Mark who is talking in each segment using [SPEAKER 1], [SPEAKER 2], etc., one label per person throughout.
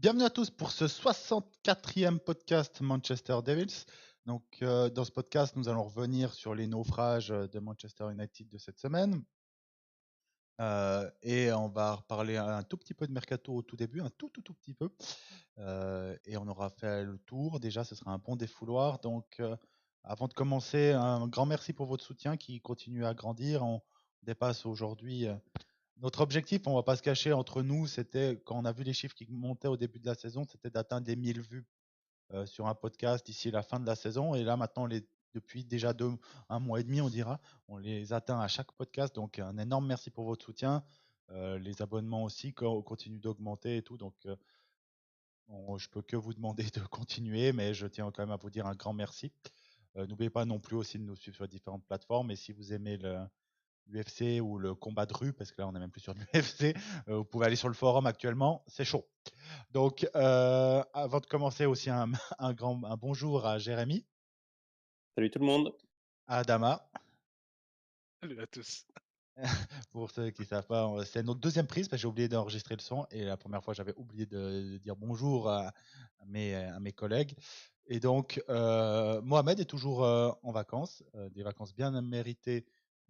[SPEAKER 1] Bienvenue à tous pour ce 64e podcast Manchester Devils. Donc, dans ce podcast, nous allons revenir sur les naufrages de Manchester United de cette semaine. Et on va reparler un tout petit peu de mercato au tout début, un tout petit peu. Et on aura fait le tour. Déjà, ce sera un bon défouloir. Donc, avant de commencer, un grand merci pour votre soutien qui continue à grandir. On dépasse aujourd'hui notre objectif, on va pas se cacher entre nous, c'était quand on a vu les chiffres qui montaient au début de la saison, c'était d'atteindre les 1000 vues sur un podcast d'ici la fin de la saison. Et là, maintenant, depuis déjà un mois et demi, on dira, on les atteint à chaque podcast. Donc, un énorme merci pour votre soutien. Les abonnements aussi continuent d'augmenter et tout. Donc, je peux que vous demander de continuer, mais je tiens quand même à vous dire un grand merci. N'oubliez pas non plus aussi de nous suivre sur différentes plateformes. Et si vous aimez l'UFC ou le combat de rue, parce que là on n'est même plus sur l'UFC, vous pouvez aller sur le forum actuellement, c'est chaud. Donc avant de commencer aussi un bonjour à Jérémy,
[SPEAKER 2] Salut tout le monde.
[SPEAKER 1] à Adama.
[SPEAKER 3] Salut à tous.
[SPEAKER 1] Pour ceux qui ne savent pas, c'est notre deuxième prise parce que j'ai oublié d'enregistrer le son et la première fois j'avais oublié de dire bonjour à mes collègues. Et donc Mohamed est toujours en vacances, des vacances bien méritées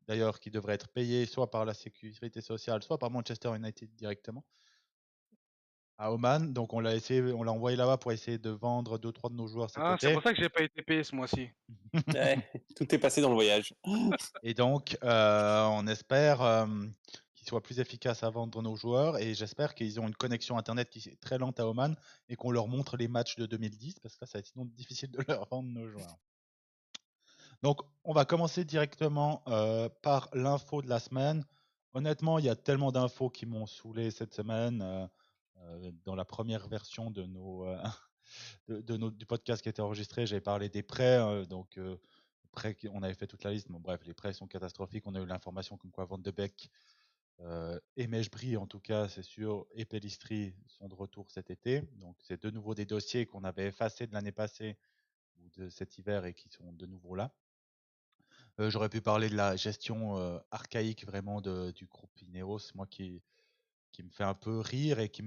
[SPEAKER 1] d'ailleurs qui devraient être payées soit par la sécurité sociale, soit par Manchester United directement à Oman. Donc on l'a envoyé là-bas pour essayer de vendre 2-3 de nos joueurs cet
[SPEAKER 3] Ah, c'est
[SPEAKER 1] été.
[SPEAKER 3] pour ça que j'ai pas été payé ce mois-ci.
[SPEAKER 2] Ouais, tout est passé dans le voyage.
[SPEAKER 1] Et donc, on espère qu'ils soient plus efficaces à vendre nos joueurs et j'espère qu'ils ont une connexion internet qui est très lente à Oman et qu'on leur montre les matchs de 2010 parce que là, ça va être sinon difficile de leur vendre nos joueurs. Donc, on va commencer directement par l'info de la semaine. Honnêtement, il y a tellement d'infos qui m'ont saoulé cette semaine. Dans la première version du podcast qui a été enregistré, j'avais parlé des prêts. Prêts, on avait fait toute la liste. Bon, bref, les prêts sont catastrophiques. On a eu l'information comme quoi Van de Beek et Mejbri, en tout cas, c'est sûr, et Pellistri sont de retour cet été. Donc, c'est de nouveau des dossiers qu'on avait effacés de l'année passée ou de cet hiver et qui sont de nouveau là. J'aurais pu parler de la gestion archaïque vraiment du groupe Ineos, moi qui me fait un peu rire et qui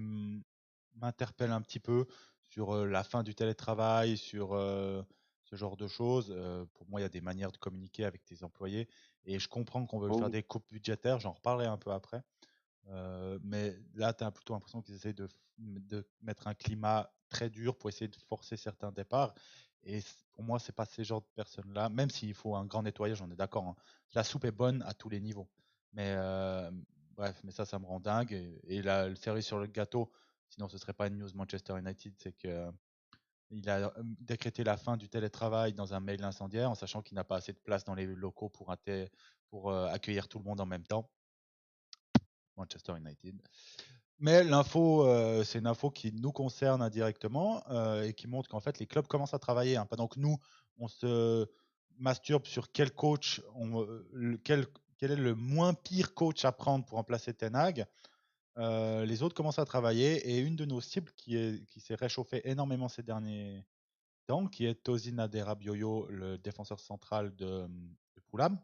[SPEAKER 1] m'interpelle un petit peu sur la fin du télétravail, sur ce genre de choses. Pour moi, il y a des manières de communiquer avec tes employés et je comprends qu'on veut faire
[SPEAKER 2] Oh,
[SPEAKER 1] des coupes budgétaires, j'en reparlerai un peu après. Mais là, tu as plutôt l'impression qu'ils essaient de mettre un climat très dur pour essayer de forcer certains départs. Et pour moi, c'est pas ces genres de personnes-là, même s'il faut un grand nettoyage, on est d'accord, hein. La soupe est bonne à tous les niveaux. Mais bref, mais ça me rend dingue. Et là, le cerise sur le gâteau, sinon ce serait pas une news Manchester United, c'est que il a décrété la fin du télétravail dans un mail incendiaire en sachant qu'il n'a pas assez de place dans les locaux pour accueillir tout le monde en même temps. Manchester United. Mais l'info, c'est une info qui nous concerne indirectement et qui montre qu'en fait les clubs commencent à travailler, hein. Pendant que nous, on se masturbe sur quel coach, quel est le moins pire coach à prendre pour remplacer Ten Hag, les autres commencent à travailler et une de nos cibles qui s'est réchauffée énormément ces derniers temps, qui est Tosin Adarabioyo, le défenseur central de Fulham,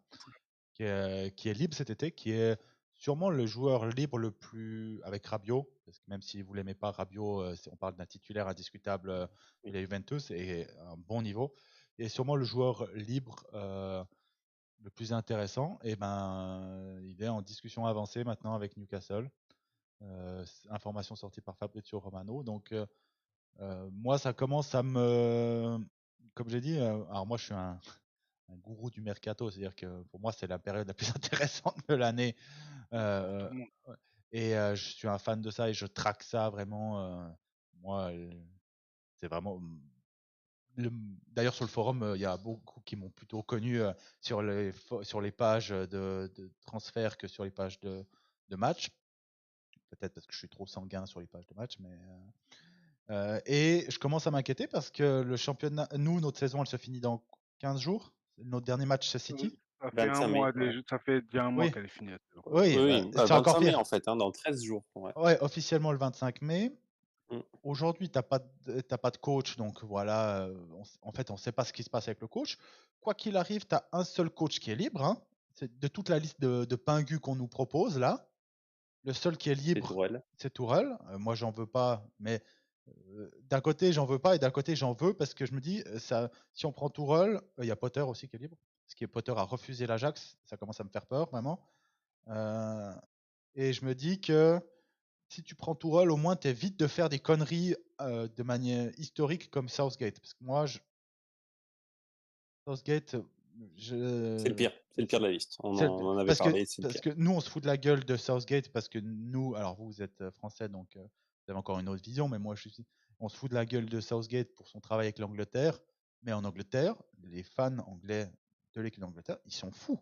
[SPEAKER 1] qui est libre cet été, qui est sûrement le joueur libre le plus avec Rabiot, parce que même si vous l'aimez pas, Rabiot, on parle d'un titulaire indiscutable de
[SPEAKER 2] oui.
[SPEAKER 1] la Juventus et un bon niveau, et sûrement le joueur libre le plus intéressant. Et ben, il est en discussion avancée maintenant avec Newcastle. Information sortie par Fabrizio Romano. Donc moi, ça commence à comme j'ai dit, alors moi je suis un gourou du mercato, c'est-à-dire que pour moi c'est la période la plus intéressante de l'année.
[SPEAKER 3] Pour tout
[SPEAKER 1] Euh,
[SPEAKER 3] le monde.
[SPEAKER 1] et je suis un fan de ça et je traque ça vraiment. Moi, c'est vraiment. D'ailleurs, sur le forum, il y a beaucoup qui m'ont plutôt connu sur les pages de transfert que sur les pages de match. Peut-être parce que je suis trop sanguin sur les pages de match, mais. Et je commence à m'inquiéter parce que le championnat, nous, notre saison, elle se finit dans 15 jours. Notre dernier match, c'est City.
[SPEAKER 3] Ça fait un
[SPEAKER 2] 25 mai,
[SPEAKER 3] mois
[SPEAKER 2] ouais.
[SPEAKER 3] déjà, ça fait déjà un mois
[SPEAKER 1] Oui,
[SPEAKER 3] qu'elle est finie la saison.
[SPEAKER 1] oui,
[SPEAKER 2] Oui,
[SPEAKER 1] bah,
[SPEAKER 2] oui,
[SPEAKER 1] c'est encore
[SPEAKER 2] 25 mai
[SPEAKER 1] pire.
[SPEAKER 2] en fait, hein, dans 13 jours. Ouais.
[SPEAKER 1] Ouais, officiellement le 25 mai.
[SPEAKER 2] Mm.
[SPEAKER 1] Aujourd'hui, t'as pas de coach, donc voilà. En fait, on ne sait pas ce qui se passe avec le coach. Quoi qu'il arrive, tu as un seul coach qui est libre, hein. C'est de toute la liste de pingus qu'on nous propose là. Le seul qui est
[SPEAKER 2] C'est
[SPEAKER 1] libre,
[SPEAKER 2] Tourelle.
[SPEAKER 1] c'est Tourelle. Moi, j'en veux pas, mais d'un côté, j'en veux pas et d'un côté, j'en veux parce que je me dis, si on prend Tourelle, il y a Potter aussi qui est libre. Parce que Potter a refusé l'Ajax, ça commence à me faire peur, vraiment. Et je me dis que si tu prends Tourelle, au moins, tu évites de faire des conneries de manière historique comme Southgate. Parce que moi, Southgate,
[SPEAKER 2] C'est le
[SPEAKER 1] je...
[SPEAKER 2] pire. C'est le pire de la liste. On
[SPEAKER 1] c'est le-
[SPEAKER 2] en avait
[SPEAKER 1] parce que,
[SPEAKER 2] parlé, c'est le
[SPEAKER 1] parce
[SPEAKER 2] pire.
[SPEAKER 1] que nous, on se fout de la gueule de Southgate parce que nous, alors vous êtes français, donc vous avez encore une autre vision, mais moi, on se fout de la gueule de Southgate pour son travail avec l'Angleterre. Mais en Angleterre, les fans anglais de l'équipe d'Angleterre, ils sont fous.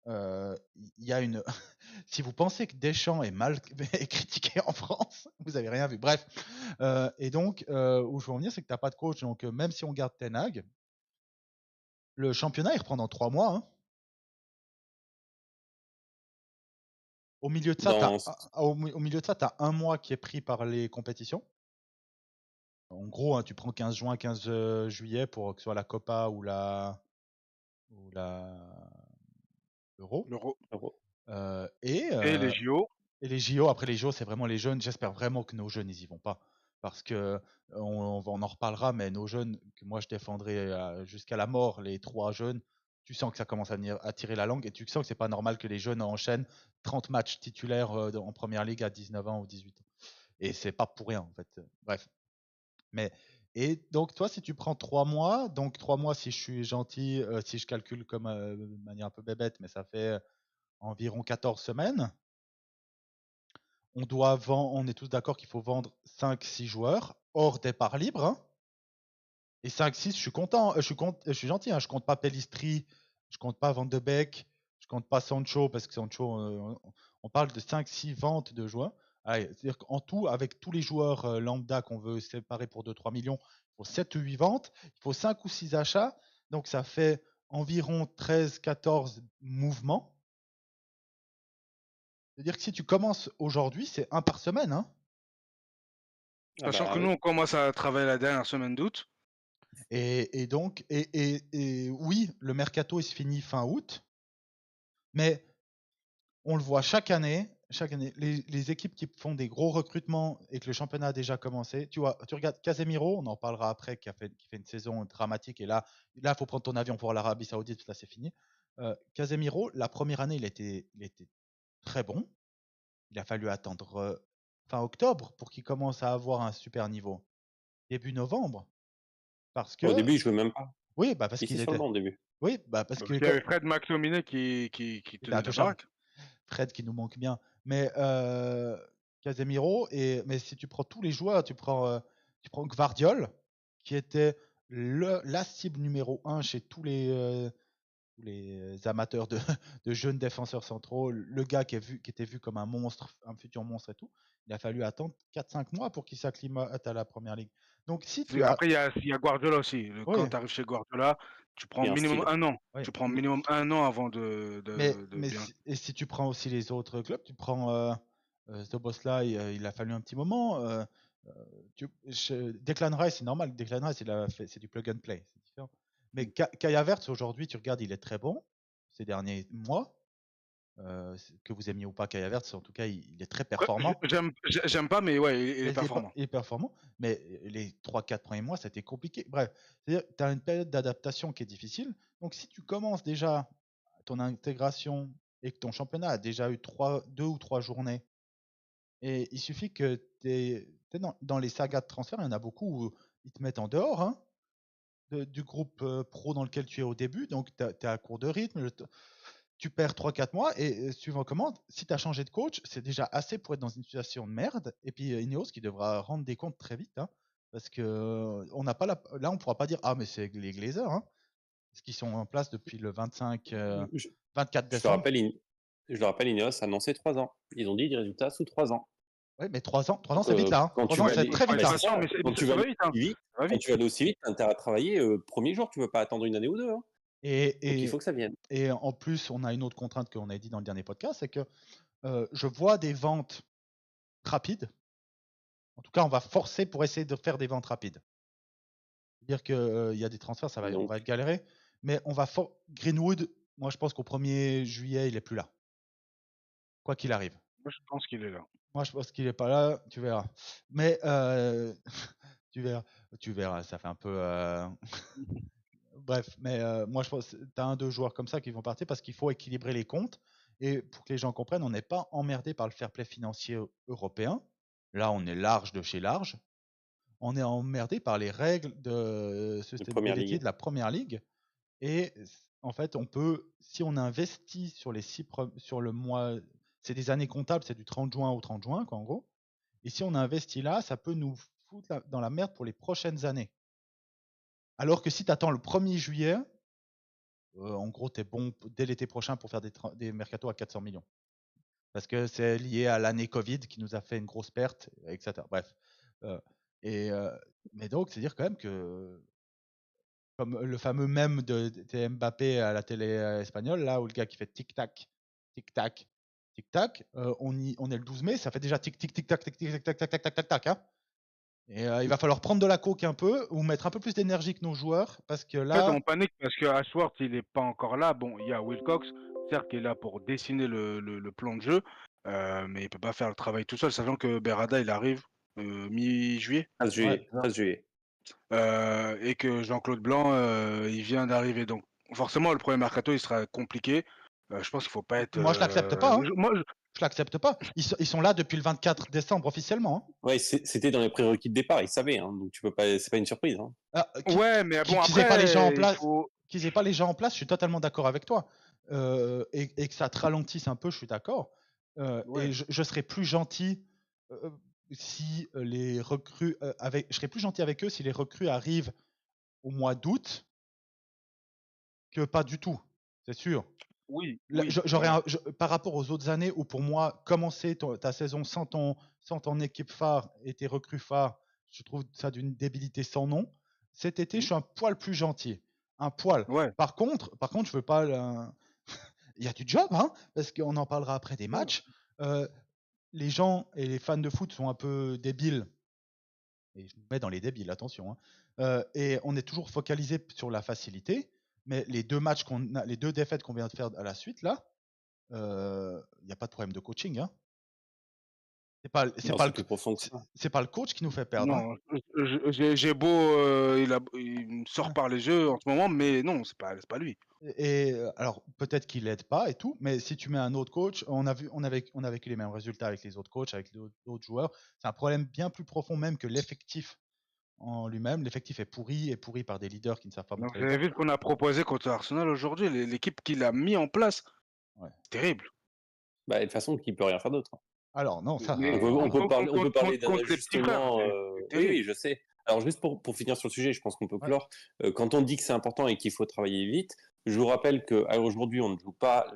[SPEAKER 1] Il y a une. Si vous pensez que Deschamps est mal est critiqué en France, vous avez rien vu. Bref. Et donc, où je veux en venir, c'est que tu n'as pas de coach. Donc, même si on garde Ten Hag, le championnat, il reprend dans 3 mois. Hein. Au milieu de ça, tu
[SPEAKER 2] Dans...
[SPEAKER 1] as 1 mois qui est pris par les compétitions. En gros, hein, tu prends 15 juin, 15 juillet pour que ce soit la Copa ou la Euro.
[SPEAKER 3] L'Euro.
[SPEAKER 1] Et
[SPEAKER 3] Et les JO.
[SPEAKER 1] Et les JO, après les JO, c'est vraiment les jeunes. J'espère vraiment que nos jeunes, ils y vont pas. Parce que on en reparlera, mais nos jeunes, que moi je défendrai jusqu'à la mort, les 3 jeunes, tu sens que ça commence à tirer la langue et tu sens que c'est pas normal que les jeunes enchaînent 30 matchs titulaires en première ligue à 19 ans ou 18 ans. Et c'est pas pour rien en fait. Bref. Mais et donc toi, si tu prends 3 mois, donc 3 mois si je suis gentil, si je calcule comme de manière un peu bébête, mais ça fait environ 14 semaines. On est tous d'accord qu'il faut vendre 5-6 joueurs hors départ libre. Hein. Et 5-6, je suis content, je suis gentil. Hein. Je compte pas Pellistri, je compte pas Van de Beek, je compte pas Sancho, parce que Sancho, on parle de 5-6 ventes de joueurs. Allez, c'est-à-dire qu'en tout, avec tous les joueurs lambda qu'on veut séparer pour 2-3 millions, il faut 7 ou 8 ventes, il faut 5 ou 6 achats. Donc ça fait environ 13-14 mouvements. C'est-à-dire que si tu commences aujourd'hui, c'est un par semaine. Hein.
[SPEAKER 3] Sachant que
[SPEAKER 2] oui.
[SPEAKER 3] nous, on commence à travailler la dernière semaine d'août.
[SPEAKER 1] Et donc, oui, le mercato il se finit fin août, mais on le voit chaque année, les équipes qui font des gros recrutements et que le championnat a déjà commencé. Tu regardes Casemiro, on en parlera après, qui fait une saison dramatique, et là, il faut prendre ton avion pour l'Arabie Saoudite, là c'est fini. Casemiro, la première année, il était très bon. Il a fallu attendre fin octobre pour qu'il commence à avoir un super niveau. Début novembre, parce
[SPEAKER 2] Au
[SPEAKER 1] que
[SPEAKER 2] début, je veux même pas.
[SPEAKER 1] oui, parce
[SPEAKER 2] Il
[SPEAKER 1] qu'il
[SPEAKER 2] était sur le
[SPEAKER 1] était.
[SPEAKER 2] banc au début.
[SPEAKER 1] Oui, parce
[SPEAKER 3] Parce
[SPEAKER 1] que
[SPEAKER 3] qu'il y avait Fred McTominay qui
[SPEAKER 1] il était
[SPEAKER 3] tenait la
[SPEAKER 1] intouchable.
[SPEAKER 3] baraque.
[SPEAKER 1] Fred qui nous manque bien. Mais Casemiro, mais si tu prends tous les joueurs, tu prends Gvardiol, qui était la cible numéro 1 chez tous les amateurs de jeunes défenseurs centraux, le gars qui était vu comme un monstre, un futur monstre et tout. Il a fallu attendre 4-5 mois pour qu'il s'acclimate à la première ligue. Donc si tu as.
[SPEAKER 3] Après, il y a Guardiola aussi.
[SPEAKER 1] Oui,
[SPEAKER 3] Quand tu arrives chez Guardiola, tu prends
[SPEAKER 2] Il y a un
[SPEAKER 3] minimum
[SPEAKER 2] style.
[SPEAKER 3] 1 an.
[SPEAKER 1] oui.
[SPEAKER 3] Tu prends minimum 1 an avant de bien.
[SPEAKER 1] Si tu prends aussi les autres clubs, tu prends Szoboszlai, il a fallu un petit moment. Declan Rice, c'est normal. Declan Rice, c'est du plug and play. C'est différent. Mais Kai Havertz, aujourd'hui, tu regardes, il est très bon ces derniers mois. Que vous aimiez ou pas Kai Havertz, en tout cas, il est très performant.
[SPEAKER 3] J'aime pas, mais ouais, il est performant.
[SPEAKER 1] Il est performant, mais les 3-4 premiers mois, c'était compliqué. Bref, c'est-à-dire tu as une période d'adaptation qui est difficile. Donc, si tu commences déjà ton intégration et que ton championnat a déjà eu 2 ou 3 journées, et il suffit que tu es dans les sagas de transfert, il y en a beaucoup où ils te mettent en dehors hein, du groupe pro dans lequel tu es au début. Donc, tu es à court de rythme. Tu perds 3-4 mois et suivant comment, si tu as changé de coach, c'est déjà assez pour être dans une situation de merde. Et puis Ineos qui devra rendre des comptes très vite. Hein, parce que on n'a pas là, on ne pourra pas dire ah, mais c'est les Glazers. Hein, parce qu'ils sont en place depuis le 24
[SPEAKER 2] Je te
[SPEAKER 1] décembre.
[SPEAKER 2] rappelle, Ineos a annoncé 3 ans. Ils ont dit des résultats sous 3 ans.
[SPEAKER 1] Oui, mais 3 ans, c'est vite là. Hein. 3 ans, c'est très vite. Hein.
[SPEAKER 2] Quand tu vas aller aussi vite, tu as intérêt à travailler premier jour. Tu ne veux pas attendre une année ou deux. Hein. Donc il faut que ça vienne.
[SPEAKER 1] Et en plus, on a une autre contrainte qu'on a dit dans le dernier podcast, c'est que je vois des ventes rapides. En tout cas, on va forcer pour essayer de faire des ventes rapides. Dire qu'il y a des transferts, on va être galéré. Mais on va Greenwood, moi je pense qu'au 1er juillet, il est plus là. Quoi qu'il arrive.
[SPEAKER 3] Moi, je pense qu'il est là.
[SPEAKER 1] Moi, je pense qu'il est pas là, tu verras. Mais tu verras, ça fait un peu. Bref, mais moi, je pense que tu as 2 joueurs comme ça qui vont partir parce qu'il faut équilibrer les comptes. Et pour que les gens comprennent, on n'est pas emmerdé par le fair play financier européen. Là, on est large de chez large. On est emmerdé par les règles de sustainability de la première ligue. Et en fait, on peut, si on investit sur sur le mois, c'est des années comptables, c'est du 30 juin au 30 juin, quoi, en gros. Et si on investit là, ça peut nous foutre dans la merde pour les prochaines années. Alors que si tu attends le 1er juillet, en gros, tu es bon dès l'été prochain pour faire des mercatos à 400 millions. Parce que c'est lié à l'année Covid qui nous a fait une grosse perte, etc. Bref. Mais donc, c'est dire quand même que, comme le fameux mème de Mbappé à la télé espagnole, là, où le gars qui fait tic-tac, tic-tac, tic-tac, on est le 12 mai, ça fait déjà tic-tic-tic-tac, tic-tic-tac, tac, tac, tac, tac, tac, hein. Et il va falloir prendre de la coke un peu, ou mettre un peu plus d'énergie que nos joueurs, parce que
[SPEAKER 3] En fait,
[SPEAKER 1] là,
[SPEAKER 3] on panique parce que Ashworth, il est pas encore là. Bon, il y a Wilcox, certes, qui est là pour dessiner le plan de jeu, mais il peut pas faire le travail tout seul, sachant que Berrada, il arrive mi-juillet.
[SPEAKER 2] 13 juillet, 13 juillet.
[SPEAKER 3] Et que Jean-Claude Blanc, il vient d'arriver. Donc, forcément, le premier mercato, il sera compliqué. Je pense qu'il faut pas être.
[SPEAKER 1] moi je l'accepte pas. Hein.
[SPEAKER 3] Moi,
[SPEAKER 1] Je l'accepte pas. Ils sont là depuis le 24 décembre officiellement. Hein.
[SPEAKER 2] Ouais, c'était dans les prérequis de départ, ils savaient, hein, donc tu peux pas, c'est pas une surprise. Hein.
[SPEAKER 3] Ouais, mais bon,
[SPEAKER 1] qu'ils aient pas les gens en
[SPEAKER 3] après,
[SPEAKER 1] place, qu'ils aient pas les gens en place, je suis totalement d'accord avec toi. Et que ça te ralentisse un peu, je suis d'accord.
[SPEAKER 3] Ouais.
[SPEAKER 1] Et je serais plus gentil si les recrues je serais plus gentil avec eux si les recrues arrivent au mois d'août que pas du tout, c'est sûr.
[SPEAKER 3] Oui,
[SPEAKER 1] Là,
[SPEAKER 3] oui,
[SPEAKER 1] j'aurais
[SPEAKER 3] voilà.
[SPEAKER 1] par rapport aux autres années où pour moi commencer ta saison sans ton équipe phare et tes recrues phares, je trouve ça d'une débilité sans nom. Cet été, je suis un poil plus gentil, un poil.
[SPEAKER 3] Ouais.
[SPEAKER 1] Par contre, je veux pas. Il y a du job, hein, parce qu'on en parlera après des matchs. Les gens et les fans de foot sont un peu débiles. Et je me mets dans les débiles, attention. Hein. Et on est toujours focalisé sur la facilité. Mais les 2 matchs les 2 défaites qu'on vient de faire à la suite, là, il n'y a pas de problème de coaching. Hein. C'est pas
[SPEAKER 2] plus profond que ça.
[SPEAKER 1] C'est pas le coach qui nous fait perdre. Hein.
[SPEAKER 3] Non, j'ai beau, il me sort par les yeux en ce moment, mais non, c'est pas lui.
[SPEAKER 1] Et alors peut-être qu'il l'aide pas et tout, mais si tu mets un autre coach, on a vécu les mêmes résultats avec les autres coachs, avec les autres joueurs. C'est un problème bien plus profond même que l'effectif en lui-même. L'effectif est pourri par des leaders qui ne savent pas
[SPEAKER 3] Donc
[SPEAKER 1] montrer
[SPEAKER 3] vous avez vu ce
[SPEAKER 1] l'exemple.
[SPEAKER 3] qu'on a proposé contre Arsenal aujourd'hui, l'équipe qu'il a mis en place,
[SPEAKER 1] Ouais.
[SPEAKER 3] c'est terrible.
[SPEAKER 2] Bah, de toute façon, il peut rien faire d'autre.
[SPEAKER 1] Alors non, ça.
[SPEAKER 3] Mais
[SPEAKER 2] On peut parler d'un
[SPEAKER 3] contre les petits frères,
[SPEAKER 2] ajustement.
[SPEAKER 3] c'est
[SPEAKER 2] Oui,
[SPEAKER 3] terrible.
[SPEAKER 2] oui, je sais. Alors juste pour finir sur le sujet, je pense qu'on peut
[SPEAKER 1] Ouais.
[SPEAKER 2] clore. Quand on dit que c'est important et qu'il faut travailler vite, je vous rappelle qu'aujourd'hui, on ne joue pas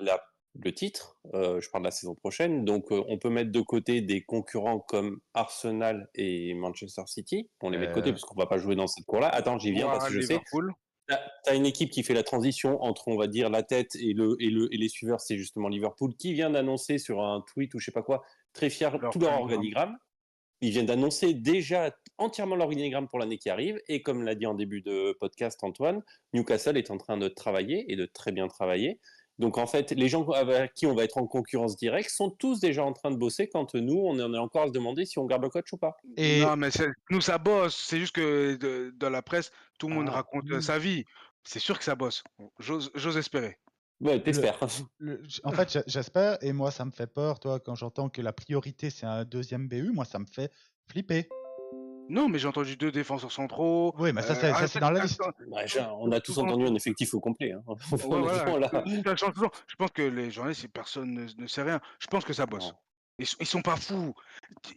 [SPEAKER 2] le titre. Je parle de la saison prochaine. Donc on peut mettre de côté des concurrents comme Arsenal et Manchester City. On les met de côté parce qu'on ne va pas jouer dans cette cour-là. Attends, j'y viens parce que je sais.
[SPEAKER 3] Liverpool.
[SPEAKER 2] T'as une équipe qui fait la transition entre, on va dire, la tête et les suiveurs, c'est justement Liverpool, qui vient d'annoncer sur un tweet ou je sais pas quoi, très fier, tout leur organigramme. Ils viennent d'annoncer déjà entièrement l'organigramme pour l'année qui arrive. Et comme l'a dit en début de podcast Antoine, Newcastle est en train de travailler et de très bien travailler. Donc en fait, les gens avec qui on va être en concurrence directe sont tous déjà en train de bosser quand nous, on en est encore à se demander si on garde le coach ou pas.
[SPEAKER 3] Non, mais nous, ça bosse. C'est juste que dans la presse, tout le monde raconte sa vie. C'est sûr que ça bosse. J'ose espérer.
[SPEAKER 2] Ouais, t'espères.
[SPEAKER 1] En fait, j'espère, et moi, ça me fait peur, toi, quand j'entends que la priorité, c'est un deuxième BU, moi, ça me fait flipper.
[SPEAKER 3] Non, mais j'ai entendu 2 défenseurs centraux.
[SPEAKER 1] Oui, mais ça, c'est dans la liste.
[SPEAKER 2] Ouais, on a tous entendu un effectif au complet. Hein.
[SPEAKER 3] Ouais, voilà. Je pense que les journalistes, personne ne sait rien. Je pense que ça bosse.
[SPEAKER 2] Non.
[SPEAKER 3] Ils sont pas fous.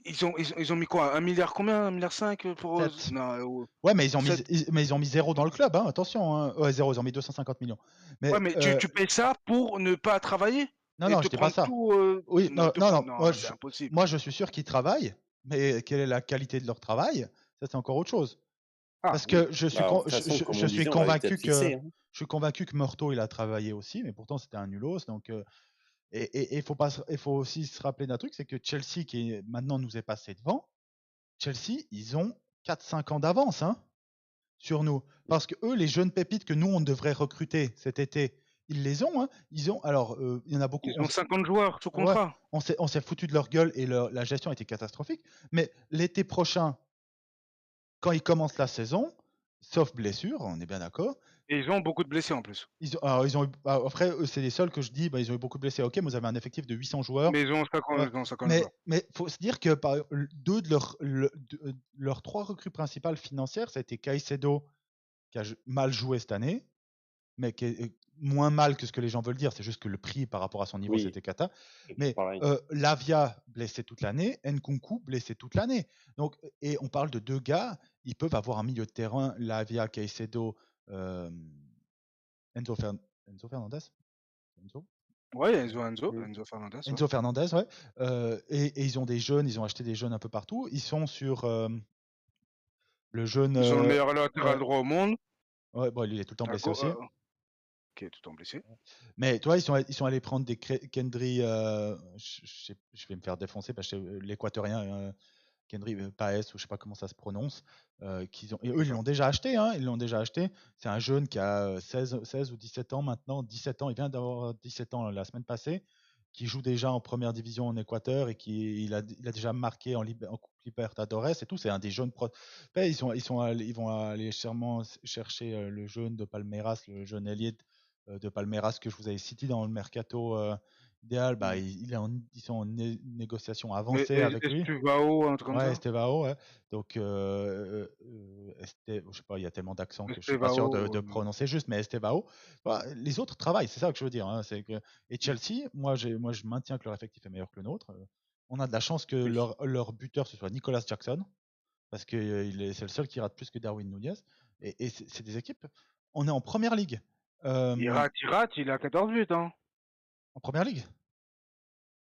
[SPEAKER 3] Ils ont mis quoi? 1 milliard combien? 1,5 milliard pour
[SPEAKER 1] 7.
[SPEAKER 3] non,
[SPEAKER 1] Ouais, mais ils ont mis 0 dans le club, hein, attention. Hein. Ouais, 0, ils ont mis 250 millions. Mais,
[SPEAKER 3] ouais, mais tu payes ça pour ne pas travailler?
[SPEAKER 1] non,
[SPEAKER 3] Et
[SPEAKER 1] non,
[SPEAKER 3] te
[SPEAKER 1] je dis pas
[SPEAKER 3] prendre
[SPEAKER 1] ça.
[SPEAKER 3] tout,
[SPEAKER 1] Oui, non, non.
[SPEAKER 3] non, c'est impossible.
[SPEAKER 1] Moi, je suis sûr qu'ils travaillent, mais quelle est la qualité de leur travail? Ça, c'est encore autre chose. Parce que je suis,
[SPEAKER 2] de toute façon, comme on disait, on va vite être fixé. Hein.
[SPEAKER 1] Je suis convaincu que Meurthaut, il a travaillé aussi, mais pourtant, c'était un nulos. Donc, et il faut aussi se rappeler d'un truc, c'est que Chelsea, qui maintenant nous est passé devant, Chelsea, ils ont 4-5 ans d'avance, hein, sur nous. Parce que eux, les jeunes pépites que nous, on devrait recruter cet été, ils les ont. Hein. Ils ont. Alors, il y en a beaucoup.
[SPEAKER 3] Ils ont 50 joueurs sous
[SPEAKER 1] Ouais,
[SPEAKER 3] contrat.
[SPEAKER 1] on s'est foutu de leur gueule et la gestion était catastrophique. Mais l'été prochain, quand ils commencent la saison, sauf blessure, on est bien d'accord.
[SPEAKER 3] Et ils ont beaucoup de blessés en plus.
[SPEAKER 1] Ils ont eu, après, eux, c'est les seuls que je dis, ils ont eu beaucoup de blessés. Ok, mais vous avez un effectif de 800 joueurs.
[SPEAKER 3] Mais ils ont 50, joueurs.
[SPEAKER 1] Mais faut se dire que deux de leurs trois recrues principales financières, ça a été Caicedo, qui a mal joué cette année, mais qui est moins mal que ce que les gens veulent dire. C'est juste que le prix par rapport à son niveau,
[SPEAKER 2] Oui.
[SPEAKER 1] c'était cata.
[SPEAKER 2] C'est
[SPEAKER 1] Mais
[SPEAKER 2] pareil.
[SPEAKER 1] Lavia blessé toute l'année, Nkunku blessé toute l'année. Donc, et on parle de deux gars, ils peuvent avoir un milieu de terrain, Lavia, Caicedo, Enzo Fernandez.
[SPEAKER 3] Ouais, Enzo Fernandez. Ouais.
[SPEAKER 1] Enzo Fernandez, ouais. Et ils ont des jeunes, ils ont acheté des jeunes un peu partout. Ils sont sur le jeune.
[SPEAKER 3] Ils ont le meilleur latéral droit au monde.
[SPEAKER 1] Ouais, bon, lui, il est tout le temps blessé aussi.
[SPEAKER 3] Qui est tout le temps blessé.
[SPEAKER 1] Mais toi, ils sont allés prendre des Kendry. Je vais me faire défoncer parce que l'équatorien Kendry Paes, ou je sais pas comment ça se prononce. Et eux, ils l'ont déjà acheté. Hein, ils l'ont déjà acheté. C'est un jeune qui a 16 ou 17 ans maintenant. 17 ans, il vient d'avoir 17 ans la semaine passée, qui joue déjà en première division en Équateur et il a déjà marqué en Coupe Libertadores et tout. C'est un des jeunes ils vont aller sûrement chercher le jeune de Palmeiras, le jeune Elliott de Palmeiras que je vous avais cité dans le mercato idéal. Ils sont en négociation avancée avec lui.
[SPEAKER 3] Estevao, un truc comme ça.
[SPEAKER 1] Estevao, ouais. Donc, je sais pas, il y a tellement d'accents que je suis pas sûr de prononcer juste, mais Estevao. Les autres travaillent, c'est ça que je veux dire. Hein, et Chelsea, moi, je maintiens que leur effectif est meilleur que le nôtre. On a de la chance que leur buteur, ce soit Nicolas Jackson, parce que c'est le seul qui rate plus que Darwin Núñez. Et c'est des équipes. On est en première ligue.
[SPEAKER 3] Il rate, il a 14 buts. Hein.
[SPEAKER 1] En première ligue.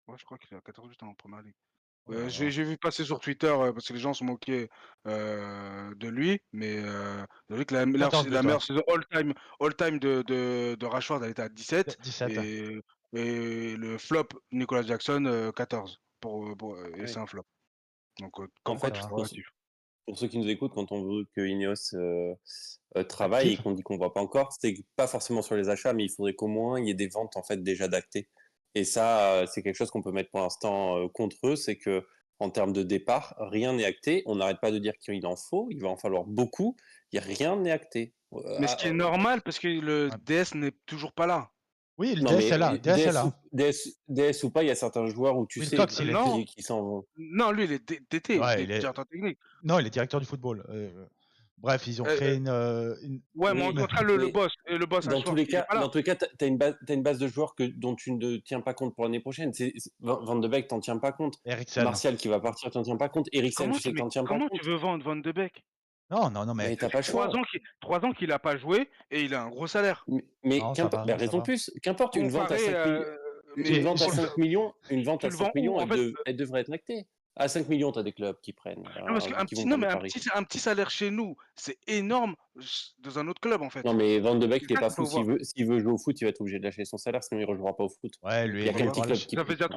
[SPEAKER 3] Ouais, je crois qu'il a 14 buts en première ligue.
[SPEAKER 1] Oh là là.
[SPEAKER 3] J'ai vu passer sur Twitter parce que les gens se moquaient de lui, mais la meilleure saison all-time de Rashford, elle était à 17,
[SPEAKER 1] 17.
[SPEAKER 3] et le flop Nicolas Jackson 14 et c'est un flop. Donc
[SPEAKER 2] En fait, pour ceux qui nous écoutent, quand on veut que Ineos travaille et qu'on dit qu'on ne voit pas encore, c'est pas forcément sur les achats, mais il faudrait qu'au moins il y ait des ventes en fait déjà d'actées. Et ça, c'est quelque chose qu'on peut mettre pour l'instant contre eux, c'est que en termes de départ, rien n'est acté. On n'arrête pas de dire qu'il en faut, il va en falloir beaucoup. Rien n'est acté.
[SPEAKER 3] Mais ce qui est normal, parce que le DS n'est toujours pas là.
[SPEAKER 1] Oui, le DS est là.
[SPEAKER 2] DS ou pas, il y a certains joueurs où tu sais qui s'en vont.
[SPEAKER 3] Non, lui, il est DT, il est directeur technique.
[SPEAKER 1] Non, il est directeur du football. Bref, ils ont créé une.
[SPEAKER 3] Ouais, mais en tout cas, le boss.
[SPEAKER 2] Dans tous les cas, tu as une base de joueurs dont tu ne tiens pas compte pour l'année prochaine. Van de Beek, tu n'en tiens pas compte.
[SPEAKER 1] Eriksen.
[SPEAKER 2] Martial qui va partir, tu n'en tiens pas compte. Eriksen, tu sais que tu n'en tiens pas compte.
[SPEAKER 3] Comment tu veux vendre Van de Beek?
[SPEAKER 1] Non, mais
[SPEAKER 2] t'as pas le choix.
[SPEAKER 3] 3 ans qu'il n'a pas joué et il a un gros salaire.
[SPEAKER 2] Mais raison de plus. Qu'importe, une vente à 5 millions, elle devrait être actée. À 5 millions, tu as des clubs qui prennent.
[SPEAKER 3] Non, parce qu'un petit salaire chez nous, c'est énorme dans un autre club en fait.
[SPEAKER 2] Non, mais Van de Beek, t'es pas fou. S'il veut jouer au foot, il va être obligé de lâcher son salaire, sinon il ne rejouera pas au foot.
[SPEAKER 1] Ouais, lui,
[SPEAKER 2] il y a qu'un petit club qui.
[SPEAKER 3] Ça fait déjà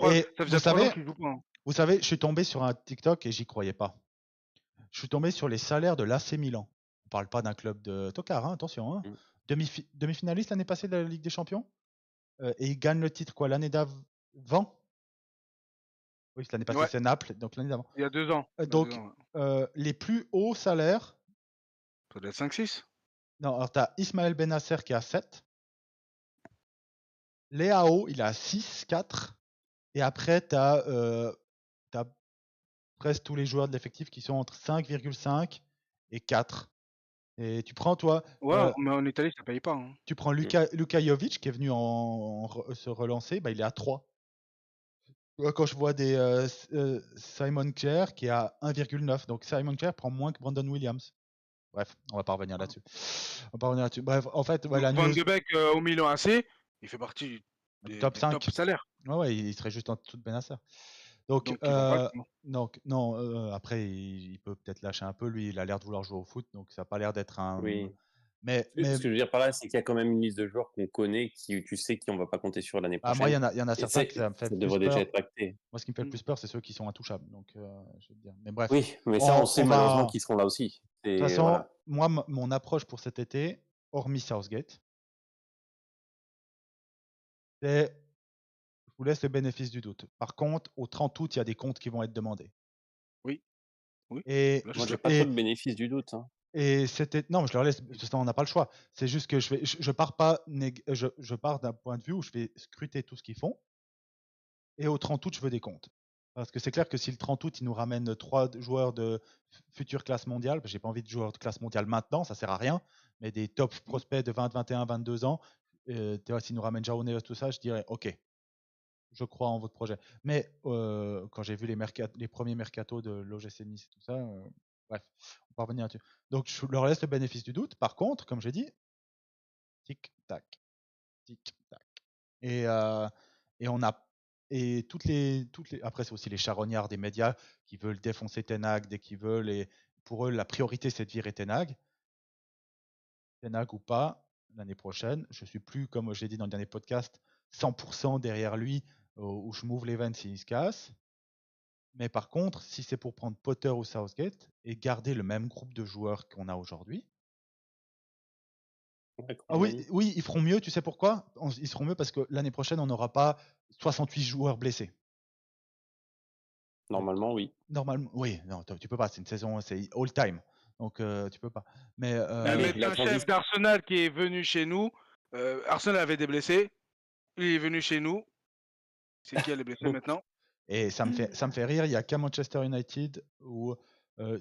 [SPEAKER 3] 3 ans qu'il joue pas.
[SPEAKER 1] Vous savez, je suis tombé sur un TikTok et j'y croyais pas. Je suis tombé sur les salaires de l'AC Milan. On parle pas d'un club de tocard, hein, attention. Hein. Demi-finaliste l'année passée de la Ligue des Champions. Et il gagne le titre quoi l'année d'avant. Oui, l'année passée c'est Naples, donc l'année d'avant.
[SPEAKER 3] Il y a 2 ans.
[SPEAKER 1] Les plus hauts salaires.
[SPEAKER 3] Ça doit être 5-6.
[SPEAKER 1] Non, alors tu as Ismaël Benasser qui est à 7. Léao, il est à 6, 4. Et après, tu as presque tous les joueurs de l'effectif qui sont entre 5,5 et 4. Et tu prends, toi.
[SPEAKER 3] Ouais, mais en Italie, ça paye pas. Hein.
[SPEAKER 1] Tu prends Luka Jovic qui est venu se relancer, il est à 3. Quand je vois des Simon Kjær qui est à 1,9. Donc Simon Kjær prend moins que Brandon Williams. Bref, on va pas revenir là-dessus. Bref, en fait,
[SPEAKER 3] Van de Beek au Milan AC, il fait partie des top 5 salaires.
[SPEAKER 1] Ouais, il serait juste en dessous de Benasser. Donc non, après, il peut peut-être lâcher un peu. Lui, il a l'air de vouloir jouer au foot, donc ça n'a pas l'air d'être un.
[SPEAKER 2] Oui.
[SPEAKER 1] Mais
[SPEAKER 2] ce que je veux dire par là, c'est qu'il y a quand même une liste de joueurs qu'on connaît, qui tu sais qu'on va pas compter sur l'année prochaine.
[SPEAKER 1] Moi, il y en a certains qui ça me fait plus peur.
[SPEAKER 2] Déjà être acté.
[SPEAKER 1] Moi, ce qui me fait le plus peur, c'est ceux qui sont intouchables. Donc, je veux dire. Mais bref.
[SPEAKER 2] Oui, mais ça, on sait malheureusement qu'ils seront là aussi.
[SPEAKER 1] De toute façon, moi, mon approche pour cet été, hormis Southgate, je vous laisse le bénéfice du doute. Par contre, au 30 août, il y a des comptes qui vont être demandés.
[SPEAKER 3] Oui, oui.
[SPEAKER 1] Et,
[SPEAKER 3] Là, je
[SPEAKER 2] Moi,
[SPEAKER 3] suis
[SPEAKER 2] j'ai
[SPEAKER 3] d'accord.
[SPEAKER 2] pas trop de bénéfice du doute. Hein.
[SPEAKER 1] et c'était. Non, mais je leur laisse, parce qu'on n'a pas le choix. C'est juste que je pars pas je pars d'un point de vue où je vais scruter tout ce qu'ils font. Et au 30 août, je veux des comptes. Parce que c'est clair que si le 30 août, ils nous ramènent 3 joueurs de future classe mondiale, j'ai pas envie de joueurs de classe mondiale maintenant, ça sert à rien, mais des top prospects de 20, 21, 22 ans, tu vois, s'ils nous ramènent Jao Neves, tout ça, je dirais OK, je crois en votre projet. Mais quand j'ai vu les premiers mercatos de l'OGC Nice et tout ça, bref, on va revenir là-dessus. Donc je leur laisse le bénéfice du doute. Par contre, comme j'ai dit, tic-tac, tic-tac. Et on a après c'est aussi les charognards des médias qui veulent défoncer Tenag dès qu'ils veulent et pour eux la priorité c'est de virer Tenag ou pas l'année prochaine. Je suis plus comme j'ai dit dans le dernier podcast 100% derrière lui où je m'ouvre les veines s'il se casse. Mais par contre, si c'est pour prendre Potter ou Southgate et garder le même groupe de joueurs qu'on a aujourd'hui, ah oui, oui, ils feront mieux, tu sais pourquoi? Ils seront mieux parce que l'année prochaine, on n'aura pas 68 joueurs blessés.
[SPEAKER 2] Normalement, oui.
[SPEAKER 1] Normalement, oui, non, tu peux pas, c'est une saison, c'est all time. Donc tu peux pas. Mais
[SPEAKER 3] Un
[SPEAKER 2] mais la
[SPEAKER 3] médecin-chef d'Arsenal qui est venu chez nous. Arsenal avait des blessés. Il est venu chez nous. C'est qui a les blessés maintenant?
[SPEAKER 1] et ça me fait rire, il y a qu'à Manchester United où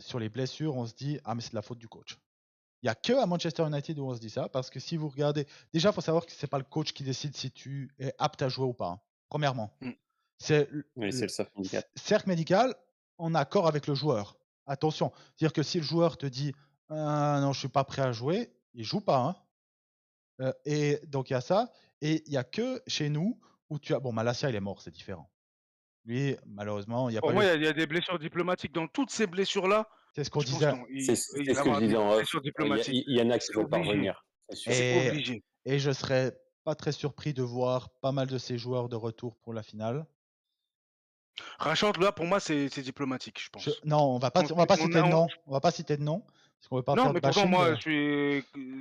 [SPEAKER 1] sur les blessures, on se dit ah mais c'est de la faute du coach. Il y a que à Manchester United où on se dit ça parce que si vous regardez, déjà il faut savoir que c'est pas le coach qui décide si tu es apte à jouer ou pas. Hein, premièrement,
[SPEAKER 3] Mm.
[SPEAKER 1] c'est
[SPEAKER 2] Oui, c'est le staff médical.
[SPEAKER 1] cercle médical en accord avec le joueur. Attention, c'est-à-dire que si le joueur te dit ah, non, je suis pas prêt à jouer, il joue pas. Hein. Et donc il y a ça. Et il y a que chez nous où tu as. Bon, Malacia, il est mort, c'est différent. Lui, malheureusement, il n'y a
[SPEAKER 3] Pour
[SPEAKER 1] pas
[SPEAKER 3] moi,
[SPEAKER 1] eu.
[SPEAKER 3] il y a des blessures diplomatiques. Dans toutes ces blessures-là,
[SPEAKER 1] C'est ce qu'on
[SPEAKER 3] je pense
[SPEAKER 1] disait.
[SPEAKER 2] C'est
[SPEAKER 3] il
[SPEAKER 2] ce
[SPEAKER 3] va y
[SPEAKER 2] que je
[SPEAKER 3] avoir
[SPEAKER 2] disais
[SPEAKER 3] des
[SPEAKER 2] en off.
[SPEAKER 3] blessures
[SPEAKER 2] Il
[SPEAKER 3] diplomatiques.
[SPEAKER 2] y en a qui
[SPEAKER 3] C'est
[SPEAKER 2] veulent pas
[SPEAKER 3] obligé.
[SPEAKER 2] revenir, c'est sûr.
[SPEAKER 3] C'est obligé.
[SPEAKER 1] Et je serais pas très surpris de voir pas mal de ces joueurs de retour pour la finale.
[SPEAKER 3] Rashford, là, pour moi, c'est diplomatique, je pense.
[SPEAKER 1] Non, on va pas citer de nom. On va pas citer de nom parce qu'on veut pas
[SPEAKER 3] Non,
[SPEAKER 1] faire de
[SPEAKER 3] mais pourtant,
[SPEAKER 1] bashing.
[SPEAKER 3] moi,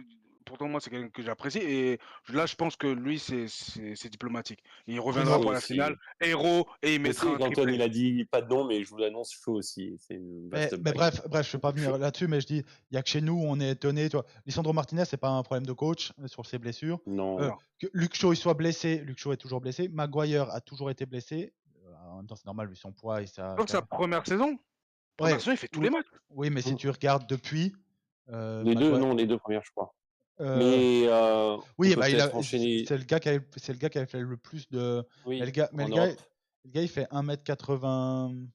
[SPEAKER 3] pourtant, moi, c'est quelqu'un que j'apprécie. Et là, je pense que lui, c'est diplomatique. Il reviendra
[SPEAKER 1] Bruno.
[SPEAKER 3] pour la
[SPEAKER 2] Aussi.
[SPEAKER 3] finale, héros, et il
[SPEAKER 2] Je
[SPEAKER 3] mettra
[SPEAKER 2] sais
[SPEAKER 3] un
[SPEAKER 2] qu'Antoine,
[SPEAKER 3] triplé.
[SPEAKER 2] il a dit pas de nom, mais je vous l'annonce, chaud aussi. C'est une vaste
[SPEAKER 1] Mais
[SPEAKER 2] blague.
[SPEAKER 1] bref, je ne vais pas venir là-dessus, mais je dis, il y a que chez nous, on est étonné. Lisandro Martinez, c'est pas un problème de coach sur ses blessures.
[SPEAKER 2] Non.
[SPEAKER 1] Que Luke Shaw il soit blessé, Luke Shaw est toujours blessé. Maguire a toujours été blessé. En même temps, c'est normal vu son poids et ça.
[SPEAKER 3] Donc, sa première saison,
[SPEAKER 1] Ouais,
[SPEAKER 3] il fait tous les matchs.
[SPEAKER 1] oui, mais si tu regardes depuis,
[SPEAKER 2] Les deux,
[SPEAKER 1] Maguire.
[SPEAKER 2] non, les deux premières, je crois.
[SPEAKER 1] euh,
[SPEAKER 2] Mais
[SPEAKER 1] oui,
[SPEAKER 2] on peut peut-être enchaîner.
[SPEAKER 1] c'est le gars qui avait fait le plus de.
[SPEAKER 2] Oui,
[SPEAKER 1] Mais
[SPEAKER 2] en Europe.
[SPEAKER 1] le gars, il fait 1m80.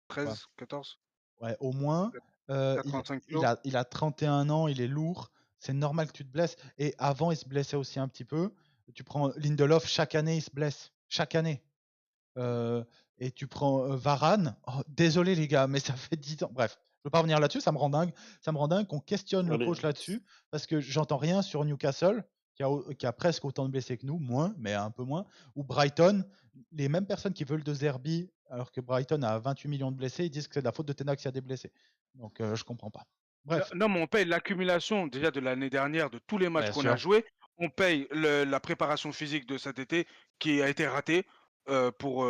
[SPEAKER 3] 13, 14,
[SPEAKER 1] Ouais, au moins.
[SPEAKER 3] 85 kilos.
[SPEAKER 1] Il a 31 ans, il est lourd. C'est normal que tu te blesses. Et avant, il se blessait aussi un petit peu. Tu prends Lindelof, chaque année, il se blesse. Chaque année. Et tu prends Varane. Oh, désolé, les gars, mais ça fait 10 ans. Bref, je ne veux pas revenir là-dessus. Ça me rend dingue. Ça me rend dingue qu'on questionne le
[SPEAKER 2] Allez.
[SPEAKER 1] coach là-dessus. Parce que j'entends rien sur Newcastle, qui a presque autant de blessés que nous, moins, mais un peu moins. Ou Brighton, les mêmes personnes qui veulent de Zerbi, alors que Brighton a 28 millions de blessés, ils disent que c'est de la faute de Tenax s'il y a des blessés. Donc je comprends pas. Bref.
[SPEAKER 3] Non, mais on paye l'accumulation déjà de l'année dernière, de tous les matchs
[SPEAKER 1] Bien
[SPEAKER 3] qu'on
[SPEAKER 1] sûr.
[SPEAKER 3] a joués. On paye la préparation physique de cet été qui a été ratée pour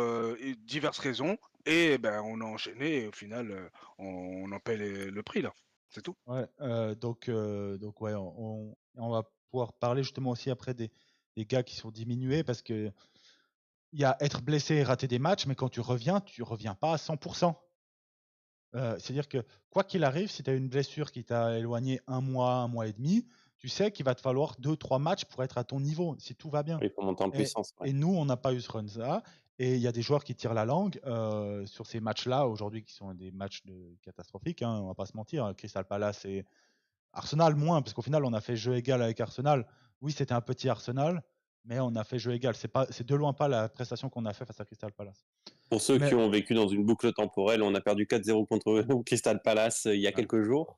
[SPEAKER 3] diverses raisons. Et ben, on a enchaîné et au final, on en paye le prix là. C'est tout.
[SPEAKER 1] Ouais, donc ouais, on va pouvoir parler justement aussi après des gars qui sont diminués parce que il y a être blessé et rater des matchs, mais quand tu reviens pas à 100%. C'est-à-dire que quoi qu'il arrive, si tu as une blessure qui t'a éloigné un mois et demi, tu sais qu'il va te falloir 2-3 matchs pour être à ton niveau, si tout va bien.
[SPEAKER 2] Il faut monter en
[SPEAKER 1] Et,
[SPEAKER 2] puissance. Ouais.
[SPEAKER 1] et nous, on n'a pas eu ce run-là. Et il y a des joueurs qui tirent la langue sur ces matchs-là, aujourd'hui, qui sont des matchs catastrophiques, hein, on va pas se mentir. Crystal Palace et Arsenal, moins, parce qu'au final, on a fait jeu égal avec Arsenal. Oui, c'était un petit Arsenal, mais on a fait jeu égal. C'est de loin pas la prestation qu'on a fait face à Crystal Palace.
[SPEAKER 2] Pour ceux qui ont vécu dans une boucle temporelle, on a perdu 4-0 contre Crystal Palace il y a quelques jours.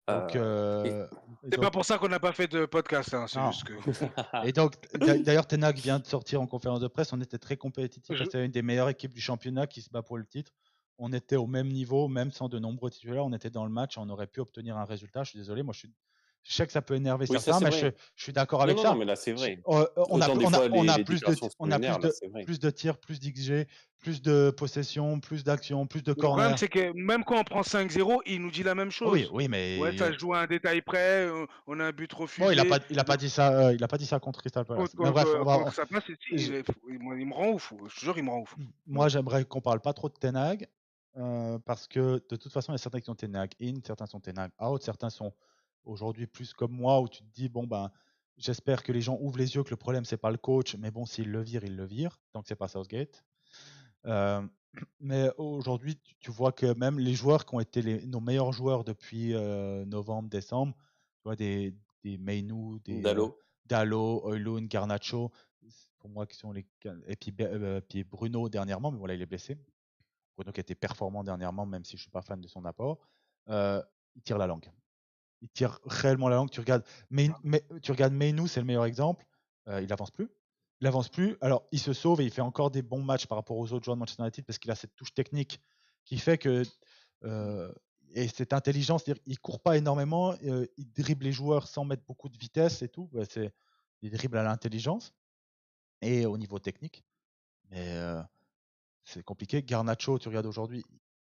[SPEAKER 1] Donc,
[SPEAKER 3] c'est pas pour ça qu'on n'a pas fait de podcast, hein, c'est juste que.
[SPEAKER 1] Et donc, d'ailleurs, Tenac vient de sortir en conférence de presse. On était très compétitifs. C'était une des meilleures équipes du championnat qui se bat pour le titre. On était au même niveau, même sans de nombreux titulaires. On était dans le match. On aurait pu obtenir un résultat. Je suis désolé, moi, Je sais que ça peut énerver
[SPEAKER 2] Oui, ça
[SPEAKER 1] certains,
[SPEAKER 2] c'est
[SPEAKER 1] mais
[SPEAKER 2] vrai.
[SPEAKER 1] je suis d'accord
[SPEAKER 2] Non,
[SPEAKER 1] avec
[SPEAKER 2] non, non,
[SPEAKER 1] ça.
[SPEAKER 2] mais là c'est vrai.
[SPEAKER 1] On a,
[SPEAKER 2] Autant des
[SPEAKER 1] on a,
[SPEAKER 2] fois
[SPEAKER 1] on a
[SPEAKER 2] les
[SPEAKER 1] plus de,
[SPEAKER 2] déclarations sont
[SPEAKER 1] on a
[SPEAKER 2] lunaires, là c'est vrai.
[SPEAKER 1] plus de tirs, plus d'XG, plus de possession, plus d'action, plus de
[SPEAKER 3] Le problème,
[SPEAKER 1] corner.
[SPEAKER 3] c'est que même quand on prend 5-0, il nous dit la même
[SPEAKER 1] Oui,
[SPEAKER 3] chose.
[SPEAKER 1] oui,
[SPEAKER 3] Ouais, ça
[SPEAKER 1] mais
[SPEAKER 3] se joue à un détail près, on a un but
[SPEAKER 1] bon,
[SPEAKER 3] refusé.
[SPEAKER 1] il a pas dit ça, il a pas dit ça contre Crystal Palace. Mais bref,
[SPEAKER 3] Contre sa place, si,
[SPEAKER 1] je-
[SPEAKER 3] il me rend ouf. Je te jure, il me rend ouf.
[SPEAKER 1] moi, j'aimerais qu'on parle pas trop de Ten Hag, parce que de toute façon, il y a certains qui sont Ten Hag in, certains sont Ten Hag out, certains sont aujourd'hui plus comme moi, où tu te dis, bon, ben, j'espère que les gens ouvrent les yeux, que le problème, c'est pas le coach, mais bon, s'il le vire, il le vire, tant que c'est pas Southgate. Euh, mais aujourd'hui, tu vois que même les joueurs qui ont été nos meilleurs joueurs depuis novembre, décembre, tu vois, des Mainu, des
[SPEAKER 2] Dallo.
[SPEAKER 1] Dallo, Højlund, Garnacho, pour moi qui sont les. Et puis Bruno dernièrement, mais voilà, il est blessé. Bruno qui a été performant dernièrement, même si je suis pas fan de son apport. Il tire la langue. Il tire réellement la langue. Tu regardes Mainu, c'est le meilleur exemple. Il avance plus. Il avance plus. Alors, il se sauve et il fait encore des bons matchs par rapport aux autres joueurs de Manchester United parce qu'il a cette touche technique qui fait que. Et cette intelligence, c'est-à-dire il court pas énormément, il dribble les joueurs sans mettre beaucoup de vitesse et tout. C'est des dribbles à l'intelligence et au niveau technique. Mais c'est compliqué. Garnacho, tu regardes aujourd'hui.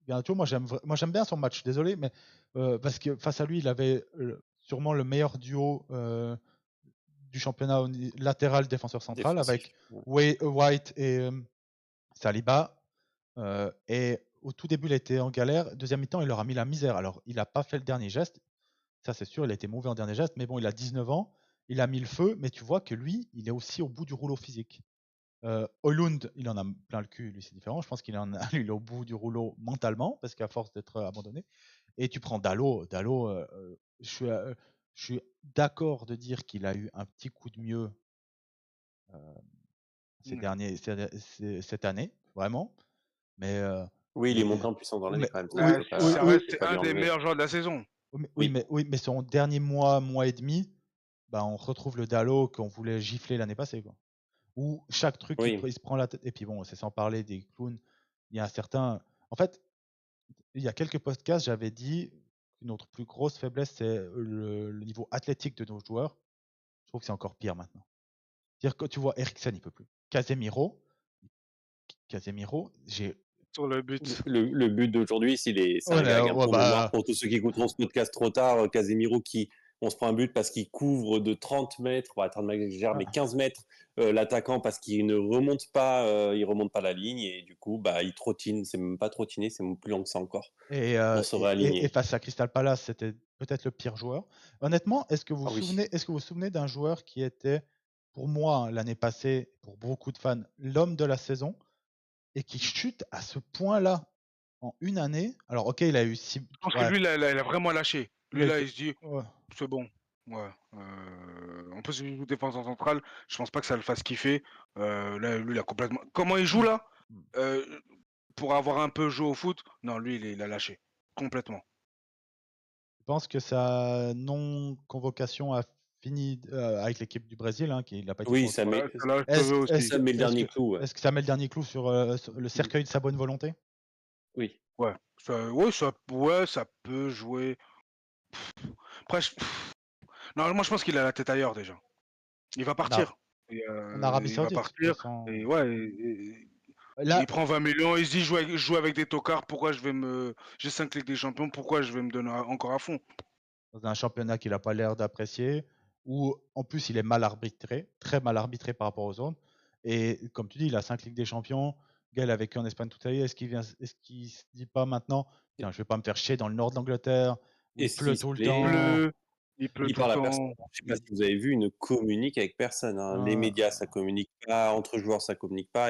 [SPEAKER 1] Garnacho, moi j'aime bien son match. Désolé, mais parce que face à lui, il avait sûrement le meilleur duo du championnat latéral défenseur central
[SPEAKER 2] Défensif.
[SPEAKER 1] avec White et Saliba. Et au tout début, il était en galère. Deuxième mi-temps, il leur a mis la misère. Alors, il n'a pas fait le dernier geste. Ça, c'est sûr, il a été mauvais en dernier geste. Mais bon, il a 19 ans. Il a mis le feu. Mais tu vois que lui, il est aussi au bout du rouleau physique. Højlund, il en a plein le cul. Lui, c'est différent. Je pense qu'il il est au bout du rouleau mentalement parce qu'à force d'être abandonné. Et tu prends Dalot. Je suis d'accord de dire qu'il a eu un petit coup de mieux cette année, vraiment. Mais,
[SPEAKER 2] Oui, il est
[SPEAKER 1] mais,
[SPEAKER 2] monté en puissance dans l'année
[SPEAKER 1] mais
[SPEAKER 2] quand même.
[SPEAKER 1] oui,
[SPEAKER 3] Ça
[SPEAKER 1] oui,
[SPEAKER 3] reste
[SPEAKER 2] Faut pas
[SPEAKER 3] un
[SPEAKER 2] lui
[SPEAKER 3] des
[SPEAKER 2] enlever.
[SPEAKER 3] meilleurs joueurs de la saison.
[SPEAKER 1] mais son dernier mois et demi, bah, on retrouve le Dalot qu'on voulait gifler l'année passée, quoi. Où chaque truc,
[SPEAKER 2] Oui.
[SPEAKER 1] il se prend la tête. Et puis bon, c'est sans parler des clowns. Il y a certains. En fait, il y a quelques podcasts, j'avais dit que notre plus grosse faiblesse, c'est le niveau athlétique de nos joueurs. Je trouve que c'est encore pire maintenant. C'est-à-dire que tu vois, Eriksen, il peut plus. Casemiro, j'ai.
[SPEAKER 3] Sur le but.
[SPEAKER 2] Le but d'aujourd'hui, c'est
[SPEAKER 1] Ouais,
[SPEAKER 2] un gag.
[SPEAKER 1] ouais,
[SPEAKER 2] Pour mémoire,
[SPEAKER 1] bah,
[SPEAKER 2] pour tous ceux qui écouteront ce podcast trop tard, Casemiro on se prend un but parce qu'il couvre de 30 mètres, 30 mètres, j'exagère, mais 15 mètres l'attaquant parce qu'il ne remonte pas, il remonte pas la ligne et du coup, bah, il trottine. C'est même pas trottiner, c'est plus long que ça encore.
[SPEAKER 1] Et,
[SPEAKER 2] On serait aligné.
[SPEAKER 1] et face à Crystal Palace, c'était peut-être le pire joueur. Honnêtement, est-ce que vous
[SPEAKER 2] Ah oui.
[SPEAKER 1] vous souvenez d'un joueur qui était, pour moi, hein, l'année passée, pour beaucoup de fans, l'homme de la saison et qui chute à ce point-là en une année? Alors, ok, il a eu
[SPEAKER 3] Je pense que lui, il a vraiment lâché. Lui, là, il se dit,
[SPEAKER 1] ouais.
[SPEAKER 3] c'est bon. Ouais. En plus, il joue défenseur central. Je pense pas que ça le fasse kiffer. Là, lui, il a complètement. Comment il joue là Euh, Pour avoir un peu joué au foot, non, lui, il a lâché. Complètement.
[SPEAKER 1] Je pense que sa non-convocation a fini avec l'équipe du Brésil, hein, qui n'a pas été
[SPEAKER 2] Oui,
[SPEAKER 1] convoqué.
[SPEAKER 3] Ouais, ça l'a achevé aussi.
[SPEAKER 2] ça met le dernier clou. Ouais.
[SPEAKER 1] Est-ce que ça met le dernier clou sur le cercueil de sa bonne volonté?
[SPEAKER 2] Oui.
[SPEAKER 3] Ouais. Ça peut jouer. Après, non, moi, je pense qu'il a la tête ailleurs déjà. Il va
[SPEAKER 1] En, Ar-
[SPEAKER 3] partir.
[SPEAKER 1] en Arabie
[SPEAKER 3] Il va
[SPEAKER 1] Saoudite, de toute
[SPEAKER 3] partir.
[SPEAKER 1] façon.
[SPEAKER 3] Et ouais. Il
[SPEAKER 1] Là,
[SPEAKER 3] prend 20 millions, il se dit je joue avec des tocards, j'ai 5 Ligues des Champions, pourquoi je vais me donner encore à fond?
[SPEAKER 1] dans un championnat qu'il n'a pas l'air d'apprécier, où en plus il est mal arbitré, très mal arbitré par rapport aux autres. Et comme tu dis, il a 5 Ligues des Champions. Gaël a vécu en Espagne toute sa vie. Est-ce qu'il se dit pas maintenant, tiens, je vais pas me faire chier dans le nord de l'Angleterre où il
[SPEAKER 2] Est-ce
[SPEAKER 1] pleut
[SPEAKER 2] qu'il se
[SPEAKER 1] tout le
[SPEAKER 2] plaît?
[SPEAKER 1] temps?
[SPEAKER 3] Il pleut
[SPEAKER 2] Il
[SPEAKER 3] tout le
[SPEAKER 2] parle à personne.
[SPEAKER 3] temps.
[SPEAKER 2] Je sais pas si vous avez vu, il ne communique avec personne. Hein. Les médias, ça communique pas. Entre joueurs, ça communique pas.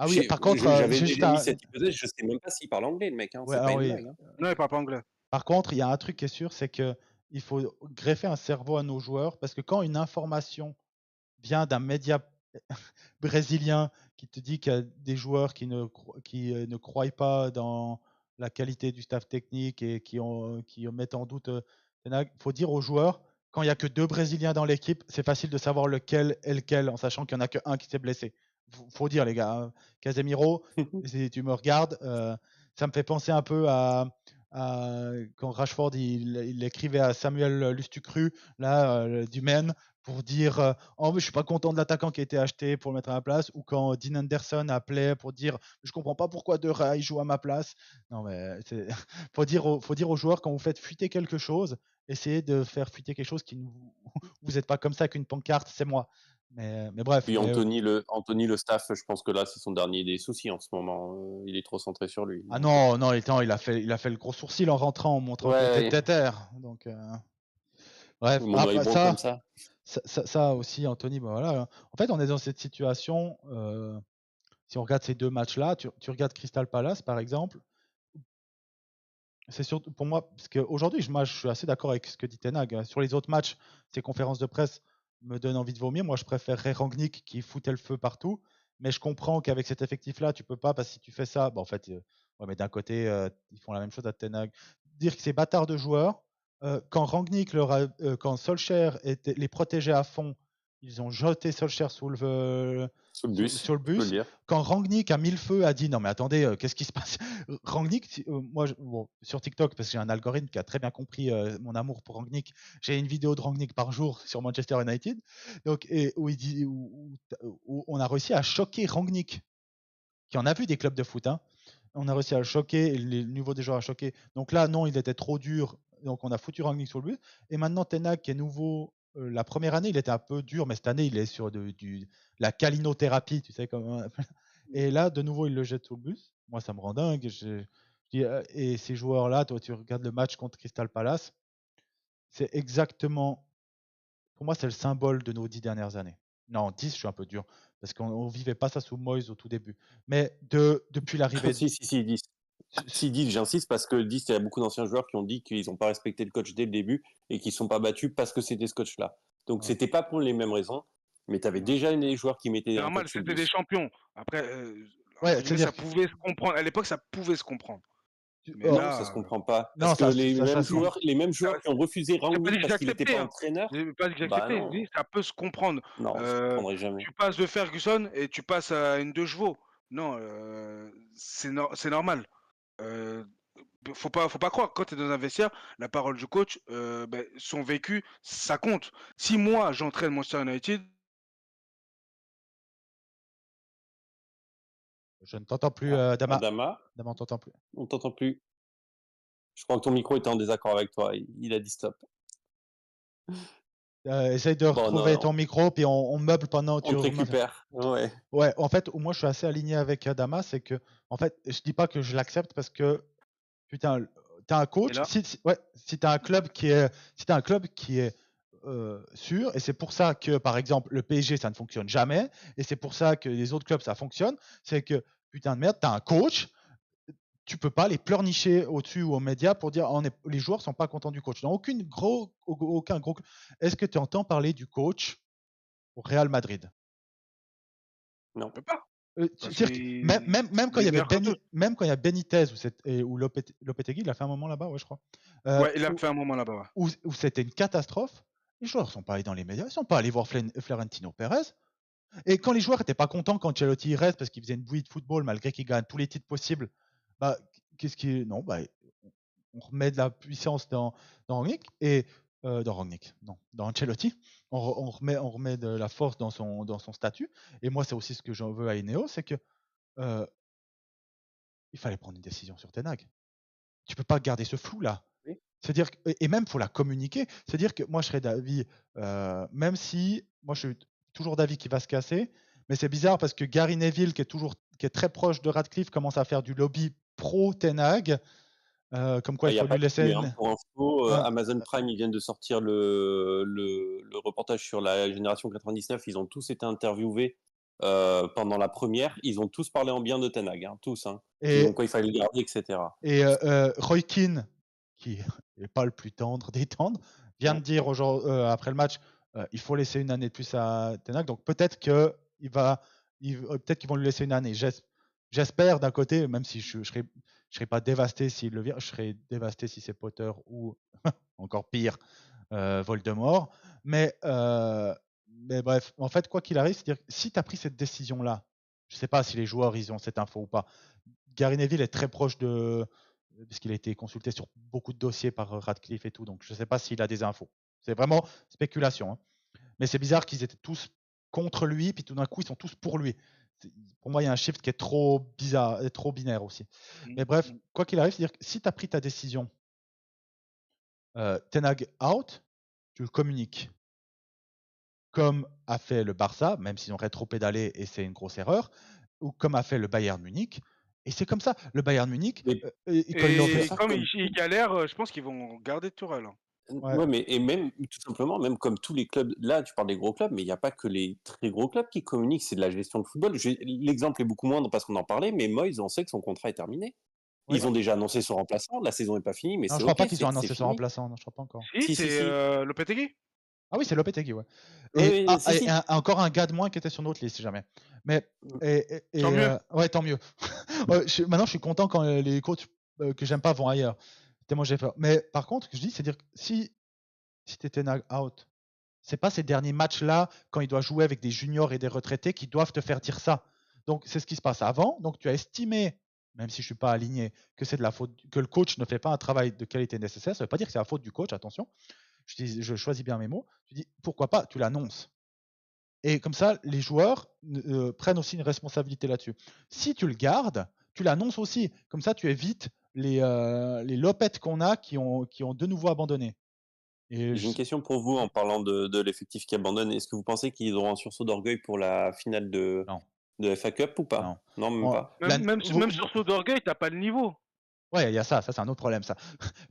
[SPEAKER 1] Ah oui, par contre,
[SPEAKER 2] J'avais
[SPEAKER 1] j'ai juste
[SPEAKER 2] déjà mis
[SPEAKER 1] un.
[SPEAKER 2] cette hypothèse. Je sais même pas s'il parle anglais, le mec. Hein.
[SPEAKER 1] Ouais,
[SPEAKER 2] C'est pas
[SPEAKER 1] ah
[SPEAKER 2] une
[SPEAKER 1] oui.
[SPEAKER 2] blague. Hein.
[SPEAKER 3] Non, il parle pas anglais.
[SPEAKER 1] Par contre, il y a un truc qui est sûr, c'est que il faut greffer un cerveau à nos joueurs parce que quand une information vient d'un média brésilien qui te dit qu'il y a des joueurs qui ne croient pas dans la qualité du staff technique et qui mettent en doute Ten Hag, faut dire aux joueurs, quand il n'y a que 2 Brésiliens dans l'équipe, c'est facile de savoir lequel est lequel en sachant qu'il n'y en a qu'un qui s'est blessé. Faut dire, les gars. Hein. Casemiro, si tu me regardes, ça me fait penser un peu à quand Rashford il écrivait à Samuel Lustucru là du Maine pour dire oh mais je suis pas content de l'attaquant qui a été acheté pour le mettre à ma place, ou quand Dean Anderson appelait pour dire je comprends pas pourquoi De Rey joue à ma place. Non mais faut dire aux joueurs, quand vous faites fuiter quelque chose, essayez de faire fuiter quelque chose qui ne vous êtes pas comme ça qu'une pancarte c'est moi. Mais bref.
[SPEAKER 2] Puis Anthony, le staff, je pense que là, c'est son dernier des soucis en ce moment. Il est trop centré sur lui.
[SPEAKER 1] Ah non, il a fait le gros sourcil en rentrant, en montrant qu'il était déter. Donc, bref,
[SPEAKER 2] Mon est bon comme ça.
[SPEAKER 1] Ça aussi, Anthony, bah voilà. En fait, on est dans cette situation. Si on regarde ces deux matchs-là, tu regardes Crystal Palace, par exemple. C'est surtout pour moi, parce qu'aujourd'hui, je suis assez d'accord avec ce que dit Ten Hag. Sur les autres matchs, ces conférences de presse me donnent envie de vomir. Moi, je préférerais Rangnick qui foutait le feu partout. Mais je comprends qu'avec cet effectif-là, tu peux pas, parce que si tu fais ça, bah, en fait, ouais, mais d'un côté, ils font la même chose à Ten Hag. Dire que c'est bâtard de joueurs, quand Rangnick, quand Solskjaer les protégeait à fond, ils ont jeté Solskjaer sur le bus. Quand Rangnick a mis le feu, a dit non mais attendez, qu'est-ce qui se passe? Rangnick, moi, sur TikTok, parce que j'ai un algorithme qui a très bien compris mon amour pour Rangnick, j'ai une vidéo de Rangnick par jour sur Manchester United, donc, où il dit, où on a réussi à choquer Rangnick, qui en a vu des clubs de foot, hein. On a réussi à le choquer, et le niveau des joueurs a choqué. Donc là, non, il était trop dur, donc on a foutu Rangnick sur le but. Et maintenant, Ten Hag, qui est nouveau, la première année, il était un peu dur, mais cette année, il est sur la calinothérapie, tu sais comment. Et là, de nouveau, il le jette sur le bus. Moi, ça me rend dingue. Et ces joueurs-là, toi, tu regardes le match contre Crystal Palace, c'est exactement, pour moi, c'est le symbole de nos 10 dernières années. Non, 10, je suis un peu dur, parce qu'on ne vivait pas ça sous Moyes au tout début. Mais depuis l'arrivée.
[SPEAKER 2] Si, 10. Si 10, j'insiste, parce que 10, il y a beaucoup d'anciens joueurs qui ont dit qu'ils n'ont pas respecté le coach dès le début et qu'ils ne sont pas battus parce que c'était ce coach-là. Donc, c'était pas pour les mêmes raisons, mais tu avais déjà des joueurs qui mettaient
[SPEAKER 3] des normal, c'était des champions. Après, ça pouvait se comprendre. À l'époque, ça pouvait se comprendre.
[SPEAKER 2] Mais là, ça se comprend pas. Parce que les mêmes joueurs qui ont refusé Rangnick parce qu'il n'était pas entraîneur.
[SPEAKER 3] Pas que j'acceptais. Ça peut se comprendre.
[SPEAKER 2] Non, ça se comprendrait jamais.
[SPEAKER 3] Tu passes de Ferguson et tu passes à une 2 chevaux. Non, c'est normal. Faut pas croire, quand tu es dans un vestiaire, la parole du coach, son vécu, ça compte. Si moi, j'entraîne Manchester United.
[SPEAKER 1] Je ne t'entends plus, Dama.
[SPEAKER 2] Dama,
[SPEAKER 1] on t'entend plus.
[SPEAKER 2] On t'entend plus. Je crois que ton micro était en désaccord avec toi. Il a dit stop.
[SPEAKER 1] Essaye de retrouver ton micro, puis on meuble pendant.
[SPEAKER 2] On te récupère. Ouais.
[SPEAKER 1] Ouais, en fait, moi, je suis assez aligné avec Adama, c'est que, en fait, je dis pas que je l'accepte parce que, putain, t'as un coach. Si t'as un club qui est, sûr, et c'est pour ça que, par exemple, le PSG, ça ne fonctionne jamais, et c'est pour ça que les autres clubs, ça fonctionne, c'est que, putain de merde, t'as un coach. Tu peux pas les pleurnicher au-dessus ou aux médias pour dire les joueurs sont pas contents du coach. Dans aucun gros. Est-ce que tu entends parler du coach au Real Madrid?
[SPEAKER 2] Non.
[SPEAKER 3] Peut pas.
[SPEAKER 1] Même quand il y a Benitez ou Lopetegui, il a fait un moment là-bas, ouais, je crois.
[SPEAKER 3] Il a fait un moment là-bas.
[SPEAKER 1] Ouais. Où c'était une catastrophe. Les joueurs sont pas allés dans les médias, ils sont pas allés voir Florentino Pérez. Et quand les joueurs n'étaient pas contents quand Ancelotti reste parce qu'il faisait une bouillie de football malgré qu'il gagne tous les titres possibles, bah, on remet de la puissance dans Rangnick et dans Ancelotti. On remet de la force dans son statut. Et moi, c'est aussi ce que j'en veux à Ineos, c'est que il fallait prendre une décision sur Ten Hag. Tu peux pas garder ce flou là. Oui. C'est-à-dire et même faut la communiquer. C'est-à-dire que moi, je serais d'avis, même si moi, je suis toujours d'avis qu'il va se casser. Mais c'est bizarre parce que Gary Neville, qui est très proche de Radcliffe, commence à faire du lobby pro Ten Hag. Comme quoi, il faut lui laisser.
[SPEAKER 2] Pour info, Amazon Prime, ils viennent de sortir le reportage sur la génération 99. Ils ont tous été interviewés pendant la première. Ils ont tous parlé en bien de Ten Hag, tous. Hein. Et donc, il fallait le garder, etc.
[SPEAKER 1] Et Roy Keane, qui n'est pas le plus tendre des tendres, vient de dire après le match, il faut laisser une année de plus à Ten Hag. Donc peut-être qu'ils vont lui laisser une année. J'espère d'un côté, même si je serais pas dévasté s'il le vire, je serais dévasté si c'est Potter ou encore pire, Voldemort. Mais bref, en fait, quoi qu'il arrive, c'est-à-dire si tu as pris cette décision-là, je sais pas si les joueurs ils ont cette info ou pas. Gary Neville est très proche de puisqu'il a été consulté sur beaucoup de dossiers par Radcliffe et tout, donc je ne sais pas s'il a des infos. C'est vraiment spéculation. Hein. Mais c'est bizarre qu'ils étaient tous contre lui, puis tout d'un coup, ils sont tous pour lui. Pour moi, il y a un shift qui est trop bizarre, et trop binaire aussi. Mais bref, quoi qu'il arrive, c'est-à-dire que si tu as pris ta décision, Ten Hag out, tu le communiques. Comme a fait le Barça, même s'ils ont rétro-pédalé et c'est une grosse erreur, ou comme a fait le Bayern Munich. Et c'est comme ça. Le Bayern Munich,
[SPEAKER 2] Mais-
[SPEAKER 1] quand ils l'ont
[SPEAKER 3] Et
[SPEAKER 1] fait.
[SPEAKER 3] comme ils galèrent, je pense qu'ils vont garder Tourelle. Hein.
[SPEAKER 2] Ouais, mais et même tout simplement, même comme tous les clubs, là tu parles des gros clubs, mais il n'y a pas que les très gros clubs qui communiquent, c'est de la gestion de football. L'exemple est beaucoup moindre parce qu'on en parlait, mais Moyes, on sait que son contrat est terminé.
[SPEAKER 1] Ouais.
[SPEAKER 2] Ils ont déjà annoncé son remplaçant, la saison n'est pas finie, mais
[SPEAKER 1] Non,
[SPEAKER 2] c'est
[SPEAKER 1] je crois
[SPEAKER 2] ok,
[SPEAKER 1] pas qu'ils ont
[SPEAKER 2] c'est
[SPEAKER 1] annoncé son
[SPEAKER 2] fini.
[SPEAKER 1] remplaçant. Non, je crois pas encore.
[SPEAKER 3] Si,
[SPEAKER 2] Si.
[SPEAKER 3] c'est Lopetegui.
[SPEAKER 1] Ah oui, c'est Lopetegui, ouais.
[SPEAKER 2] Oui, si.
[SPEAKER 1] Encore un gars de moins qui était sur notre liste, si jamais. Mais
[SPEAKER 3] Tant mieux.
[SPEAKER 1] Ouais, tant mieux. Maintenant, je suis content quand les coachs que j'aime pas vont ailleurs. Tellement j'ai peur. Mais par contre, ce que je dis, c'est dire que si t'étais out, c'est pas ces derniers matchs-là, quand il doit jouer avec des juniors et des retraités, qui doivent te faire dire ça. Donc, c'est ce qui se passe avant. Donc, tu as estimé, même si je suis pas aligné, que c'est de la faute, que le coach ne fait pas un travail de qualité nécessaire. Ça veut pas dire que c'est la faute du coach, attention. Je choisis bien mes mots. Tu dis, pourquoi pas, tu l'annonces. Et comme ça, les joueurs prennent aussi une responsabilité là-dessus. Si tu le gardes, tu l'annonces aussi. Comme ça, tu évites les lopettes qu'on a qui ont de nouveau abandonné.
[SPEAKER 2] J'ai une question pour vous en parlant de l'effectif qui abandonne. Est-ce que vous pensez qu'ils auront un sursaut d'orgueil pour la finale de FA Cup ou pas? Non, même pas.
[SPEAKER 3] Même sursaut d'orgueil, t'as pas le niveau.
[SPEAKER 1] Ouais, il y a ça, c'est un autre problème, ça.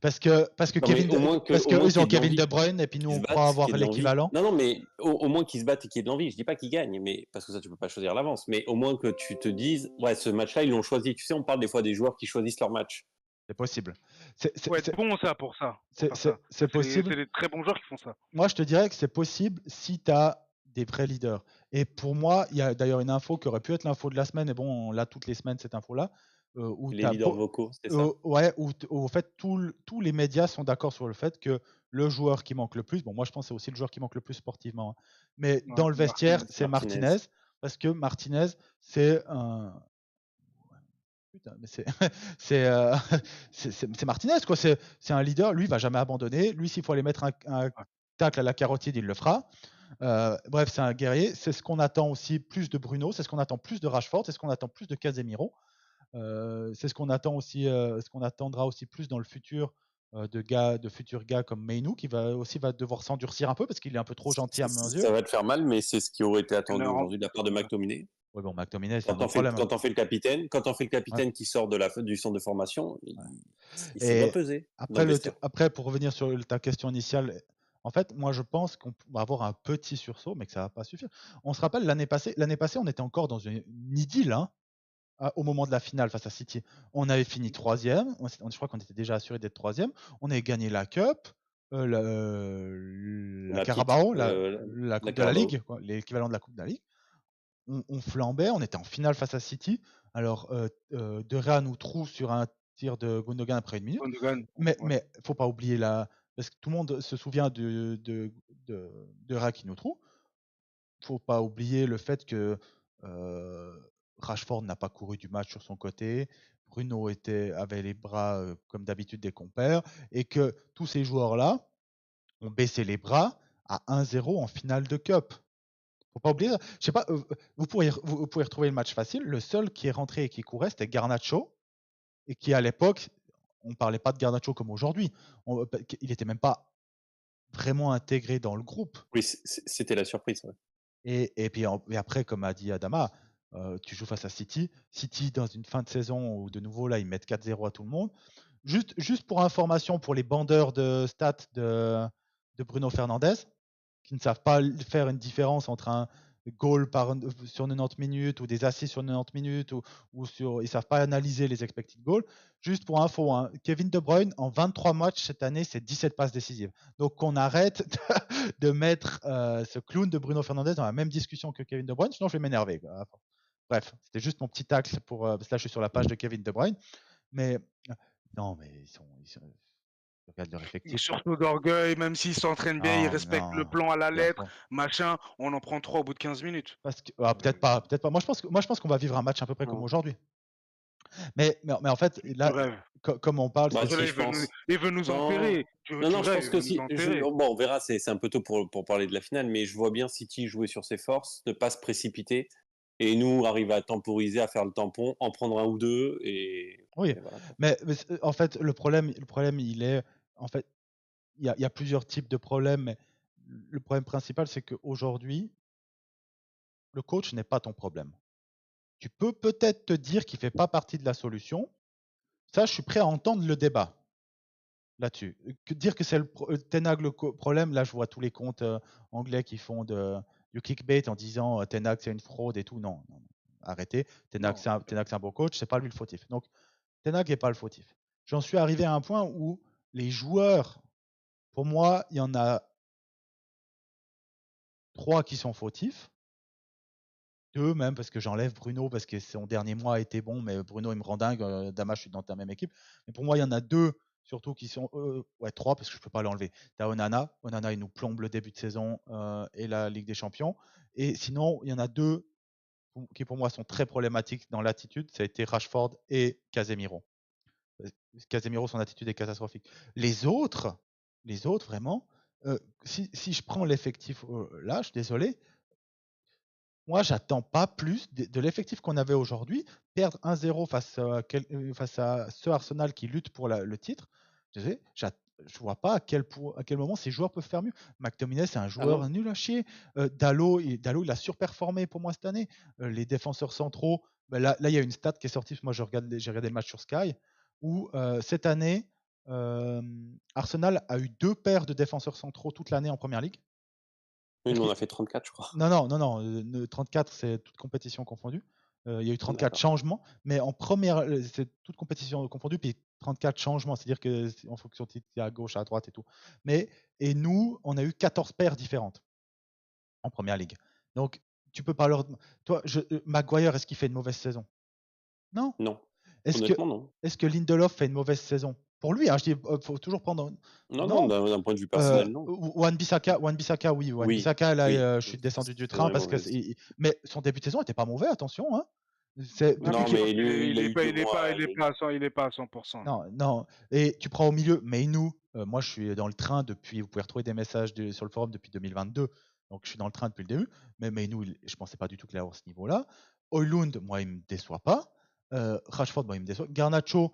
[SPEAKER 1] parce que Kevin,
[SPEAKER 2] parce
[SPEAKER 1] qu'ils ont Kevin De Bruyne et puis nous on croit avoir l'équivalent.
[SPEAKER 2] Non, mais au moins qu'ils se battent et qu'il y ait de l'envie. Je dis pas qu'ils gagnent, mais parce que ça tu peux pas choisir à l'avance. Mais au moins que tu te dises, ouais, ce match-là ils l'ont choisi. Tu sais, on parle des fois des joueurs qui choisissent leur match.
[SPEAKER 1] C'est possible.
[SPEAKER 3] C'est bon ça pour ça.
[SPEAKER 1] C'est possible.
[SPEAKER 3] C'est des très bons joueurs qui font ça.
[SPEAKER 1] Moi, je te dirais que c'est possible si tu as des vrais leaders. Et pour moi, il y a d'ailleurs une info qui aurait pu être l'info de la semaine, et bon, on l'a toutes les semaines, cette info-là.
[SPEAKER 2] Les leaders vocaux, c'est ça?
[SPEAKER 1] Ouais, où en fait, tous les médias sont d'accord sur le fait que le joueur qui manque le plus, bon, moi je pense que c'est aussi le joueur qui manque le plus sportivement, hein, mais dans le vestiaire, c'est Martinez, parce que Martinez, c'est un. Putain, mais c'est Martinez, quoi. C'est un leader. Lui, il va jamais abandonner. Lui, s'il faut aller mettre un tacle à la carotide, il le fera. Bref, c'est un guerrier. C'est ce qu'on attend aussi plus de Bruno. C'est ce qu'on attend plus de Rashford. C'est ce qu'on attend plus de Casemiro. C'est ce qu'on attend aussi. Ce qu'on attendra aussi plus dans le futur de futurs gars comme Mainou, qui va devoir s'endurcir un peu parce qu'il est un peu trop gentil à mes yeux.
[SPEAKER 2] Ça va te faire mal, mais c'est ce qui aurait été attendu aujourd'hui de la part de McTominay.
[SPEAKER 1] Ouais, bon, McTominay, c'est
[SPEAKER 2] quand on fait le capitaine qui sort du centre de formation, ça doit peser.
[SPEAKER 1] Après, pour revenir sur ta question initiale, en fait, moi, je pense qu'on va avoir un petit sursaut, mais que ça va pas suffire. On se rappelle, l'année passée, on était encore dans une idylle, hein, au moment de la finale face à City. On avait fini 3e. Je crois qu'on était déjà assuré d'être 3e. On avait gagné la Cup, la Carabao, la Coupe de la Ligue, l'équivalent de la Coupe de la Ligue. On flambait, on était en finale face à City. Alors, De Gea nous trouve sur un tir de Gundogan après une minute. Mais faut pas oublier parce que tout le monde se souvient de Gea qui nous trouve. Faut pas oublier le fait que Rashford n'a pas couru du match sur son côté. Bruno avait les bras comme d'habitude des compères et que tous ces joueurs-là ont baissé les bras à 1-0 en finale de Cup. Faut pas oublier, je sais pas, vous pouvez retrouver le match facile. Le seul qui est rentré et qui courait, c'était Garnacho, et qui à l'époque, on parlait pas de Garnacho comme aujourd'hui. Il était même pas vraiment intégré dans le groupe.
[SPEAKER 2] Oui, c'était la surprise. Ouais.
[SPEAKER 1] Et puis après, comme a dit Adama, tu joues face à City. City dans une fin de saison où de nouveau là ils mettent 4-0 à tout le monde. Juste pour information pour les bandeurs de stats de Bruno Fernandes, qui ne savent pas faire une différence entre un goal sur 90 minutes ou des assists sur 90 minutes ils ne savent pas analyser les expected goals. Juste pour info, hein, Kevin De Bruyne, en 23 matchs cette année, c'est 17 passes décisives. Donc qu'on arrête de mettre ce clown de Bruno Fernandes dans la même discussion que Kevin De Bruyne, sinon je vais m'énerver. Bref, c'était juste mon petit tacle parce que là je suis sur la page de Kevin De Bruyne. Mais non, mais ils sont regarde leur effectif.
[SPEAKER 3] Ils surtout d'orgueil, même s'ils s'entraînent bien, ils respectent le plan à la lettre, machin, on en prend 3 au bout de 15 minutes.
[SPEAKER 1] Parce que, peut-être pas. Moi je pense qu'on va vivre un match à peu près comme aujourd'hui. Mais en fait, là, comme on parle,
[SPEAKER 2] Bah,
[SPEAKER 1] c'est
[SPEAKER 3] Parce que là,
[SPEAKER 2] si, je pense.
[SPEAKER 3] il veut nous
[SPEAKER 2] Non,
[SPEAKER 3] enterrer.
[SPEAKER 2] non,
[SPEAKER 3] Tu
[SPEAKER 2] non, je
[SPEAKER 3] verras,
[SPEAKER 2] pense
[SPEAKER 3] il
[SPEAKER 2] que
[SPEAKER 3] veut nous
[SPEAKER 2] si.
[SPEAKER 3] enterrer.
[SPEAKER 2] Bon, on verra, c'est un peu tôt pour parler de la finale, mais je vois bien City jouer sur ses forces, ne pas se précipiter, et nous arriver à temporiser, à faire le tampon, en prendre un ou deux,
[SPEAKER 1] oui.
[SPEAKER 2] et voilà, quoi.
[SPEAKER 1] Mais en fait, le problème, il est, en fait, il y a plusieurs types de problèmes, mais le problème principal, c'est qu'aujourd'hui, le coach n'est pas ton problème. Tu peux peut-être te dire qu'il fait pas partie de la solution. Ça, je suis prêt à entendre le débat là-dessus. Dire que c'est Ten Hag le problème, là, je vois tous les comptes anglais qui font du clickbait en disant Ten Hag c'est une fraude et tout. Non, non, non. Arrêtez. Ten Hag
[SPEAKER 3] Non.
[SPEAKER 1] c'est un beau coach, c'est pas lui le fautif. Donc, Ten Hag n'est pas le fautif. J'en suis arrivé à un point où les joueurs, pour moi, il y en a 3 qui sont fautifs. 2 même, parce que j'enlève Bruno, parce que son dernier mois a été bon, mais Bruno, il me rend dingue. Damas, je suis dans ta même équipe. Mais pour moi, il y en a 2, surtout, qui sont. Ouais, 3, parce que je ne peux pas l'enlever. Tu as Onana. Onana, il nous plombe le début de saison et la Ligue des Champions. Et sinon, il y en a 2 qui, pour moi, sont très problématiques dans l'attitude. Ça a été Rashford et Casemiro. Casemiro, son attitude est catastrophique. Les autres, vraiment, si je prends l'effectif là, je suis désolé, moi, j'attends pas plus de l'effectif qu'on avait aujourd'hui. Perdre 1-0 face à ce Arsenal qui lutte pour le titre, je ne vois pas à quel moment ces joueurs peuvent faire mieux. McTominay, c'est un
[SPEAKER 2] Ah
[SPEAKER 1] joueur
[SPEAKER 2] non?
[SPEAKER 1] nul à chier. Dalot, il a surperformé pour moi cette année. Les défenseurs centraux, ben là, il y a une stat qui est sortie. Moi, j'ai regardé le match sur Sky, où cette année, Arsenal a eu 2 paires de défenseurs centraux toute l'année en Première Ligue.
[SPEAKER 2] Oui, nous, on a fait 34, je crois.
[SPEAKER 1] Non, non, non, non, 34, c'est toute compétition confondue. Il y a eu 34
[SPEAKER 2] D'accord.
[SPEAKER 1] changements, mais en première, c'est toute compétition confondue, puis 34 changements, c'est-à-dire que en fonction de si tu es à gauche, à droite et tout. Et nous, on a eu 14 paires différentes en première ligue. Donc, tu peux pas leur. Toi, Maguire, est-ce qu'il fait une mauvaise saison? Non.
[SPEAKER 2] Non.
[SPEAKER 1] Est-ce que,
[SPEAKER 2] Honnêtement, non.
[SPEAKER 1] est-ce que Lindelof fait une mauvaise saison? Pour lui, hein, je dis, faut toujours prendre.
[SPEAKER 2] Non, non,
[SPEAKER 1] Non.
[SPEAKER 2] d'un point de vue personnel, non.
[SPEAKER 1] Wan-Bissaka, oui.
[SPEAKER 2] Oui,
[SPEAKER 1] Wan-Bissaka, là,
[SPEAKER 2] oui.
[SPEAKER 1] je suis descendu du
[SPEAKER 2] Cette
[SPEAKER 1] train
[SPEAKER 2] saison est
[SPEAKER 1] parce que.
[SPEAKER 2] mauvaise.
[SPEAKER 1] Mais son début de saison n'était pas mauvais, attention. Hein. Depuis
[SPEAKER 2] Non,
[SPEAKER 3] Après, je
[SPEAKER 1] qu'il.
[SPEAKER 3] pense
[SPEAKER 2] mais lui, il a eu 2 mois.
[SPEAKER 3] il est pas à 100%.
[SPEAKER 1] Non, non. Et tu prends au milieu, mais nous, moi, je suis dans le train depuis. Vous pouvez retrouver des messages sur le forum depuis 2022. Donc, je suis dans le train depuis le début. Mais nous, je ne pensais pas du tout qu'il allait avoir ce niveau-là. Højlund, moi, il ne me déçoit pas. Rashford, moi, il me déçoit. Garnacho,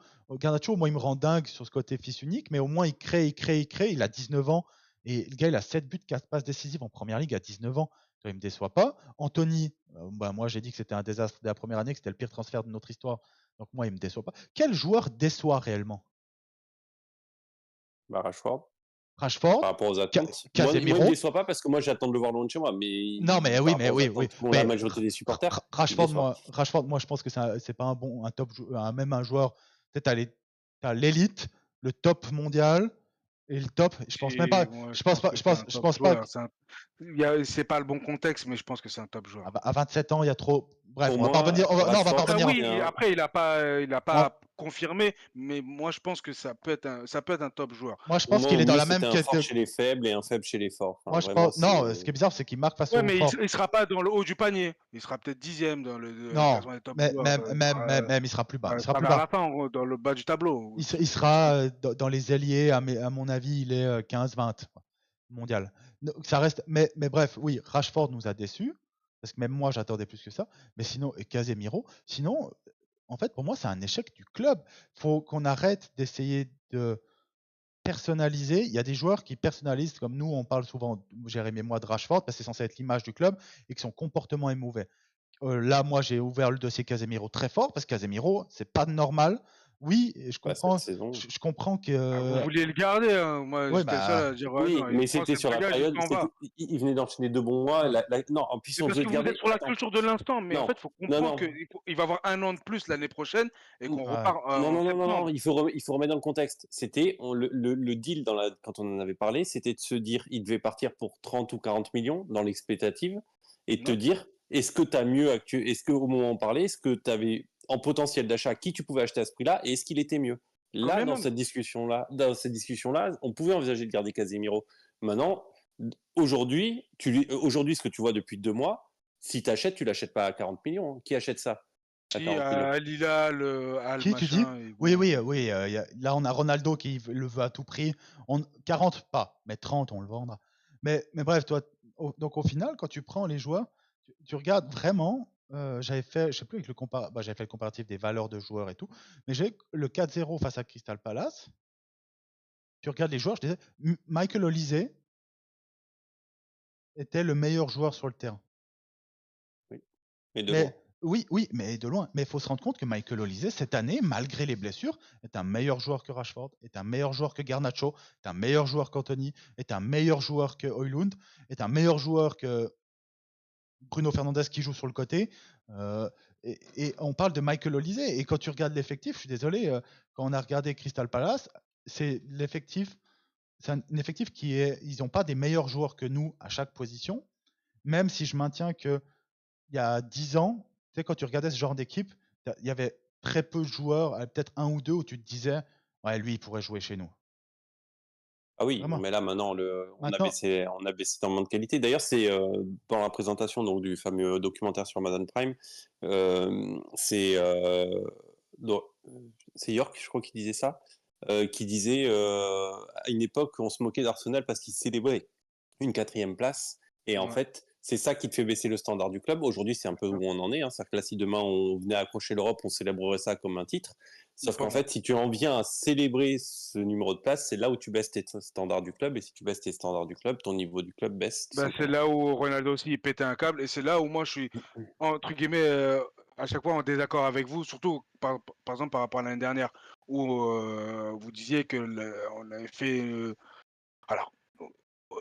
[SPEAKER 1] moi, il me rend dingue sur ce côté fils unique, mais au moins, il crée. Il a 19 ans. Et le gars, il a 7 buts, 4 passes décisives en première ligue à 19 ans. Il ne me déçoit pas. Anthony, moi, j'ai dit que c'était un désastre dès la première année, que c'était le pire transfert de notre histoire. Donc, moi, il ne me déçoit pas. Quel joueur déçoit réellement?
[SPEAKER 2] Bah, Rashford,
[SPEAKER 1] Rashford,
[SPEAKER 2] par rapport aux attentes. Moi, il me
[SPEAKER 1] Casemiro.
[SPEAKER 2] déçoit pas parce que moi, j'attends de le voir loin de chez moi.
[SPEAKER 1] Non,
[SPEAKER 2] Mais
[SPEAKER 1] mais
[SPEAKER 2] par
[SPEAKER 1] oui,
[SPEAKER 2] rapport aux
[SPEAKER 1] oui.
[SPEAKER 2] attentes qu'ont la
[SPEAKER 1] Mais
[SPEAKER 2] majorité des supporters, il
[SPEAKER 1] Rashford,
[SPEAKER 2] déçoit.
[SPEAKER 1] moi, je pense que c'est pas un top joueur, même un joueur. Peut-être t'as l'élite, le top mondial et le top. Je pense même pas.
[SPEAKER 3] Moi,
[SPEAKER 1] Je pense pas.
[SPEAKER 3] que c'est un
[SPEAKER 1] Je
[SPEAKER 3] top
[SPEAKER 1] pense pas.
[SPEAKER 3] joueur. C'est pas le bon contexte, mais je pense que c'est un top joueur.
[SPEAKER 1] À 27 ans, il y a trop. Bref,
[SPEAKER 2] Pour
[SPEAKER 1] on va pas
[SPEAKER 2] moi,
[SPEAKER 1] revenir. Non, on va pas
[SPEAKER 2] Rashford,
[SPEAKER 3] Après,
[SPEAKER 1] revenir.
[SPEAKER 3] oui, après, il a
[SPEAKER 1] Moi,
[SPEAKER 3] pas confirmé, mais moi, je pense que ça peut être un top joueur.
[SPEAKER 1] moi, je
[SPEAKER 2] pour
[SPEAKER 1] pense
[SPEAKER 2] moi,
[SPEAKER 1] qu'il
[SPEAKER 2] au
[SPEAKER 1] est dans
[SPEAKER 2] mieux,
[SPEAKER 1] la même
[SPEAKER 2] c'était un
[SPEAKER 1] caisse
[SPEAKER 2] fort
[SPEAKER 1] de.
[SPEAKER 2] chez les faibles et un faible chez les forts. Enfin,
[SPEAKER 1] Moi, je
[SPEAKER 2] vraiment,
[SPEAKER 1] pense.
[SPEAKER 2] c'est.
[SPEAKER 1] Non, ce qui est bizarre, c'est qu'il marque face
[SPEAKER 3] Ouais,
[SPEAKER 1] aux
[SPEAKER 3] mais
[SPEAKER 1] forts.
[SPEAKER 3] il sera pas dans le haut du panier. Il sera peut-être 10e dans le
[SPEAKER 1] Non,
[SPEAKER 3] classement des top
[SPEAKER 1] mais
[SPEAKER 3] joueurs.
[SPEAKER 1] il sera plus bas. Il
[SPEAKER 3] Il
[SPEAKER 1] sera
[SPEAKER 3] sera
[SPEAKER 1] plus
[SPEAKER 3] vers
[SPEAKER 1] bas.
[SPEAKER 3] la fin, en gros, dans le bas du tableau.
[SPEAKER 1] Il sera dans les ailiers, à mon avis, il est 15-20 mondial. Ça reste, mais bref, oui, Rashford nous a déçus, parce que même moi, j'attendais plus que ça. Mais sinon, et Casemiro, sinon, en fait, pour moi, c'est un échec du club. Il faut qu'on arrête d'essayer de personnaliser. Il y a des joueurs qui personnalisent, comme nous, on parle souvent, Jérémy et moi, de Rashford, parce que c'est censé être l'image du club et que son comportement est mauvais. Là, moi, j'ai ouvert le dossier Casemiro très fort parce que Casemiro, c'est pas normal. Oui, et je
[SPEAKER 2] Bah, cette
[SPEAKER 1] comprends,
[SPEAKER 2] saison.
[SPEAKER 1] je comprends
[SPEAKER 3] Vous
[SPEAKER 1] que.
[SPEAKER 3] vouliez le garder, hein. Moi,
[SPEAKER 1] Oui,
[SPEAKER 3] j'étais le seul
[SPEAKER 1] bah.
[SPEAKER 3] à dire
[SPEAKER 2] Oui,
[SPEAKER 3] non, il
[SPEAKER 2] mais
[SPEAKER 3] prend
[SPEAKER 2] c'était
[SPEAKER 3] ses
[SPEAKER 2] sur la
[SPEAKER 3] bagages, il
[SPEAKER 2] période,
[SPEAKER 3] s'en va.
[SPEAKER 2] il venait d'enchaîner 2 bons mois. Non, en plus,
[SPEAKER 3] C'est
[SPEAKER 2] on
[SPEAKER 3] parce
[SPEAKER 2] devait
[SPEAKER 3] que
[SPEAKER 2] le
[SPEAKER 3] vous
[SPEAKER 2] garder.
[SPEAKER 3] êtes sur la
[SPEAKER 2] Attends,
[SPEAKER 3] culture de l'instant, mais en
[SPEAKER 2] non,
[SPEAKER 3] fait, il faut
[SPEAKER 2] non,
[SPEAKER 3] comprendre
[SPEAKER 2] non,
[SPEAKER 3] qu'il va avoir 1 an de plus l'année prochaine et qu'on
[SPEAKER 1] Ouais.
[SPEAKER 3] repart
[SPEAKER 2] non,
[SPEAKER 3] en
[SPEAKER 2] non, non, non, non,
[SPEAKER 3] septembre.
[SPEAKER 2] il faut remettre dans le contexte. C'était le deal quand on en avait parlé, c'était de se dire, il devait partir pour 30 ou 40 millions dans l'expectative et de te
[SPEAKER 3] Non.
[SPEAKER 2] dire, est-ce que tu as mieux actuellement, est-ce qu'au moment où on parlait, est-ce que tu avais en potentiel d'achat qui tu pouvais acheter à ce prix-là et est-ce qu'il était mieux? Là,
[SPEAKER 3] Combien même?
[SPEAKER 2] dans cette discussion-là, on pouvait envisager de garder Casemiro. Maintenant, aujourd'hui, ce que tu vois depuis 2 mois, si tu achètes, tu l'achètes pas à 40 millions. Qui achète ça?
[SPEAKER 3] Si,
[SPEAKER 2] Attaquant pilier.
[SPEAKER 3] à Lila, Al
[SPEAKER 1] Qui tu dis?
[SPEAKER 3] machin, ils
[SPEAKER 1] Oui,
[SPEAKER 3] vont.
[SPEAKER 1] oui, oui. Là, on a Ronaldo qui le veut à tout prix. 40 pas, mais 30, on le vendra. Mais bref, toi, donc au final, quand tu prends les joueurs, tu regardes vraiment. J'avais fait, je sais plus avec j'avais fait le comparatif des valeurs de joueurs et tout, mais j'ai le 4-0 face à Crystal Palace. Tu regardes les joueurs, je disais, Michael Olise était le meilleur joueur sur le terrain.
[SPEAKER 2] Oui. Et de loin.
[SPEAKER 1] Mais oui, mais de loin. Mais il faut se rendre compte que Michael Olise, cette année, malgré les blessures, est un meilleur joueur que Rashford, est un meilleur joueur que Garnacho, est un meilleur joueur qu'Anthony, est un meilleur joueur que Højlund, est un meilleur joueur que Bruno Fernandes qui joue sur le côté. Et on parle de Michael Olise. Et quand tu regardes l'effectif, je suis désolé, quand on a regardé Crystal Palace, c'est l'effectif. C'est un effectif qui est. Ils n'ont pas des meilleurs joueurs que nous à chaque position, même si je maintiens que il y a 10 ans, tu sais, quand tu regardais ce genre d'équipe, il y avait très peu de joueurs, peut-être un ou deux, où tu te disais, ouais, lui, il pourrait jouer chez nous.
[SPEAKER 2] Ah oui,
[SPEAKER 1] Vraiment.
[SPEAKER 2] mais là maintenant
[SPEAKER 1] Maintenant,
[SPEAKER 2] on a baissé tellement de qualité. D'ailleurs, c'est dans la présentation donc du fameux documentaire sur Amazon Prime, euh, c'est euh, do- c'est York, je crois, qui disait ça, qui disait à une époque on se moquait d'Arsenal parce qu'il célébrait une 4e place. Et en
[SPEAKER 3] Ouais,
[SPEAKER 2] fait, c'est ça qui te fait baisser le standard du club. Aujourd'hui, c'est un peu
[SPEAKER 3] ouais.
[SPEAKER 2] où on en est, hein. C'est-à-dire que là, si demain on venait accrocher l'Europe, on célébrerait ça comme un titre. Sauf qu'en
[SPEAKER 3] Bon.
[SPEAKER 2] fait, si tu en viens à célébrer ce numéro de place, c'est là où tu baisses tes standards du club. Et si tu baisses tes standards du club, ton niveau du club baisse tout
[SPEAKER 3] Bah, c'est
[SPEAKER 2] simplement.
[SPEAKER 3] là où Ronaldo aussi il pétait un câble et c'est là où moi je suis entre guillemets à chaque fois en désaccord avec vous, surtout par exemple par rapport à l'année dernière où vous disiez que on avait fait alors euh,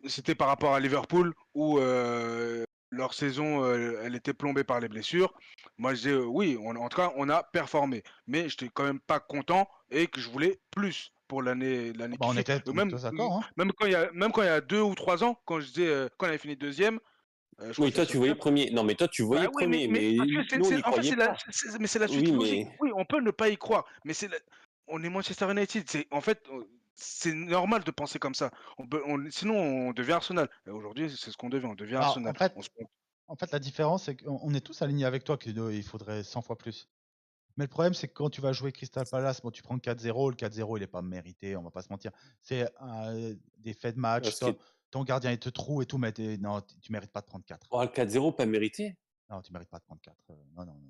[SPEAKER 3] c'était par rapport à Liverpool où leur saison elle était plombée par les blessures. Moi je dis oui, en tout cas on a performé, mais j'étais quand même pas content et que je voulais plus pour l'année
[SPEAKER 1] bah,
[SPEAKER 3] qui
[SPEAKER 1] on
[SPEAKER 3] suit.
[SPEAKER 1] était
[SPEAKER 3] Même
[SPEAKER 1] tous d'accord. Hein.
[SPEAKER 3] même quand il y a 2 ou 3 ans, quand je disais quand on avait fini deuxième, je crois
[SPEAKER 2] Oui,
[SPEAKER 3] que c'était
[SPEAKER 2] toi,
[SPEAKER 3] sur
[SPEAKER 2] tu voyais
[SPEAKER 3] 4.
[SPEAKER 2] premier. Non, mais toi, tu
[SPEAKER 3] Bah
[SPEAKER 2] voyais
[SPEAKER 3] oui,
[SPEAKER 2] premier.
[SPEAKER 3] mais
[SPEAKER 2] Mais
[SPEAKER 3] parce que
[SPEAKER 2] nous, on n'y
[SPEAKER 3] en fait
[SPEAKER 2] croyait pas.
[SPEAKER 3] mais c'est la suite
[SPEAKER 2] Oui,
[SPEAKER 3] logique.
[SPEAKER 2] mais
[SPEAKER 3] Oui, on peut ne pas y croire, mais on est Manchester United. En fait, c'est normal de penser comme ça. Sinon, on devient Arsenal. Et aujourd'hui, c'est ce qu'on devient. On devient
[SPEAKER 1] Bah,
[SPEAKER 3] Arsenal.
[SPEAKER 1] en fait, la différence, c'est qu'on est tous alignés avec toi qu'il faudrait 100 fois plus. Mais le problème, c'est que quand tu vas jouer Crystal Palace, bon, tu prends 4-0, le 4-0, il n'est pas mérité, on va pas se mentir. C'est des faits de match,
[SPEAKER 2] ce qui est...
[SPEAKER 1] ton gardien il te trouve et tout, mais non, tu mérites pas de prendre 4.
[SPEAKER 2] Oh, le 4-0, pas mérité.
[SPEAKER 1] Non, tu mérites pas de prendre 4. Non, non, non, non,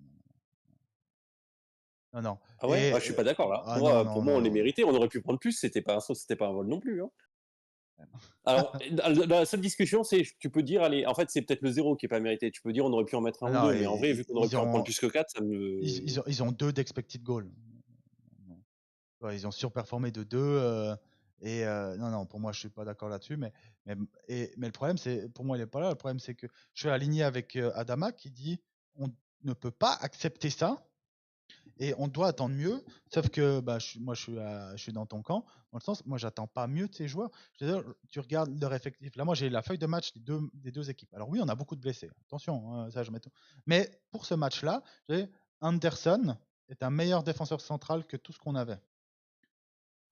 [SPEAKER 1] non, non.
[SPEAKER 2] Ah ouais?
[SPEAKER 1] Et
[SPEAKER 2] Ah, je suis pas d'accord là.
[SPEAKER 1] ah non,
[SPEAKER 2] Pour
[SPEAKER 1] non,
[SPEAKER 2] moi, on
[SPEAKER 1] non,
[SPEAKER 2] les
[SPEAKER 1] non, non.
[SPEAKER 2] méritait. On aurait pu prendre plus. C'était pas un vol non plus, hein. Alors, dans la seule discussion, c'est tu peux dire, allez, en fait, c'est peut-être le 0 qui est pas mérité. Tu peux dire, on aurait pu en mettre un
[SPEAKER 1] Ah
[SPEAKER 2] ou
[SPEAKER 1] non,
[SPEAKER 2] deux, mais en vrai, vu qu'on aurait
[SPEAKER 1] ils
[SPEAKER 2] pu en prendre
[SPEAKER 1] ont,
[SPEAKER 2] plus que 4, ça me.
[SPEAKER 1] ils ont 2 d'expected goal. Ouais, ils ont surperformé de 2. Non, non, pour moi, je suis pas d'accord là-dessus. Mais le problème, c'est, pour moi, il est pas là. Le problème, c'est que je suis aligné avec Adama qui dit on ne peut pas accepter ça et on doit attendre mieux. Sauf que bah, moi, je suis dans ton camp. Dans le sens, moi, j'attends pas mieux de ces joueurs. Je veux dire, tu regardes leur effectif. Là, moi, j'ai la feuille de match des deux équipes. Alors, oui, on a beaucoup de blessés. Attention, hein, ça, je mets tout. Mais pour ce match-là, Anderson est un meilleur défenseur central que tout ce qu'on avait.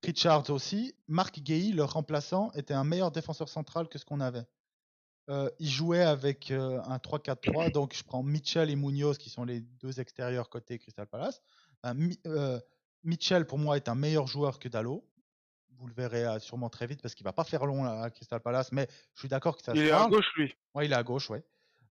[SPEAKER 1] Richards aussi. Marc Guéhi, le remplaçant, était un meilleur défenseur central que ce qu'on avait. Il jouait avec un 3-4-3, donc je prends Mitchell et Munoz qui sont les deux extérieurs côté Crystal Palace. Mitchell pour moi est un meilleur joueur que Dalot. Vous le verrez sûrement très vite parce qu'il va pas faire long à Crystal Palace, mais je suis d'accord que ça
[SPEAKER 3] Il
[SPEAKER 1] se
[SPEAKER 3] est à
[SPEAKER 1] parle.
[SPEAKER 3] gauche, lui.
[SPEAKER 1] Ouais, il est à gauche, ouais.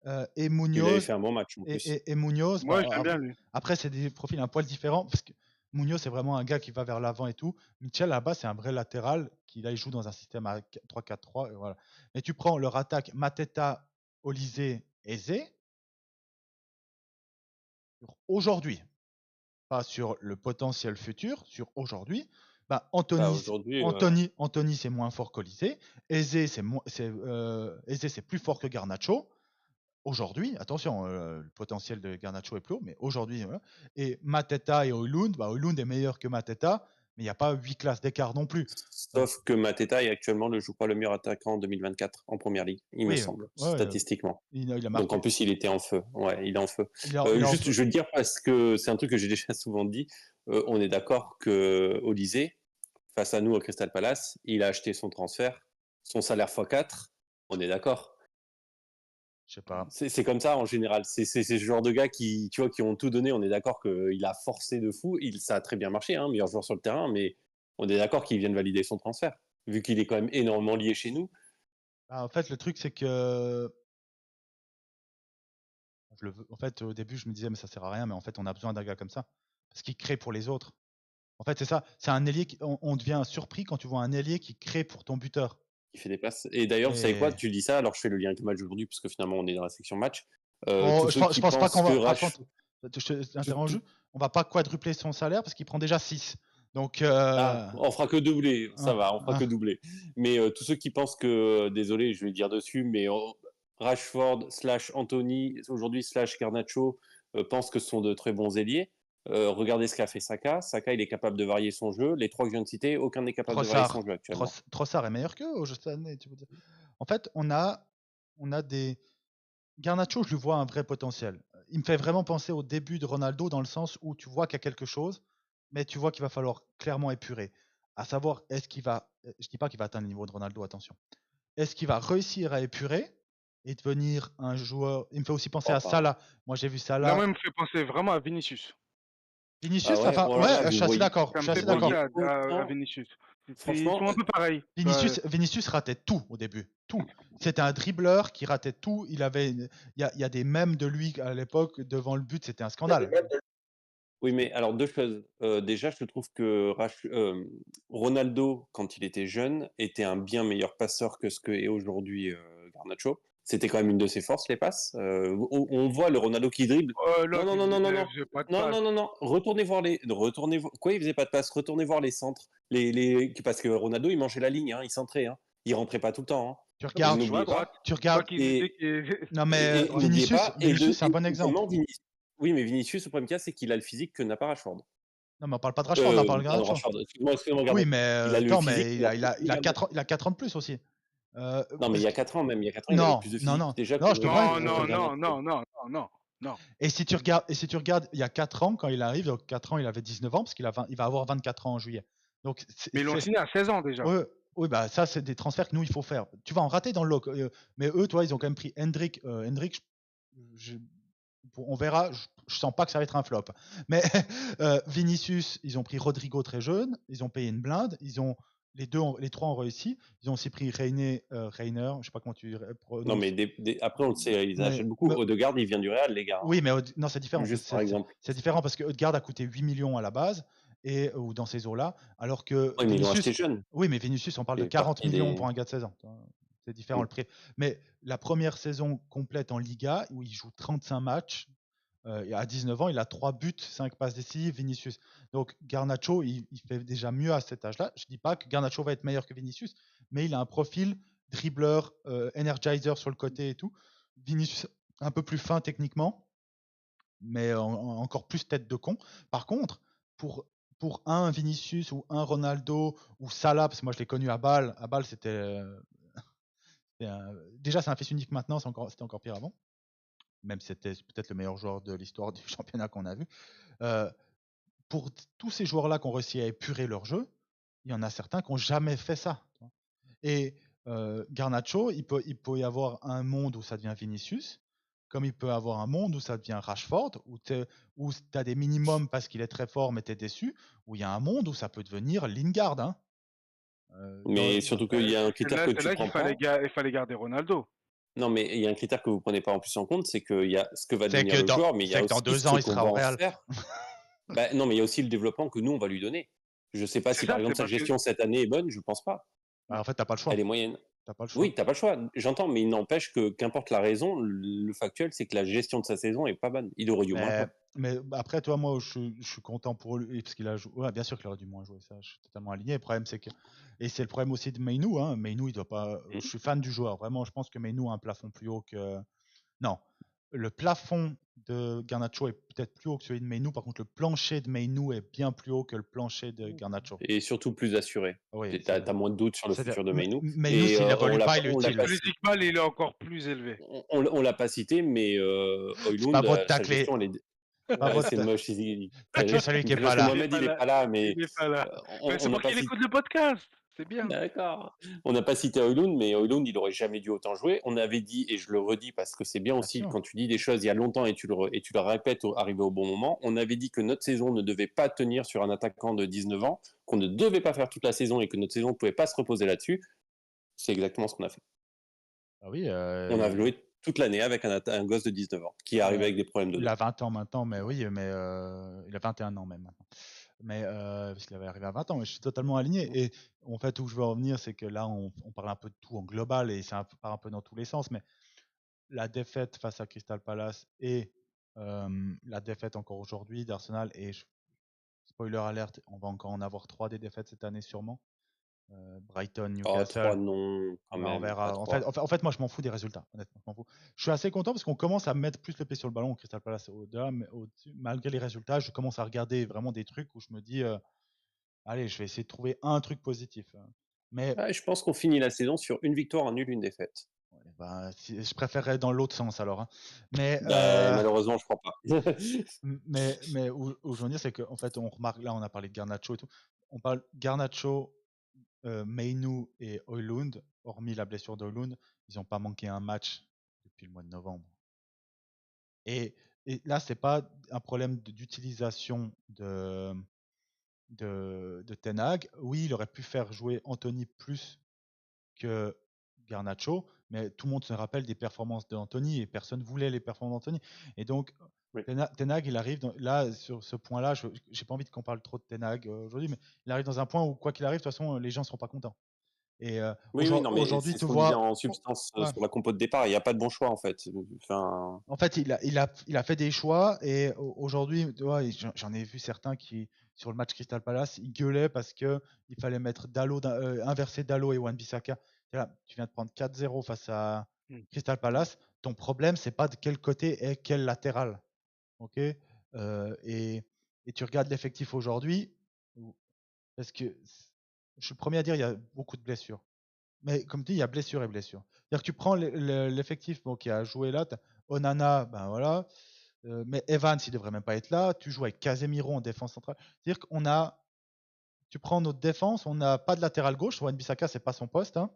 [SPEAKER 1] Et
[SPEAKER 2] Il avait
[SPEAKER 1] Munoz,
[SPEAKER 2] fait un bon match en plus.
[SPEAKER 1] et Munoz,
[SPEAKER 3] Moi,
[SPEAKER 1] bah,
[SPEAKER 3] j'aime bien, lui.
[SPEAKER 1] après, c'est des profils un poil différents parce que Munoz, c'est vraiment un gars qui va vers l'avant et tout. Mitchell, là-bas, c'est un vrai latéral qui, là, il joue dans un système à 3-4-3. Et voilà. Mais tu prends leur attaque Mateta, Olysée, Eze, aujourd'hui, pas sur le potentiel futur, sur aujourd'hui, bah,
[SPEAKER 2] Bah, aujourd'hui,
[SPEAKER 1] Anthony c'est moins fort qu'Olysée. Eze, c'est plus fort que Garnacho. Aujourd'hui, attention, le potentiel de Garnacho est plus haut, mais aujourd'hui, voilà. Et Mateta et Højlund, bah, Højlund est meilleur que Mateta, mais il n'y a pas 8 classes d'écart non plus.
[SPEAKER 2] sauf que Mateta est actuellement, je crois, le meilleur attaquant en 2024 en première ligue, il me
[SPEAKER 1] Oui,
[SPEAKER 2] semble,
[SPEAKER 1] ouais,
[SPEAKER 2] statistiquement.
[SPEAKER 1] il a
[SPEAKER 2] Donc en
[SPEAKER 1] marqué.
[SPEAKER 2] plus, il était en feu. Ouais, il est en feu.
[SPEAKER 1] Il est en
[SPEAKER 2] Juste,
[SPEAKER 1] feu.
[SPEAKER 2] je veux le dire parce que c'est un truc que j'ai déjà souvent dit. On est d'accord que Olysée, face à nous au Crystal Palace, il a acheté son transfert, son salaire x4. On est d'accord.
[SPEAKER 1] Je sais pas.
[SPEAKER 2] C'est comme ça en général. C'est ce genre de gars qui, tu vois, qui ont tout donné. On est d'accord qu'il a forcé de fou. Ça a très bien marché, hein, meilleur joueur sur le terrain, mais on est d'accord qu'il vienne valider son transfert, vu qu'il est quand même énormément lié chez nous.
[SPEAKER 1] Ah, en fait, le truc, c'est que. En fait, au début, je me disais, mais ça sert à rien, mais en fait, on a besoin d'un gars comme ça. Parce qu'il crée pour les autres. En fait, c'est ça. C'est un ailier. On devient surpris quand tu vois un ailier qui crée pour ton buteur.
[SPEAKER 2] Il fait des passes. Et d'ailleurs, vous savez quoi,
[SPEAKER 1] Et.
[SPEAKER 2] tu dis ça, alors je fais le lien avec le match d'aujourd'hui, parce que finalement, on est dans la section match.
[SPEAKER 1] Bon,
[SPEAKER 2] Tous
[SPEAKER 1] je
[SPEAKER 2] ceux
[SPEAKER 1] pense,
[SPEAKER 2] qui
[SPEAKER 1] je pense pas
[SPEAKER 2] pensent
[SPEAKER 1] qu'on va.
[SPEAKER 2] que
[SPEAKER 1] Franchement,
[SPEAKER 2] Rashford.
[SPEAKER 1] je t'interromps. On va pas quadrupler son salaire parce qu'il prend déjà 6. Donc.
[SPEAKER 2] Ah, on fera que doubler, ça va, on fera que
[SPEAKER 1] ah,
[SPEAKER 2] doubler. Mais tous ceux qui pensent que, désolé, je vais dire dessus, mais Rashford / Anthony, aujourd'hui / Garnacho, pensent que ce sont de très bons ailiers. Regardez ce qu'a fait Saka. Saka, il est capable de varier son jeu. Les trois que je viens de citer, aucun n'est capable de varier son jeu actuellement.
[SPEAKER 1] Trossard est meilleur qu'eux au jeu cette année, tu veux dire. En fait, on a des. Garnacho, je lui vois un vrai potentiel. Il me fait vraiment penser au début de Ronaldo dans le sens où tu vois qu'il y a quelque chose, mais tu vois qu'il va falloir clairement épurer. À savoir, est-ce qu'il va. Je dis pas qu'il va atteindre le niveau de Ronaldo, attention. Est-ce qu'il va réussir à épurer et devenir un joueur. Il me fait aussi penser à
[SPEAKER 2] Enfin,
[SPEAKER 1] Salah. Moi, j'ai vu
[SPEAKER 3] Là, moi,
[SPEAKER 1] Salah.
[SPEAKER 3] il me fait penser vraiment à Vinicius.
[SPEAKER 2] ah
[SPEAKER 1] Vinicius,
[SPEAKER 2] ouais,
[SPEAKER 1] enfin,
[SPEAKER 2] oh là là,
[SPEAKER 1] ouais, je
[SPEAKER 2] vous
[SPEAKER 1] suis assez
[SPEAKER 2] voyez,
[SPEAKER 1] d'accord.
[SPEAKER 3] Ça
[SPEAKER 1] Je
[SPEAKER 3] me
[SPEAKER 1] suis
[SPEAKER 3] fait
[SPEAKER 1] assez
[SPEAKER 2] vous
[SPEAKER 3] penser
[SPEAKER 1] d'accord.
[SPEAKER 2] voyez
[SPEAKER 3] à
[SPEAKER 2] autant.
[SPEAKER 3] Vinicius. Ils
[SPEAKER 2] Franchement,
[SPEAKER 3] sont un peu pareils.
[SPEAKER 1] Vinicius ratait tout au début. Tout. C'était un dribbleur qui ratait tout. Il y a des mèmes de lui à l'époque devant le but. C'était un scandale.
[SPEAKER 2] oui, mais alors deux choses. Déjà, je trouve que Ronaldo, quand il était jeune, était un bien meilleur passeur que ce que est aujourd'hui Garnacho. C'était quand même une de ses forces, les passes. On voit le Ronaldo qui dribble.
[SPEAKER 3] Là,
[SPEAKER 2] Non, non, non, non, non, non.
[SPEAKER 3] j'ai pas de
[SPEAKER 2] Non,
[SPEAKER 3] passe.
[SPEAKER 2] non, non, non. Quoi, il faisait pas de passe? Retournez voir les centres. Parce que Ronaldo, il mangeait la ligne, hein, il centrait. Hein. Il rentrait pas tout le temps. Hein.
[SPEAKER 1] Tu
[SPEAKER 3] Ah, parce
[SPEAKER 1] regardes,
[SPEAKER 3] qu'il joue à
[SPEAKER 2] N'oubliez
[SPEAKER 3] droite.
[SPEAKER 2] pas.
[SPEAKER 1] tu
[SPEAKER 3] C'est toi
[SPEAKER 1] regardes.
[SPEAKER 3] qui
[SPEAKER 2] Et,
[SPEAKER 3] disais qu'il.
[SPEAKER 1] Non, mais
[SPEAKER 2] n'oubliez
[SPEAKER 1] Vinicius,
[SPEAKER 2] pas.
[SPEAKER 1] Vinicius, c'est un bon exemple.
[SPEAKER 2] Deuxièmement, oui, mais Vinicius, le problème qu'il y a, c'est qu'il a le physique que n'a pas Rashford.
[SPEAKER 1] Non, mais on parle pas de Rashford, on parle de
[SPEAKER 2] Pardon,
[SPEAKER 1] Garnacho.
[SPEAKER 2] Rashford. Excuse-moi,
[SPEAKER 1] Oui,
[SPEAKER 2] Garnacho.
[SPEAKER 1] mais
[SPEAKER 2] Il a le
[SPEAKER 1] attends,
[SPEAKER 2] physique.
[SPEAKER 1] mais il a 4 ans, il a 4 ans de plus aussi.
[SPEAKER 2] Non, mais il
[SPEAKER 1] Est-ce
[SPEAKER 2] y a
[SPEAKER 1] que-
[SPEAKER 2] 4 ans même. Il y a 4 ans, il avait
[SPEAKER 1] Non,
[SPEAKER 2] plus de
[SPEAKER 1] non,
[SPEAKER 2] physique
[SPEAKER 1] non.
[SPEAKER 2] déjà
[SPEAKER 1] Non, je te prends.
[SPEAKER 3] Non, non,
[SPEAKER 2] Garnacho.
[SPEAKER 3] non, non, non, non, non, non.
[SPEAKER 1] Et si tu regardes, il y a 4 ans, quand il arrive, donc 4 ans, il avait 19 ans, parce il va avoir 24 ans en juillet. Donc,
[SPEAKER 3] Mais ils l'ont signé à 16 ans déjà.
[SPEAKER 1] Oui, oui, bah ça, c'est des transferts que nous, il faut faire. Tu vas en rater dans le lot. Mais eux, toi, ils ont quand même pris Hendrik. Hendrik, on verra. Je sens pas que ça va être un flop. Mais Vinicius, ils ont pris Rodrigo très jeune. Ils ont payé une blinde. Les trois ont réussi. Ils ont aussi pris Reiner, je sais pas comment tu prononces.
[SPEAKER 2] Non, mais après, on le sait, ils achètent beaucoup. Odegaard, il vient du Real, les gars.
[SPEAKER 1] Oui, mais non, c'est différent.
[SPEAKER 2] Juste par exemple.
[SPEAKER 1] C'est différent parce que Odegaard a coûté 8 millions à la base, ou dans ces eaux-là, alors que
[SPEAKER 2] Oui, mais ils l'ont acheté
[SPEAKER 1] Vinicius.
[SPEAKER 2] jeune.
[SPEAKER 1] Oui, mais Vinicius, on parle de
[SPEAKER 2] Et
[SPEAKER 1] 40
[SPEAKER 2] partie
[SPEAKER 1] millions
[SPEAKER 2] des-
[SPEAKER 1] pour un gars de 16 ans. C'est différent le prix. Mais la première saison complète en Liga, où il joue 35 matchs, à 19 ans, il a 3 buts, 5 passes décisives, Vinicius. Donc Garnacho, il fait déjà mieux à cet âge-là. Je dis pas que Garnacho va être meilleur que Vinicius, mais il a un profil dribbleur, energizer sur le côté et tout. Vinicius, un peu plus fin techniquement, mais encore plus tête de con. Par contre, pour un Vinicius ou un Ronaldo ou Salah, parce que moi je l'ai connu à Bâle. À Bâle, déjà c'est un fils unique maintenant, c'était encore pire avant. Même si c'était peut-être le meilleur joueur de l'histoire du championnat qu'on a vu. Pour tous ces joueurs-là qui ont réussi à épurer leur jeu, il y en a certains qui n'ont jamais fait ça. Et Garnacho, il peut y avoir un monde où ça devient Vinicius, comme il peut y avoir un monde où ça devient Rashford, où tu as des minimums parce qu'il est très fort mais tu es déçu, où il y a un monde où ça peut devenir Lingard. Hein.
[SPEAKER 2] Mais surtout qu'il y a un critère que tu
[SPEAKER 3] là
[SPEAKER 2] prends
[SPEAKER 3] qu'il
[SPEAKER 2] pas.
[SPEAKER 3] fallait garder Ronaldo.
[SPEAKER 2] Non, mais il y a un critère que vous prenez pas en plus en compte, c'est qu'il y a ce que va
[SPEAKER 1] C'est
[SPEAKER 2] devenir
[SPEAKER 1] que
[SPEAKER 2] le joueur, mais il y a
[SPEAKER 1] que dans
[SPEAKER 2] aussi
[SPEAKER 1] 2
[SPEAKER 2] ce
[SPEAKER 1] ans, il
[SPEAKER 2] qu'on
[SPEAKER 1] sera
[SPEAKER 2] va
[SPEAKER 1] au
[SPEAKER 2] en
[SPEAKER 1] Real.
[SPEAKER 2] faire. Non, mais il y a aussi le développement que nous, on va lui donner. Je sais pas
[SPEAKER 3] C'est
[SPEAKER 2] si,
[SPEAKER 3] ça,
[SPEAKER 2] par exemple,
[SPEAKER 3] c'est
[SPEAKER 2] sa
[SPEAKER 3] parce que.
[SPEAKER 2] gestion cette année est bonne, je pense pas.
[SPEAKER 1] En fait, tu n'as pas le choix.
[SPEAKER 2] Elle est moyenne.
[SPEAKER 1] T'as pas le choix.
[SPEAKER 2] Oui, t'as pas le choix. J'entends, mais il n'empêche que, qu'importe la raison, le factuel, c'est que la gestion de sa saison est pas bonne. Il aurait dû moins jouer.
[SPEAKER 1] Mais après, toi, moi, je suis content pour lui parce qu'il a joué. Ouais, bien sûr qu'il aurait dû moins jouer, ça, je suis totalement aligné. Le problème, c'est que. Et c'est le problème aussi de Meinou. Hein. Meinou, il doit pas. Je suis fan du joueur. Vraiment, je pense que Meinou a un plafond plus haut que. Non. Le plafond de Garnacho est peut-être plus haut que celui de Meinou. Par contre, le plancher de Meinou est bien plus haut que le plancher de Garnacho.
[SPEAKER 2] Et surtout plus assuré.
[SPEAKER 1] Oui,
[SPEAKER 2] T'as moins de doutes sur le futur de Meinou.
[SPEAKER 1] Meinou, s'il n'évolue pas, il est utile.
[SPEAKER 3] Politiquement, il est encore plus élevé.
[SPEAKER 2] On l'a pas cité, mais
[SPEAKER 1] C'est pas
[SPEAKER 2] Højlund,
[SPEAKER 1] beau de
[SPEAKER 2] sa
[SPEAKER 1] tacler.
[SPEAKER 2] gestion, elle est. C'est moche.
[SPEAKER 1] Tacler celui qui est pas
[SPEAKER 2] Parce que
[SPEAKER 1] là.
[SPEAKER 2] Mohamed, il est pas là, mais
[SPEAKER 3] Il est pas là.
[SPEAKER 2] on
[SPEAKER 3] C'est
[SPEAKER 2] n'a
[SPEAKER 3] pour
[SPEAKER 2] pas
[SPEAKER 3] qu'il
[SPEAKER 2] cité.
[SPEAKER 3] écoute le podcast. C'est bien.
[SPEAKER 2] D'accord. On n'a pas cité Højlund, mais Højlund, il aurait jamais dû autant jouer. On avait dit, et je le redis parce que c'est bien
[SPEAKER 1] Bien
[SPEAKER 2] aussi
[SPEAKER 1] sûr.
[SPEAKER 2] quand tu dis des choses il y a longtemps et tu le répètes arrivé au bon moment, on avait dit que notre saison ne devait pas tenir sur un attaquant de 19 ans, qu'on ne devait pas faire toute la saison et que notre saison ne pouvait pas se reposer là-dessus. C'est exactement ce qu'on a fait.
[SPEAKER 1] Ah oui,
[SPEAKER 2] On a joué toute l'année avec un gosse de 19 ans qui est arrivé avec des problèmes de
[SPEAKER 1] il
[SPEAKER 2] dos.
[SPEAKER 1] a 20 ans maintenant, mais oui, mais il a 21 ans même maintenant. Mais parce qu'il avait arrivé à 20 ans, mais je suis totalement aligné. Et en fait, où je veux en venir, c'est que là, on parle un peu de tout en global et ça part un peu dans tous les sens. Mais la défaite face à Crystal Palace et la défaite encore aujourd'hui d'Arsenal, et spoiler alerte, on va encore en avoir 3 des défaites cette année sûrement. Brighton,
[SPEAKER 2] Oh, 3
[SPEAKER 1] Newcastle.
[SPEAKER 2] non, quand
[SPEAKER 1] On
[SPEAKER 2] même, pas
[SPEAKER 1] verra. En
[SPEAKER 2] 3.
[SPEAKER 1] fait, en fait, moi, je m'en fous des résultats. Honnêtement, je m'en fous. Je suis assez content parce qu'on commence à mettre plus le pied sur le ballon au Crystal Palace au-delà, mais malgré les résultats, je commence à regarder vraiment des trucs où je me dis, allez, je vais essayer de trouver un truc positif. Mais
[SPEAKER 2] Je pense qu'on finit la saison sur une victoire, un nul, une défaite.
[SPEAKER 1] ouais, ben, je préférerais dans l'autre sens alors, hein. Mais,
[SPEAKER 2] Malheureusement, je crois pas.
[SPEAKER 1] mais où je veux dire, c'est qu'en fait, on remarque, là, on a parlé de Garnacho et tout. On parle Garnacho, Mainu et Højlund, hormis la blessure d'Højlund, ils n'ont pas manqué un match depuis le mois de novembre. Et, et là, c'est pas un problème d'utilisation de Ten Hag. Oui, il aurait pu faire jouer Anthony plus que Garnacho, mais tout le monde se rappelle des performances d'Anthony et personne voulait les performances d'Anthony. Et donc,
[SPEAKER 2] Oui.
[SPEAKER 1] Ten Hag, il arrive là, sur ce point-là, j'ai pas envie qu'on parle trop de Ten Hag aujourd'hui, mais il arrive dans un point où, quoi qu'il arrive, de toute façon, les gens ne seront pas contents. Et
[SPEAKER 2] Oui, oui, non, mais
[SPEAKER 1] aujourd'hui,
[SPEAKER 2] c'est
[SPEAKER 1] tu
[SPEAKER 2] ce qu'on disait
[SPEAKER 1] vois,
[SPEAKER 2] en substance
[SPEAKER 1] ouais,
[SPEAKER 2] sur la compo de départ. Il n'y a pas de bon choix, en fait. Enfin,
[SPEAKER 1] en fait, il a fait des choix et aujourd'hui, tu vois, j'en ai vu certains qui, sur le match Crystal Palace, ils gueulaient parce que il fallait mettre inverser Dalot et Wan-Bissaka. Là, tu viens de prendre 4-0 face à Crystal Palace. Ton problème, c'est pas de quel côté est quel latéral. Ok. Et tu regardes l'effectif aujourd'hui, parce que je suis le premier à dire il y a beaucoup de blessures. Mais comme tu dis, il y a blessure et blessure. C'est-à-dire que tu prends l'effectif qui a joué là, Onana, ben voilà, mais Evans, il devrait même pas être là. Tu joues avec Casemiro en défense centrale. C'est-à-dire qu'on a, tu prends notre défense, on n'a pas de latéral gauche. Wan-Bissaka, c'est pas son poste, hein.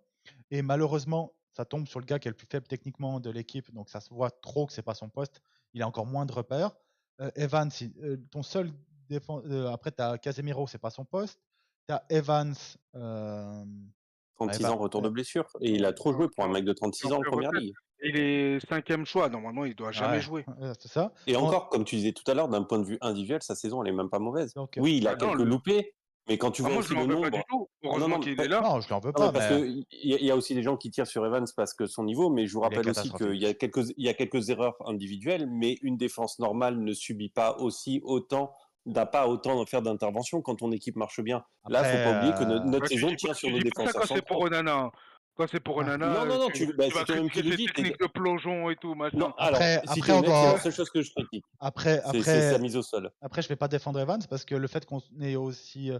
[SPEAKER 1] Et malheureusement, ça tombe sur le gars qui est le plus faible techniquement de l'équipe, donc ça se voit trop que c'est pas son poste. Il a encore moins de repères. Evans, ton seul défense. Après, tu as Casemiro, c'est pas son poste. Tu as Evans.
[SPEAKER 2] 36 ans, retour de blessure. Et il a trop joué pour un mec de 36 ans en première ligue.
[SPEAKER 3] Il est 5e choix, normalement, il doit jamais jouer.
[SPEAKER 1] C'est ça.
[SPEAKER 2] Et encore, comme tu disais tout à l'heure, d'un point de vue individuel, sa saison, elle est même pas mauvaise.
[SPEAKER 1] Donc,
[SPEAKER 2] Oui, il a quelques loupés, mais quand tu vois
[SPEAKER 3] moi, je
[SPEAKER 2] aussi
[SPEAKER 3] lui en
[SPEAKER 2] le
[SPEAKER 3] veux pas du
[SPEAKER 2] nombre.
[SPEAKER 3] tout.
[SPEAKER 2] Ah, non,
[SPEAKER 3] Heureusement
[SPEAKER 2] non,
[SPEAKER 3] qu'il est là.
[SPEAKER 1] non, je l'en veux
[SPEAKER 2] non, mais
[SPEAKER 1] pas,
[SPEAKER 2] parce
[SPEAKER 1] mais
[SPEAKER 2] qu'il y a aussi des gens qui tirent sur Evans parce que son niveau, mais je vous
[SPEAKER 1] il est
[SPEAKER 2] rappelle aussi qu'il
[SPEAKER 1] catastrophique.
[SPEAKER 2] y a quelques erreurs individuelles, mais une défense normale ne subit pas n'a pas autant à faire d'intervention quand ton équipe marche bien. Là, faut
[SPEAKER 1] Après,
[SPEAKER 2] pas oublier que notre
[SPEAKER 3] Bah,
[SPEAKER 2] saison tient sur
[SPEAKER 3] tu
[SPEAKER 2] nos
[SPEAKER 3] dis pas ça
[SPEAKER 2] défenseurs
[SPEAKER 3] quand c'est pour
[SPEAKER 2] centraux.
[SPEAKER 3] Onana. Quand c'est pour Onana,
[SPEAKER 2] Non, non, non,
[SPEAKER 3] tu vas
[SPEAKER 2] c'est toi-même qui
[SPEAKER 3] critiquer
[SPEAKER 2] le
[SPEAKER 3] ses
[SPEAKER 2] dis.
[SPEAKER 3] techniques de plongeon et tout, machin.
[SPEAKER 2] Non, alors, si t'es
[SPEAKER 1] on
[SPEAKER 2] honnête, c'est la
[SPEAKER 1] doit.
[SPEAKER 2] seule chose que je critique.
[SPEAKER 1] Après,
[SPEAKER 2] C'est sa
[SPEAKER 1] après,
[SPEAKER 2] mise au sol.
[SPEAKER 1] après, je vais pas défendre Evans parce que le fait qu'on ait aussi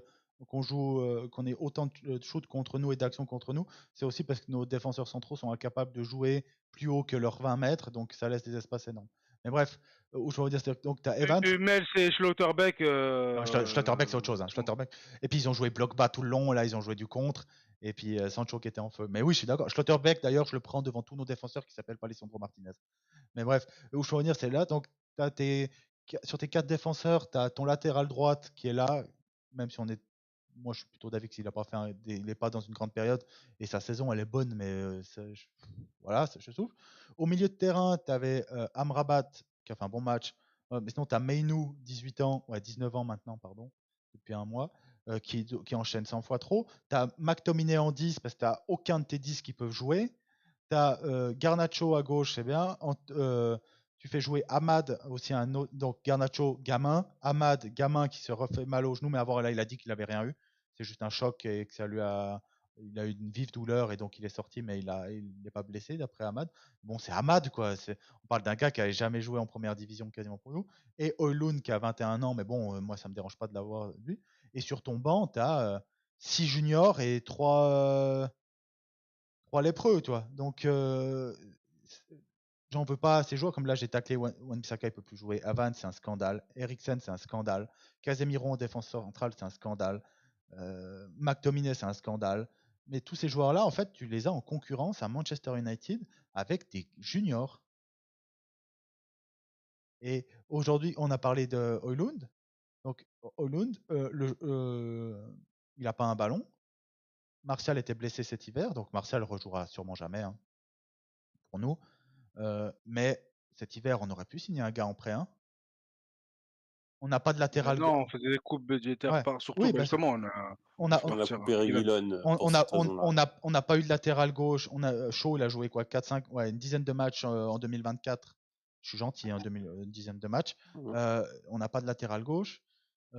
[SPEAKER 1] qu'on joue, qu'on ait autant de shoot contre nous et d'actions contre nous, c'est aussi parce que nos défenseurs centraux sont incapables de jouer plus haut que leurs 20 mètres, donc ça laisse des espaces énormes. Mais bref, où je veux dire, donc tu as Evans.
[SPEAKER 3] Mels et Schlotterbeck.
[SPEAKER 1] Non, Schlotterbeck, c'est autre chose, hein, Schlotterbeck. Et puis ils ont joué bloc bas tout le long, là ils ont joué du contre, et puis Sancho qui était en feu. Mais oui, je suis d'accord. Schlotterbeck, d'ailleurs, je le prends devant tous nos défenseurs qui s'appellent pas Alessandro Martinez. Mais bref, où je veux revenir, c'est là. Donc, sur tes 4 défenseurs, tu as ton latéral droite qui est là, même si on est. Moi, je suis plutôt d'avis qu'il n'a pas fait il n'est pas dans une grande période et sa saison, elle est bonne, mais voilà, je souffle. Au milieu de terrain, tu avais Amrabat qui a fait un bon match. Mais sinon, tu as Meinou, 18 ans, ouais, 19 ans maintenant, pardon, depuis un mois, qui enchaîne 100 fois trop. Tu as McTominay en 10 parce que tu n'as aucun de tes 10 qui peuvent jouer. Tu as Garnacho à gauche, c'est bien. Tu fais jouer Ahmad, aussi un autre. Donc Garnacho, gamin. Ahmad, gamin qui se refait mal au genou, mais avant, là, il a dit qu'il n'avait rien eu. C'est juste un choc et que ça lui a. Il a eu une vive douleur et donc il est sorti, mais il n'est pas blessé d'après Ahmad. Bon, c'est Ahmad, quoi. On parle d'un gars qui n'avait jamais joué en première division quasiment pour nous. Et Højlund qui a 21 ans, mais bon, moi, ça ne me dérange pas de l'avoir lui. Et sur ton banc, tu as 6 juniors et 3 lépreux, tu vois. Donc, j'en veux pas à ces joueurs. Comme là, j'ai taclé Wan-Bissaka, il peut plus jouer. Avan, c'est un scandale. Eriksen, c'est un scandale. Casemiro en défenseur central, c'est un scandale. McTominay, c'est un scandale. Mais tous ces joueurs-là, en fait, tu les as en concurrence à Manchester United avec des juniors. Et aujourd'hui, on a parlé de Højlund. Donc, Højlund, il n'a pas un ballon. Martial était blessé cet hiver, donc Martial rejouera sûrement jamais pour nous. Mais cet hiver, on aurait pu signer un gars en prêt 1. On n'a pas de latéral
[SPEAKER 3] Non, on faisait des coupes budgétaires
[SPEAKER 1] Ouais.
[SPEAKER 3] surtout,
[SPEAKER 1] Oui,
[SPEAKER 3] justement,
[SPEAKER 1] on a,
[SPEAKER 3] fait
[SPEAKER 1] on,
[SPEAKER 2] On a
[SPEAKER 3] partir
[SPEAKER 2] coupé
[SPEAKER 3] Reguilón.
[SPEAKER 2] Reguilón
[SPEAKER 1] on,
[SPEAKER 2] pour
[SPEAKER 1] on a,
[SPEAKER 2] cette
[SPEAKER 1] on,
[SPEAKER 2] raison-là.
[SPEAKER 1] on n'a pas eu de latéral gauche. Shaw, il a joué quoi 4-5, une dizaine de matchs en 2024. Je suis gentil, une dizaine de matchs. On n'a pas de latéral gauche. Au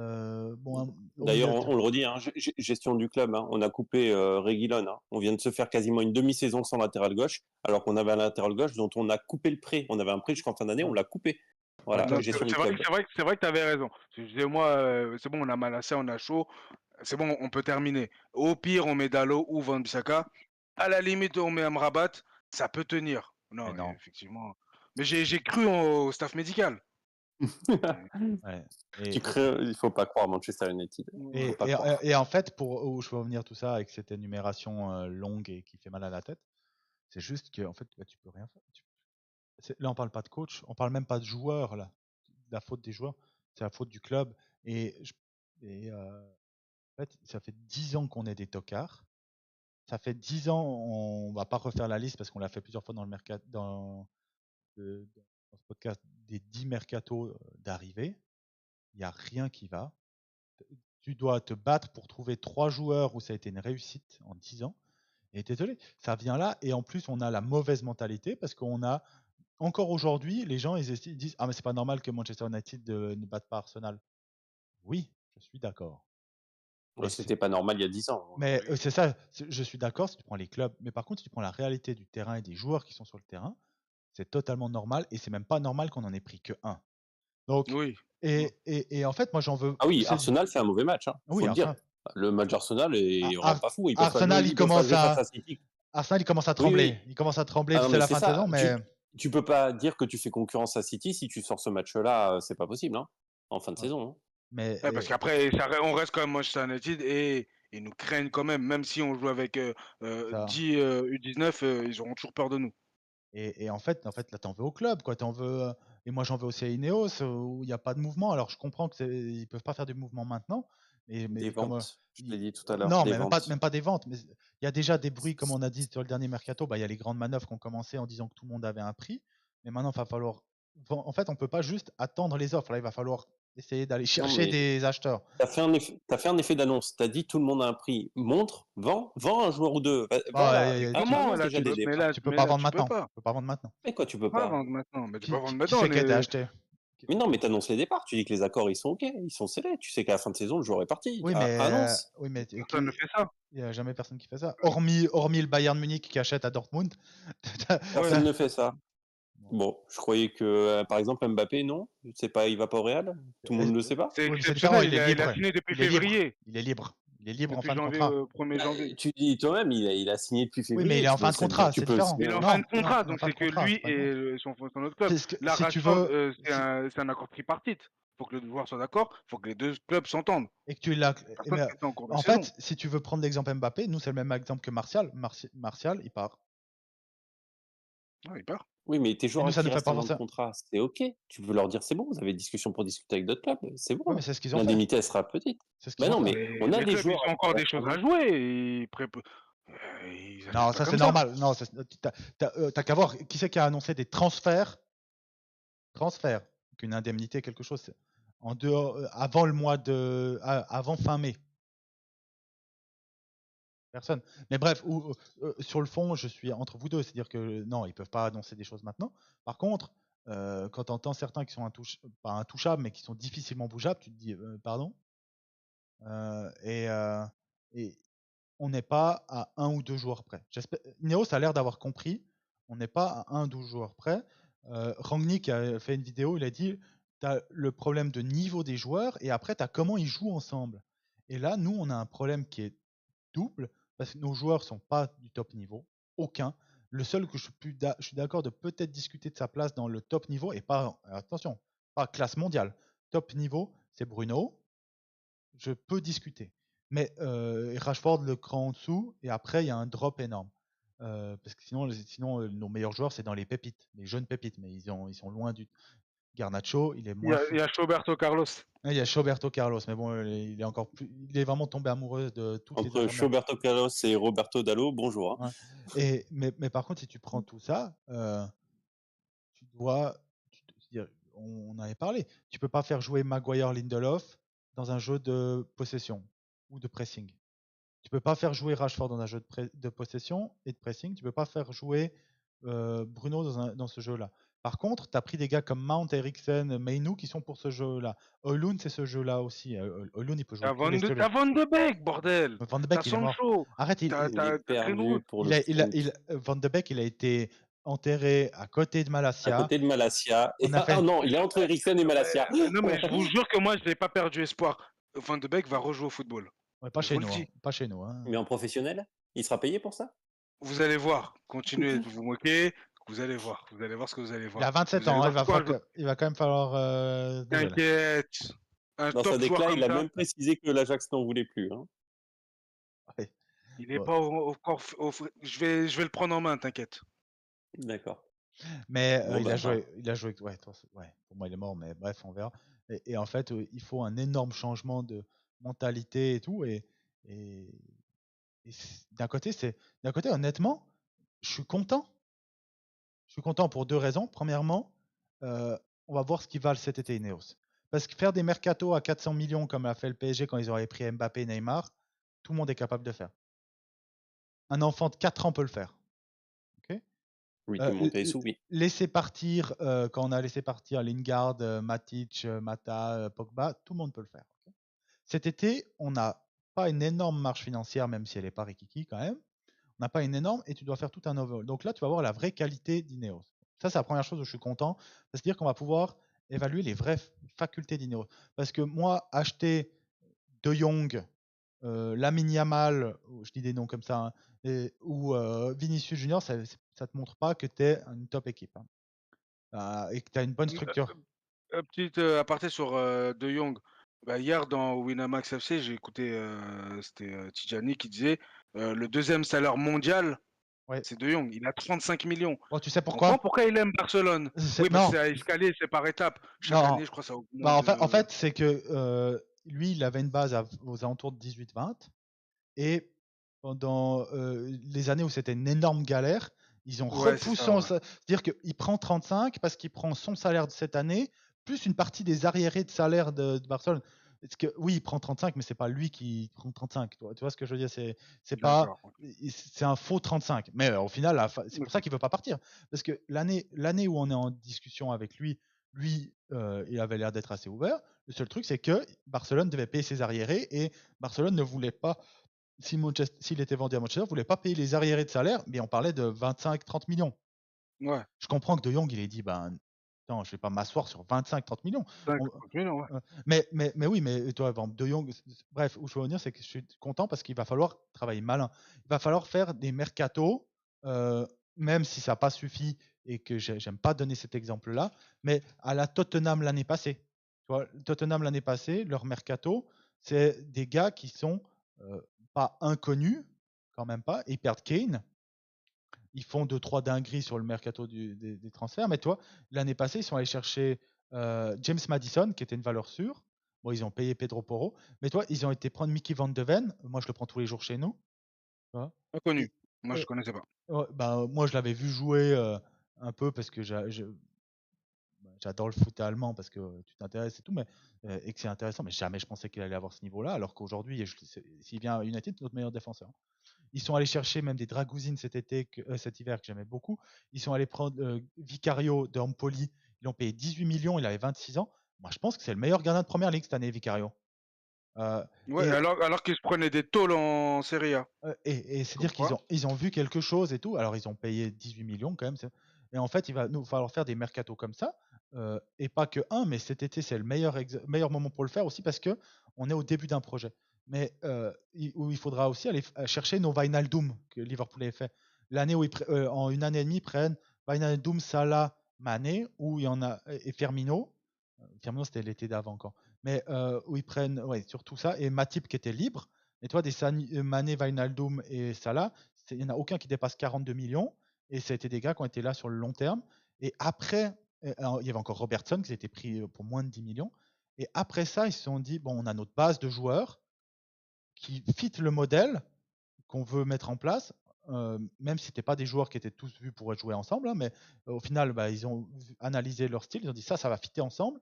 [SPEAKER 2] D'ailleurs,
[SPEAKER 1] milieu de-
[SPEAKER 2] on le redit, hein, gestion du club, hein, on a coupé Reguilón. Hein. On vient de se faire quasiment une demi-saison sans latéral gauche, alors qu'on avait un latéral gauche dont on a coupé le prêt. On avait un prêt jusqu'en fin d'année, on l'a coupé. Voilà,
[SPEAKER 3] Non,
[SPEAKER 2] gestion du
[SPEAKER 3] c'est vrai,
[SPEAKER 2] club.
[SPEAKER 3] c'est vrai que tu avais raison. Je disais, moi, c'est bon, on a Malacia, on a Shaw, c'est bon, on peut terminer. Au pire, on met Dalot ou Van Bissaka. À la limite, on met Amrabat, ça peut tenir.
[SPEAKER 1] Mais
[SPEAKER 3] Non,
[SPEAKER 1] non.
[SPEAKER 3] effectivement. Mais j'ai cru au staff médical.
[SPEAKER 1] Ouais.
[SPEAKER 2] Tu crées, il faut pas croire Manchester United. Faut pas croire.
[SPEAKER 1] Et en fait, pour où je veux en venir tout ça, avec cette énumération longue et qui fait mal à la tête, c'est juste que en fait, tu peux rien faire. Là, on parle pas de coach, on parle même pas de joueurs là. La faute des joueurs, c'est la faute du club. En fait, ça fait 10 ans qu'on est des tocards. Ça fait 10 ans, on va pas refaire la liste parce qu'on l'a fait plusieurs fois dans le mercato, dans ce podcast, des 10 mercatos d'arrivée. Il n'y a rien qui va. Tu dois te battre pour trouver 3 joueurs où ça a été une réussite en 10 ans. Et désolé, ça vient là. Et en plus, on a la mauvaise mentalité parce qu'on a, encore aujourd'hui, les gens ils disent ah, mais c'est pas normal que Manchester United ne batte pas Arsenal. Oui, je suis d'accord. Mais
[SPEAKER 2] C'était pas normal il y a 10 ans.
[SPEAKER 1] Mais c'est ça, je suis d'accord si tu prends les clubs. Mais par contre, si tu prends la réalité du terrain et des joueurs qui sont sur le terrain, c'est totalement normal. Et c'est même pas normal qu'on en ait pris que un. Donc,
[SPEAKER 3] Oui.
[SPEAKER 1] et en fait, moi, j'en veux.
[SPEAKER 2] Ah oui, Arsenal fait un mauvais match, hein,
[SPEAKER 1] Oui,
[SPEAKER 2] faut le dire.
[SPEAKER 1] Arsenal.
[SPEAKER 2] Le match d'Arsenal est rend pas fou. Ils peuvent pas
[SPEAKER 1] Arsenal,
[SPEAKER 2] jouer,
[SPEAKER 1] il
[SPEAKER 2] ils peuvent pas
[SPEAKER 1] commence
[SPEAKER 2] jouer face
[SPEAKER 1] à,
[SPEAKER 2] à City.
[SPEAKER 1] Arsenal, il commence à
[SPEAKER 2] Oui,
[SPEAKER 1] trembler.
[SPEAKER 2] oui.
[SPEAKER 1] Il commence à trembler,
[SPEAKER 2] Ah non,
[SPEAKER 1] c'est
[SPEAKER 2] mais
[SPEAKER 1] la
[SPEAKER 2] c'est
[SPEAKER 1] fin de
[SPEAKER 2] ça.
[SPEAKER 1] saison, mais.
[SPEAKER 2] Tu peux pas dire que tu fais concurrence à City si tu sors ce match-là, c'est pas possible, hein, en fin de
[SPEAKER 1] Ouais.
[SPEAKER 2] saison. Hein.
[SPEAKER 1] Mais
[SPEAKER 3] Ouais, parce qu'après, on reste quand même Manchester United et ils nous craignent quand même si on joue avec
[SPEAKER 1] ça.
[SPEAKER 3] 10 U19, ils auront toujours peur de nous.
[SPEAKER 1] Et en fait, là, t'en veux au club, quoi. T'en veux. Et moi, j'en veux aussi à Ineos, où il n'y a pas de mouvement. Alors, je comprends qu'ils peuvent pas faire de mouvement maintenant. Mais
[SPEAKER 2] Des
[SPEAKER 1] comme.
[SPEAKER 2] ventes, je l'ai dit tout à l'heure,
[SPEAKER 1] Non,
[SPEAKER 2] des
[SPEAKER 1] mais
[SPEAKER 2] ventes.
[SPEAKER 1] même pas des ventes. Mais il y a déjà des bruits, comme on a dit sur le dernier mercato. Bah, il y a les grandes manœuvres qui ont commencé en disant que tout le monde avait un prix. Mais maintenant, il va falloir. En fait, on peut pas juste attendre les offres. Là, il va falloir essayer d'aller
[SPEAKER 2] Non,
[SPEAKER 1] chercher
[SPEAKER 2] mais
[SPEAKER 1] des acheteurs.
[SPEAKER 2] t'as fait un effet d'annonce. T'as dit tout le monde a un prix. Montre, vends un joueur ou deux.
[SPEAKER 1] Bah,
[SPEAKER 2] Voilà,
[SPEAKER 3] Comment
[SPEAKER 2] annonce
[SPEAKER 3] là
[SPEAKER 2] déjà
[SPEAKER 3] tu
[SPEAKER 2] des
[SPEAKER 3] peux,
[SPEAKER 2] départs.
[SPEAKER 1] tu peux pas vendre
[SPEAKER 3] tu peux
[SPEAKER 1] maintenant.
[SPEAKER 3] pas.
[SPEAKER 1] Tu peux pas vendre maintenant.
[SPEAKER 2] Mais quoi, tu peux
[SPEAKER 3] Pas
[SPEAKER 2] pas?
[SPEAKER 3] vendre maintenant. Mais tu peux pas vendre
[SPEAKER 1] Qui
[SPEAKER 3] maintenant.
[SPEAKER 1] c'est qui a été acheté?
[SPEAKER 2] Mais non, mais t'annonces les départs. Tu dis que les accords ils sont ok, ils sont scellés. Tu sais qu'à la fin de saison le joueur est parti.
[SPEAKER 1] Oui,
[SPEAKER 2] Annonce.
[SPEAKER 1] mais
[SPEAKER 3] Personne ne fait ça.
[SPEAKER 1] il n'y a jamais personne qui fait ça. Hormis le Bayern Munich qui achète à Dortmund.
[SPEAKER 2] Personne ne fait ça.
[SPEAKER 1] Bon.
[SPEAKER 2] Bon, je croyais que, par exemple, Mbappé, non, c'est pas, il va pas au Real. Tout le monde ne le sait pas.
[SPEAKER 3] C'est
[SPEAKER 1] Oui, mais c'est différent,
[SPEAKER 3] exceptionnel.
[SPEAKER 1] il est
[SPEAKER 3] Il a
[SPEAKER 1] libre.
[SPEAKER 3] signé depuis
[SPEAKER 1] Il est libre.
[SPEAKER 3] février.
[SPEAKER 1] Il est libre. Il est libre en
[SPEAKER 3] Depuis
[SPEAKER 1] fin de
[SPEAKER 3] janvier,
[SPEAKER 1] contrat.
[SPEAKER 3] 1er janvier.
[SPEAKER 2] Tu dis toi-même, il a signé depuis
[SPEAKER 1] Oui,
[SPEAKER 2] février.
[SPEAKER 1] mais il est en fin de contrat, c'est différent.
[SPEAKER 3] Il est en
[SPEAKER 1] Non,
[SPEAKER 3] fin de
[SPEAKER 1] non,
[SPEAKER 3] contrat,
[SPEAKER 1] il est en
[SPEAKER 3] donc
[SPEAKER 1] fin de
[SPEAKER 3] c'est que
[SPEAKER 1] contrat,
[SPEAKER 3] lui
[SPEAKER 1] c'est pas une vente.
[SPEAKER 3] et son autre club. La
[SPEAKER 1] Si tu
[SPEAKER 3] rachat,
[SPEAKER 1] veux,
[SPEAKER 3] c'est un accord tripartite. Il faut que le joueur soit d'accord, il faut que les deux clubs s'entendent.
[SPEAKER 1] et que tu l'as.
[SPEAKER 3] Personne ne fait ça en cours de
[SPEAKER 1] En
[SPEAKER 3] saison.
[SPEAKER 1] fait, si tu veux prendre l'exemple Mbappé, nous, c'est le même exemple que Martial. Martial, il part.
[SPEAKER 3] Ah, il part.
[SPEAKER 2] Oui, mais tes
[SPEAKER 1] Et
[SPEAKER 2] joueurs
[SPEAKER 1] nous, ça
[SPEAKER 2] qui
[SPEAKER 1] ne fait
[SPEAKER 2] restent
[SPEAKER 1] pas
[SPEAKER 2] un an de
[SPEAKER 1] forcément.
[SPEAKER 2] contrat, c'est ok. Tu peux leur dire c'est bon, vous avez discussion pour discuter avec d'autres clubs, c'est
[SPEAKER 1] Oui, mais
[SPEAKER 2] bon.
[SPEAKER 1] c'est ce qu'ils ont fait.
[SPEAKER 2] L'indemnité elle sera petite.
[SPEAKER 1] C'est ce qu'ils
[SPEAKER 2] Ben
[SPEAKER 1] ont
[SPEAKER 2] non,
[SPEAKER 1] fait.
[SPEAKER 2] mais on a
[SPEAKER 3] Les
[SPEAKER 2] des
[SPEAKER 3] clubs,
[SPEAKER 2] joueurs.
[SPEAKER 3] ils ont encore des choses à jouer. Ils
[SPEAKER 1] Non,
[SPEAKER 3] achètent
[SPEAKER 1] ça
[SPEAKER 3] pas
[SPEAKER 1] c'est
[SPEAKER 3] comme ça.
[SPEAKER 1] normal. Non, t'as qu'à voir qui c'est qui a annoncé des transferts, qu'une indemnité, quelque chose, en dehors, avant le mois avant fin mai. Personne. Mais bref, sur le fond, je suis entre vous deux, c'est-à-dire que non, ils peuvent pas annoncer des choses maintenant. Par contre, quand tu entends certains qui sont pas intouchables, mais qui sont difficilement bougeables, tu te dis pardon. Et on n'est pas à 1 ou 2 joueurs près. Ineos a l'air d'avoir compris. On n'est pas à 1 ou 2 joueurs près. Rangnick a fait une vidéo, il a dit tu as le problème de niveau des joueurs et après tu as comment ils jouent ensemble. Et là, nous, on a un problème qui est double parce que nos joueurs sont pas du top niveau, aucun. Le seul que je suis d'accord de peut-être discuter de sa place dans le top niveau et pas, attention, pas classe mondiale. Top niveau, c'est Bruno. Je peux discuter. Mais Rashford le cran en dessous, et après, il y a un drop énorme. Parce que sinon nos meilleurs joueurs, c'est dans les pépites, les jeunes pépites, mais ils sont loin du. Garnacho, il est
[SPEAKER 3] Il y
[SPEAKER 1] moins
[SPEAKER 3] a,
[SPEAKER 1] fou.
[SPEAKER 3] il y a Roberto Carlos.
[SPEAKER 1] Il y a Roberto Carlos, mais bon, il est encore plus. Il est vraiment tombé amoureux de toutes les
[SPEAKER 2] Entre
[SPEAKER 1] infirmières.
[SPEAKER 2] Roberto Carlos et Roberto Dallo, bonjour. Hein.
[SPEAKER 1] Ouais. Mais par contre, si tu prends tout ça, tu dois. On en avait parlé. Tu peux pas faire jouer Maguire Lindelof dans un jeu de possession ou de pressing. Tu peux pas faire jouer Rashford dans un jeu de possession et de pressing. Tu peux pas faire jouer Bruno dans ce jeu-là. Par contre, tu as pris des gars comme Mount, Eriksen, Mainu qui sont pour ce jeu-là. Højlund, c'est ce jeu-là aussi. Højlund, il peut jouer
[SPEAKER 3] T'as
[SPEAKER 1] tous les styles.
[SPEAKER 3] Van de Beek, bordel.
[SPEAKER 1] Van de
[SPEAKER 3] T'as
[SPEAKER 1] Beek, il est mort.
[SPEAKER 3] Sancho.
[SPEAKER 1] Arrête,
[SPEAKER 2] Il est perdu pour le sprint.
[SPEAKER 1] Van de Beek, il a été enterré à côté de
[SPEAKER 2] À
[SPEAKER 1] Malasia.
[SPEAKER 2] côté de Malasia. Et...
[SPEAKER 1] On a fait-
[SPEAKER 2] Ah non, il est entre Eriksen et Malasia.
[SPEAKER 3] Non, mais je vous jure que moi, je n'ai pas perdu espoir. Van de Beek va rejouer au football.
[SPEAKER 1] Ouais, pas
[SPEAKER 3] Je
[SPEAKER 1] chez
[SPEAKER 3] vous le
[SPEAKER 1] nous.
[SPEAKER 3] dis.
[SPEAKER 1] Pas chez nous. Hein.
[SPEAKER 2] Mais en professionnel, il sera payé pour ça?
[SPEAKER 3] Vous allez voir. Continuez de vous moquer. Vous allez voir. Vous allez voir ce que vous allez voir.
[SPEAKER 1] Il a 27
[SPEAKER 3] Vous allez
[SPEAKER 1] ans.
[SPEAKER 3] voir pourquoi
[SPEAKER 1] Il va quand même falloir. Désolé.
[SPEAKER 3] T'inquiète. Un
[SPEAKER 2] Dans sa
[SPEAKER 3] top joueur
[SPEAKER 2] déclat,
[SPEAKER 3] comme
[SPEAKER 2] il a
[SPEAKER 3] ça,
[SPEAKER 2] même précisé que l'Ajax n'en voulait plus. Hein.
[SPEAKER 1] Ouais.
[SPEAKER 3] il n'est
[SPEAKER 1] Bon.
[SPEAKER 3] pas encore. Je vais le prendre en main, t'inquiète.
[SPEAKER 2] D'accord.
[SPEAKER 1] Mais
[SPEAKER 2] Bon,
[SPEAKER 1] il
[SPEAKER 2] bah,
[SPEAKER 1] a joué. Ouais, pour moi, il est mort, mais bref, on verra. Et en fait, il faut un énorme changement de mentalité et tout. D'un côté, honnêtement, je suis content. Je suis content pour deux raisons. Premièrement, on va voir ce qu'ils valent cet été, Ineos. Parce que faire des mercatos à 400 millions comme a fait le PSG quand ils auraient pris Mbappé, Neymar, tout le monde est capable de faire. Un enfant de 4 ans peut le faire. Okay,
[SPEAKER 2] oui, tout le monde paye sous, oui.
[SPEAKER 1] Laisser partir, quand on a laissé partir Lingard, Matic, Mata, Pogba, tout le monde peut le faire. Okay, cet été, on n'a pas une énorme marge financière, même si elle n'est pas rikiki quand même. On n'a pas une énorme et tu dois faire tout un overhaul. Donc là, tu vas voir la vraie qualité d'Ineos. Ça, c'est la première chose où je suis content. C'est-à-dire qu'on va pouvoir évaluer les vraies facultés d'Ineos. Parce que moi, acheter De Jong, Lamine Yamal, je dis des noms comme ça, hein, ou Vinicius Junior, ça ne te montre pas que tu es une top équipe. Hein. Et que tu as une bonne structure.
[SPEAKER 3] Petite aparté sur De Jong. Bah, hier, dans Winamax FC, j'ai écouté c'était Tidjani qui disait le deuxième salaire mondial,
[SPEAKER 1] Ouais.
[SPEAKER 3] c'est De Jong. Il a 35 millions.
[SPEAKER 1] Bon, tu sais
[SPEAKER 3] Tu comprends
[SPEAKER 1] pourquoi
[SPEAKER 3] pourquoi il aime Barcelone? Oui, parce
[SPEAKER 1] Non,
[SPEAKER 3] que c'est à escalier, c'est par étapes. Chaque
[SPEAKER 1] non.
[SPEAKER 3] année, je crois, ça
[SPEAKER 1] Bah,
[SPEAKER 3] augmente.
[SPEAKER 1] en fait c'est que lui, il avait une base aux alentours de 18-20. Et pendant les années où c'était une énorme galère, ils ont
[SPEAKER 3] Ouais, c'est
[SPEAKER 1] repoussé
[SPEAKER 3] ça, ouais.
[SPEAKER 1] c'est-à-dire qu'il prend 35 parce qu'il prend son salaire de cette année, plus une partie des arriérés de salaire de Barcelone. Parce que, oui, il prend 35, mais c'est pas lui qui prend 35. Tu vois ce que je veux dire? C'est pas,
[SPEAKER 3] D'accord.
[SPEAKER 1] c'est un faux 35. Mais au final, c'est pour ça qu'il veut pas partir. Parce que l'année où on est en discussion avec lui, il avait l'air d'être assez ouvert. Le seul truc, c'est que Barcelone devait payer ses arriérés et Barcelone ne voulait pas, s'il était vendu à Manchester, ne voulait pas payer les arriérés de salaire, mais on parlait de 25-30 millions.
[SPEAKER 3] Ouais.
[SPEAKER 1] Je comprends que De Jong, il ait dit, ben, attends, je vais pas m'asseoir sur 25-30 millions.
[SPEAKER 3] 50 millions, ouais.
[SPEAKER 1] Mais oui, mais toi, par exemple, De Jong, bref, où je veux venir, c'est que je suis content parce qu'il va falloir travailler malin. Il va falloir faire des mercatos, même si ça n'a pas suffi et que j'aime pas donner cet exemple-là, mais à la Tottenham l'année passée. Tu vois, Tottenham l'année passée, leur mercato, c'est des gars qui sont pas inconnus, quand même pas. Ils perdent Kane. Ils font 2-3 dingueries sur le mercato des transferts. Mais toi, l'année passée, ils sont allés chercher James Madison, qui était une valeur sûre. Bon, ils ont payé Pedro Porro. Mais toi, ils ont été prendre Mickey Van de Ven. Moi, je le prends tous les jours chez nous. Tu vois.
[SPEAKER 3] Inconnu.
[SPEAKER 1] Et,
[SPEAKER 3] Moi, je connaissais pas.
[SPEAKER 1] bah, moi, je l'avais vu jouer un peu parce que j'adore le foot allemand parce que tu t'intéresses et tout, et que c'est intéressant. Mais jamais je pensais qu'il allait avoir ce niveau-là. Alors qu'aujourd'hui, s'il vient à United, c'est notre meilleur défenseur. Ils sont allés chercher même des Dragousines cet hiver que j'aimais beaucoup. Ils sont allés prendre Vicario de Empoli. Ils l'ont payé 18 millions. Il avait 26 ans. Moi, je pense que c'est le meilleur gardien de première ligue cette année, Vicario.
[SPEAKER 3] Ouais, alors qu'ils se prenaient des tôles en Serie A.
[SPEAKER 1] Et c'est dire qu'ils ont vu quelque chose et tout. Alors, ils ont payé 18 millions quand même. Et en fait, il va nous falloir faire des mercatos comme ça. Et pas que un, mais cet été, c'est le meilleur moment pour le faire aussi parce que on est au début d'un projet. Mais où il faudra aussi aller chercher nos Wijnaldum que Liverpool avait fait. L'année où en une année et demie, ils prennent Wijnaldum, Salah, Mané, où il y en a, et Firmino. Firmino, c'était l'été d'avant encore. Mais où ils prennent surtout ça. Et Matip qui était libre. Et toi, des Mané, Wijnaldum et Salah, il n'y en a aucun qui dépasse 42 millions. Et ça a été des gars qui ont été là sur le long terme. Et après, alors, il y avait encore Robertson qui a été pris pour moins de 10 millions. Et après ça, ils se sont dit, bon, on a notre base de joueurs qui fit le modèle qu'on veut mettre en place, même si c'était pas des joueurs qui étaient tous vus pour jouer ensemble, hein, mais au final, bah, ils ont analysé leur style, ils ont dit ça va fitter ensemble,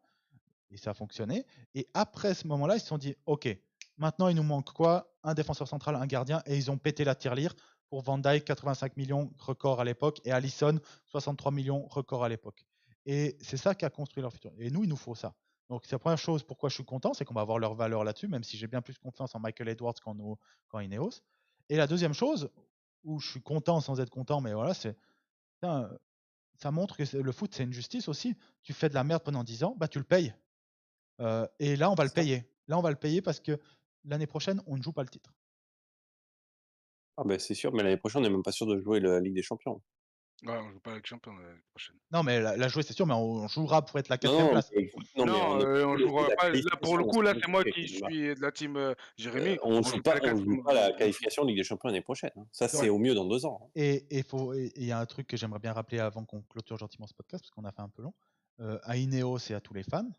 [SPEAKER 1] et ça a fonctionné. Et après ce moment-là, ils se sont dit, ok, maintenant il nous manque quoi? Un défenseur central, un gardien, et ils ont pété la tirelire pour Van Dijk, 85 millions record à l'époque, et Alisson, 63 millions record à l'époque. Et c'est ça qui a construit leur futur. Et nous, il nous faut ça. Donc c'est la première chose pourquoi je suis content, c'est qu'on va avoir leur valeur là-dessus, même si j'ai bien plus confiance en Michael Edwards qu'en Ineos. Et la deuxième chose, où je suis content sans être content, mais voilà, c'est ça montre que le foot, c'est une justice aussi. Tu fais de la merde pendant 10 ans, bah tu le payes. Et là, on va le
[SPEAKER 2] Ça.
[SPEAKER 1] payer. Là, on va le payer parce que l'année prochaine, on ne joue pas le titre.
[SPEAKER 2] Ah ben c'est sûr, mais l'année prochaine, on n'est même pas sûr de jouer la Ligue des Champions.
[SPEAKER 3] Ouais, on joue pas avec Champion l'année prochaine.
[SPEAKER 1] Non, mais la jouer, c'est sûr, mais on jouera pour être la
[SPEAKER 2] Non,
[SPEAKER 1] quatrième
[SPEAKER 2] non,
[SPEAKER 1] place.
[SPEAKER 2] mais on ne
[SPEAKER 3] On
[SPEAKER 2] joue
[SPEAKER 3] jouera
[SPEAKER 2] la
[SPEAKER 3] pas. Là, pour le
[SPEAKER 2] qualification,
[SPEAKER 3] coup,
[SPEAKER 2] c'est
[SPEAKER 3] là,
[SPEAKER 2] ça le
[SPEAKER 3] c'est moi
[SPEAKER 2] truc,
[SPEAKER 3] qui
[SPEAKER 2] Neymar.
[SPEAKER 3] suis de la team Jérémy.
[SPEAKER 2] On
[SPEAKER 3] On
[SPEAKER 2] joue
[SPEAKER 3] joue
[SPEAKER 2] pas,
[SPEAKER 3] pas la
[SPEAKER 2] on joue
[SPEAKER 3] quatrième.
[SPEAKER 2] pas la qualification Ligue des Champions l'année prochaine, hein. Ça, c'est
[SPEAKER 3] Ouais.
[SPEAKER 2] au mieux dans 2 ans, hein.
[SPEAKER 1] Et il y a un truc que j'aimerais bien rappeler avant qu'on clôture gentiment ce podcast, parce qu'on a fait un peu long. À Ineos et à tous les fans,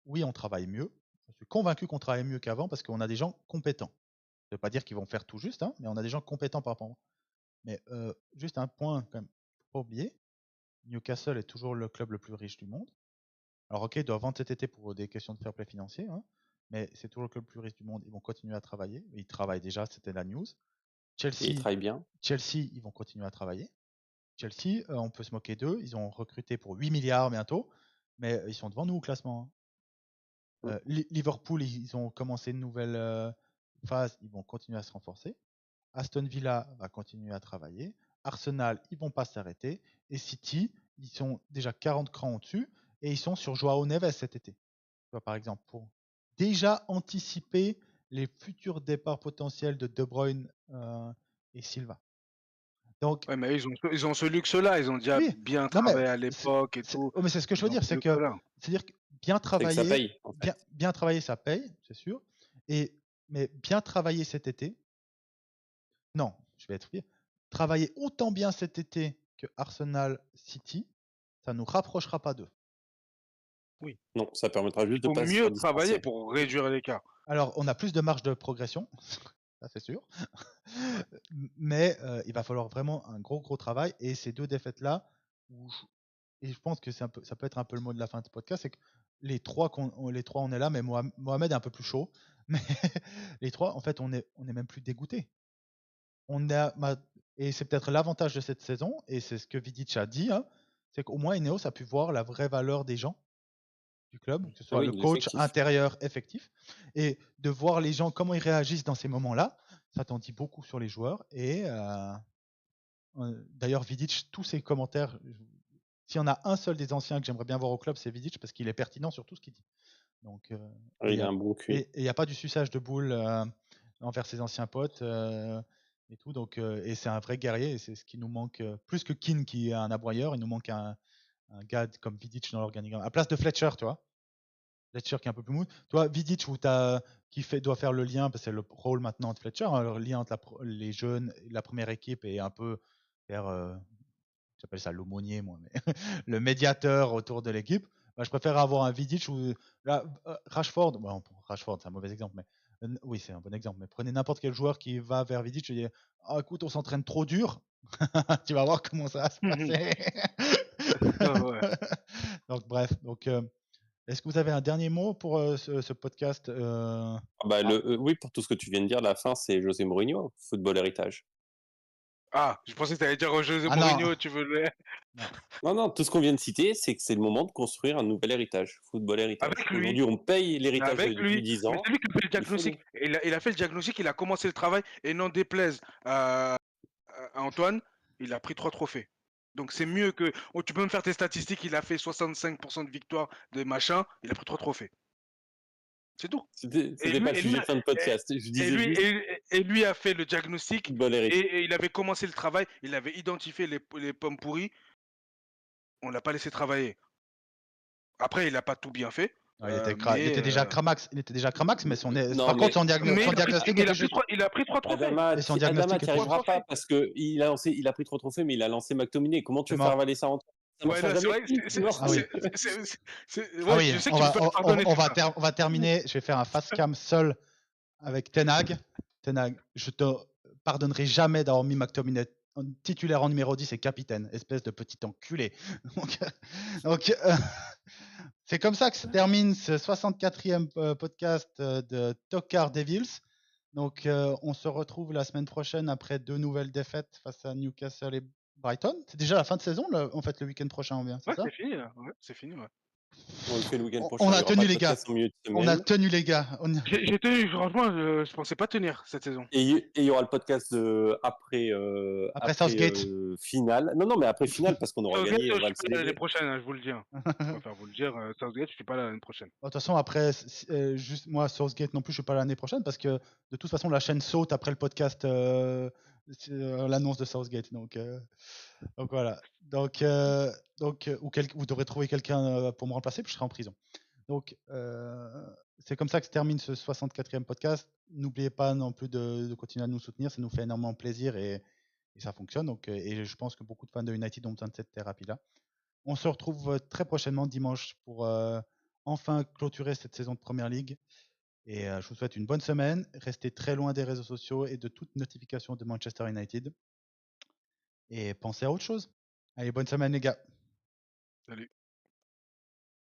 [SPEAKER 1] oui, on travaille mieux. Je suis convaincu qu'on travaille mieux qu'avant parce qu'on a des gens compétents. Ça ne veut pas dire qu'ils vont faire tout juste, hein, mais on a des gens compétents par rapport. Mais juste un point, quand même, faut pas oublier, Newcastle est toujours le club le plus riche du monde. Alors ok, ils doivent vendre cet été pour des questions de fair play financier, hein, mais c'est toujours le club le plus riche du monde. Ils vont continuer à travailler. Ils travaillent déjà, c'était la news.
[SPEAKER 2] Et il
[SPEAKER 1] Chelsea,
[SPEAKER 2] travaille bien.
[SPEAKER 1] ils vont continuer à travailler. Chelsea, on peut se moquer d'eux. Ils ont recruté pour 8 milliards bientôt, mais ils sont devant nous au classement, hein. Liverpool, ils ont commencé une nouvelle phase. Ils vont continuer à se renforcer. Aston Villa va continuer à travailler. Arsenal, ils vont pas s'arrêter. Et City, ils sont déjà 40 crans au-dessus et ils sont sur Joao Neves cet été. Tu vois, par exemple, pour déjà anticiper les futurs départs potentiels de De Bruyne et Silva. Donc,
[SPEAKER 3] Ouais, mais ils ont ce luxe-là. Ils ont déjà
[SPEAKER 1] oui,
[SPEAKER 3] bien
[SPEAKER 1] non mais
[SPEAKER 3] travaillé à l'époque et tout.
[SPEAKER 1] mais c'est ce que je veux
[SPEAKER 3] Ils ont
[SPEAKER 1] dire,
[SPEAKER 3] ce luxe-là.
[SPEAKER 1] c'est-à-dire que bien
[SPEAKER 2] C'est que ça
[SPEAKER 1] travailler,
[SPEAKER 2] paye, en fait.
[SPEAKER 1] bien travailler, ça paye, c'est sûr. Mais bien travailler cet été, non, je vais être pire. Travailler autant bien cet été que Arsenal City, ça nous rapprochera pas d'eux.
[SPEAKER 3] Oui.
[SPEAKER 2] Non, ça permettra
[SPEAKER 3] Il
[SPEAKER 2] juste de
[SPEAKER 3] faut
[SPEAKER 2] pas se
[SPEAKER 3] mieux
[SPEAKER 2] faire
[SPEAKER 3] travailler
[SPEAKER 2] distancer.
[SPEAKER 3] pour réduire l'écart.
[SPEAKER 1] Alors, on a plus de marge de progression, ça c'est sûr. Mais il va falloir vraiment un gros travail. Et ces deux défaites-là, et je pense que ça peut être un peu le mot de la fin de ce podcast, c'est que les trois, on est là, mais Mohamed est un peu plus chaud. Mais les trois, en fait, on est même plus dégoûtés. Et c'est peut-être l'avantage de cette saison, et c'est ce que Vidic a dit, hein, c'est qu'au moins Ineos a pu voir la vraie valeur des gens du club, que ce soit
[SPEAKER 2] Oui,
[SPEAKER 1] le coach
[SPEAKER 2] l'effectif.
[SPEAKER 1] intérieur effectif, et de voir les gens, comment ils réagissent dans ces moments-là, ça t'en dit beaucoup sur les joueurs. Et d'ailleurs, Vidic, tous ses commentaires, s'il y en a un seul des anciens que j'aimerais bien voir au club, c'est Vidic, parce qu'il est pertinent sur tout ce qu'il dit. Donc,
[SPEAKER 2] Il a un bon QI.
[SPEAKER 1] et il n'y a pas du suçage de boules envers ses anciens potes et tout. Donc, et c'est un vrai guerrier, et c'est ce qui nous manque, plus que Keane qui est un aboyeur, il nous manque un gars comme Vidic dans l'organigramme. À place de Fletcher, tu vois. Fletcher qui est un peu plus mou. Toi, Vidic, doit faire le lien, parce que c'est le rôle maintenant de Fletcher, hein, le lien entre les jeunes, la première équipe, et un peu faire, j'appelle ça l'aumônier, moi, mais le médiateur autour de l'équipe. Bah, je préfère avoir un Vidic ou là, Rashford. Bon, Rashford, c'est un mauvais exemple, mais oui, c'est un bon exemple. Mais prenez n'importe quel joueur qui va vers Vidic et dit ah, écoute, on s'entraîne trop dur. Tu vas voir comment ça va se passer.
[SPEAKER 3] Ouais.
[SPEAKER 1] Donc, bref. Donc, est-ce que vous avez un dernier mot pour ce podcast
[SPEAKER 2] Oui, pour tout ce que tu viens de dire, la fin, c'est José Mourinho, football héritage.
[SPEAKER 3] Ah, je pensais que tu allais dire José
[SPEAKER 1] Ah non,
[SPEAKER 3] Mourinho, tu veux le.
[SPEAKER 1] non.
[SPEAKER 2] Non, tout ce qu'on vient de citer, c'est que c'est le moment de construire un nouvel héritage, football héritage.
[SPEAKER 3] Avec
[SPEAKER 2] Aujourd'hui,
[SPEAKER 3] lui.
[SPEAKER 2] on paye l'héritage
[SPEAKER 3] Avec
[SPEAKER 2] depuis
[SPEAKER 3] lui.
[SPEAKER 2] 10
[SPEAKER 3] Mais
[SPEAKER 2] ans.
[SPEAKER 3] c'est lui qui fait le
[SPEAKER 2] Il faut
[SPEAKER 3] diagnostic. Il a fait le diagnostic, il a commencé le travail. Et n'en déplaise à Antoine, il a pris 3 trophées. Donc c'est mieux que. Oh, tu peux me faire tes statistiques, il a fait 65% de victoires, de machin, il a pris 3 trophées. C'est tout.
[SPEAKER 2] C'était pas le sujet de fin de podcast. Je disais juste
[SPEAKER 3] Et lui a fait le diagnostic
[SPEAKER 2] football héritage.
[SPEAKER 3] et il avait commencé le travail, il avait identifié les pommes pourries, on l'a pas laissé travailler. Après, il n'a pas tout bien fait,
[SPEAKER 1] Non, il était déjà Cramax, mais
[SPEAKER 2] Non,
[SPEAKER 1] par contre,
[SPEAKER 2] mais-
[SPEAKER 1] son
[SPEAKER 3] Mais
[SPEAKER 1] diagnostic était juste.
[SPEAKER 3] il a pris 3 trophées.
[SPEAKER 2] Adama,
[SPEAKER 1] Et son
[SPEAKER 2] tu
[SPEAKER 1] diagnostic
[SPEAKER 2] n'y
[SPEAKER 1] était
[SPEAKER 2] arriveras
[SPEAKER 3] juste.
[SPEAKER 2] pas parce qu'il a pris 3 trophées, mais il a lancé McTominay. Comment tu
[SPEAKER 1] C'est
[SPEAKER 2] veux faire
[SPEAKER 1] mort.
[SPEAKER 2] avaler ça en toi? Ça
[SPEAKER 3] Ouais,
[SPEAKER 2] marchera
[SPEAKER 3] non, c'est
[SPEAKER 2] jamais.
[SPEAKER 3] vrai.
[SPEAKER 2] C'est mort.
[SPEAKER 1] Ah oui. Ah
[SPEAKER 3] Ouais,
[SPEAKER 1] oui,
[SPEAKER 3] je sais que
[SPEAKER 1] on
[SPEAKER 3] tu
[SPEAKER 1] va,
[SPEAKER 3] peux pas
[SPEAKER 1] on,
[SPEAKER 3] pardonner.
[SPEAKER 1] on va, on va terminer. Je vais faire un fast cam seul avec Ten Hag. Ten Hag, je te pardonnerai jamais d'avoir mis McTominay titulaire en numéro 10 et capitaine, espèce de petit enculé. Donc, c'est comme ça que se termine ce 64e podcast de Tokar Devils. Donc, on se retrouve la semaine prochaine après 2 nouvelles défaites face à Newcastle et Brighton. C'est déjà la fin de saison, en fait, le week-end prochain, on vient, c'est
[SPEAKER 3] Ouais,
[SPEAKER 1] ça?
[SPEAKER 3] c'est fini, là. Ouais, c'est fini, ouais.
[SPEAKER 2] On le fait le week-end
[SPEAKER 1] On
[SPEAKER 2] prochain.
[SPEAKER 1] a
[SPEAKER 2] Il y aura
[SPEAKER 1] tenu,
[SPEAKER 2] pas de
[SPEAKER 1] les gars.
[SPEAKER 2] podcast en milieu de
[SPEAKER 1] On a
[SPEAKER 2] semaine.
[SPEAKER 1] tenu, les gars.
[SPEAKER 3] J'ai tenu, franchement, je pensais pas tenir cette saison.
[SPEAKER 2] Et il y aura le podcast après
[SPEAKER 1] Southgate.
[SPEAKER 2] finale. Non, mais après finale, parce qu'on aura
[SPEAKER 3] Southgate,
[SPEAKER 2] gagné, on
[SPEAKER 3] je
[SPEAKER 2] va
[SPEAKER 3] suis
[SPEAKER 2] le
[SPEAKER 3] pas là l'année
[SPEAKER 2] célébrer.
[SPEAKER 3] prochaine, hein, je vous le dis. Hein. Je préfère vous le dire. Southgate, je suis pas là l'année prochaine.
[SPEAKER 1] De toute façon, après, juste moi, Southgate non plus, je suis pas l'année prochaine parce que de toute façon, la chaîne saute après le podcast, l'annonce de Southgate. Donc voilà. Donc vous devrez trouver quelqu'un pour me remplacer, puis je serai en prison. Donc c'est comme ça que se termine ce 64e podcast. N'oubliez pas non plus de continuer à nous soutenir, ça nous fait énormément plaisir et ça fonctionne. Donc, et je pense que beaucoup de fans de United ont besoin de cette thérapie-là. On se retrouve très prochainement dimanche pour enfin clôturer cette saison de Première Ligue. Et je vous souhaite une bonne semaine. Restez très loin des réseaux sociaux et de toute notification de Manchester United. Et pensez à autre chose. Allez, bonne semaine les gars.
[SPEAKER 3] Salut.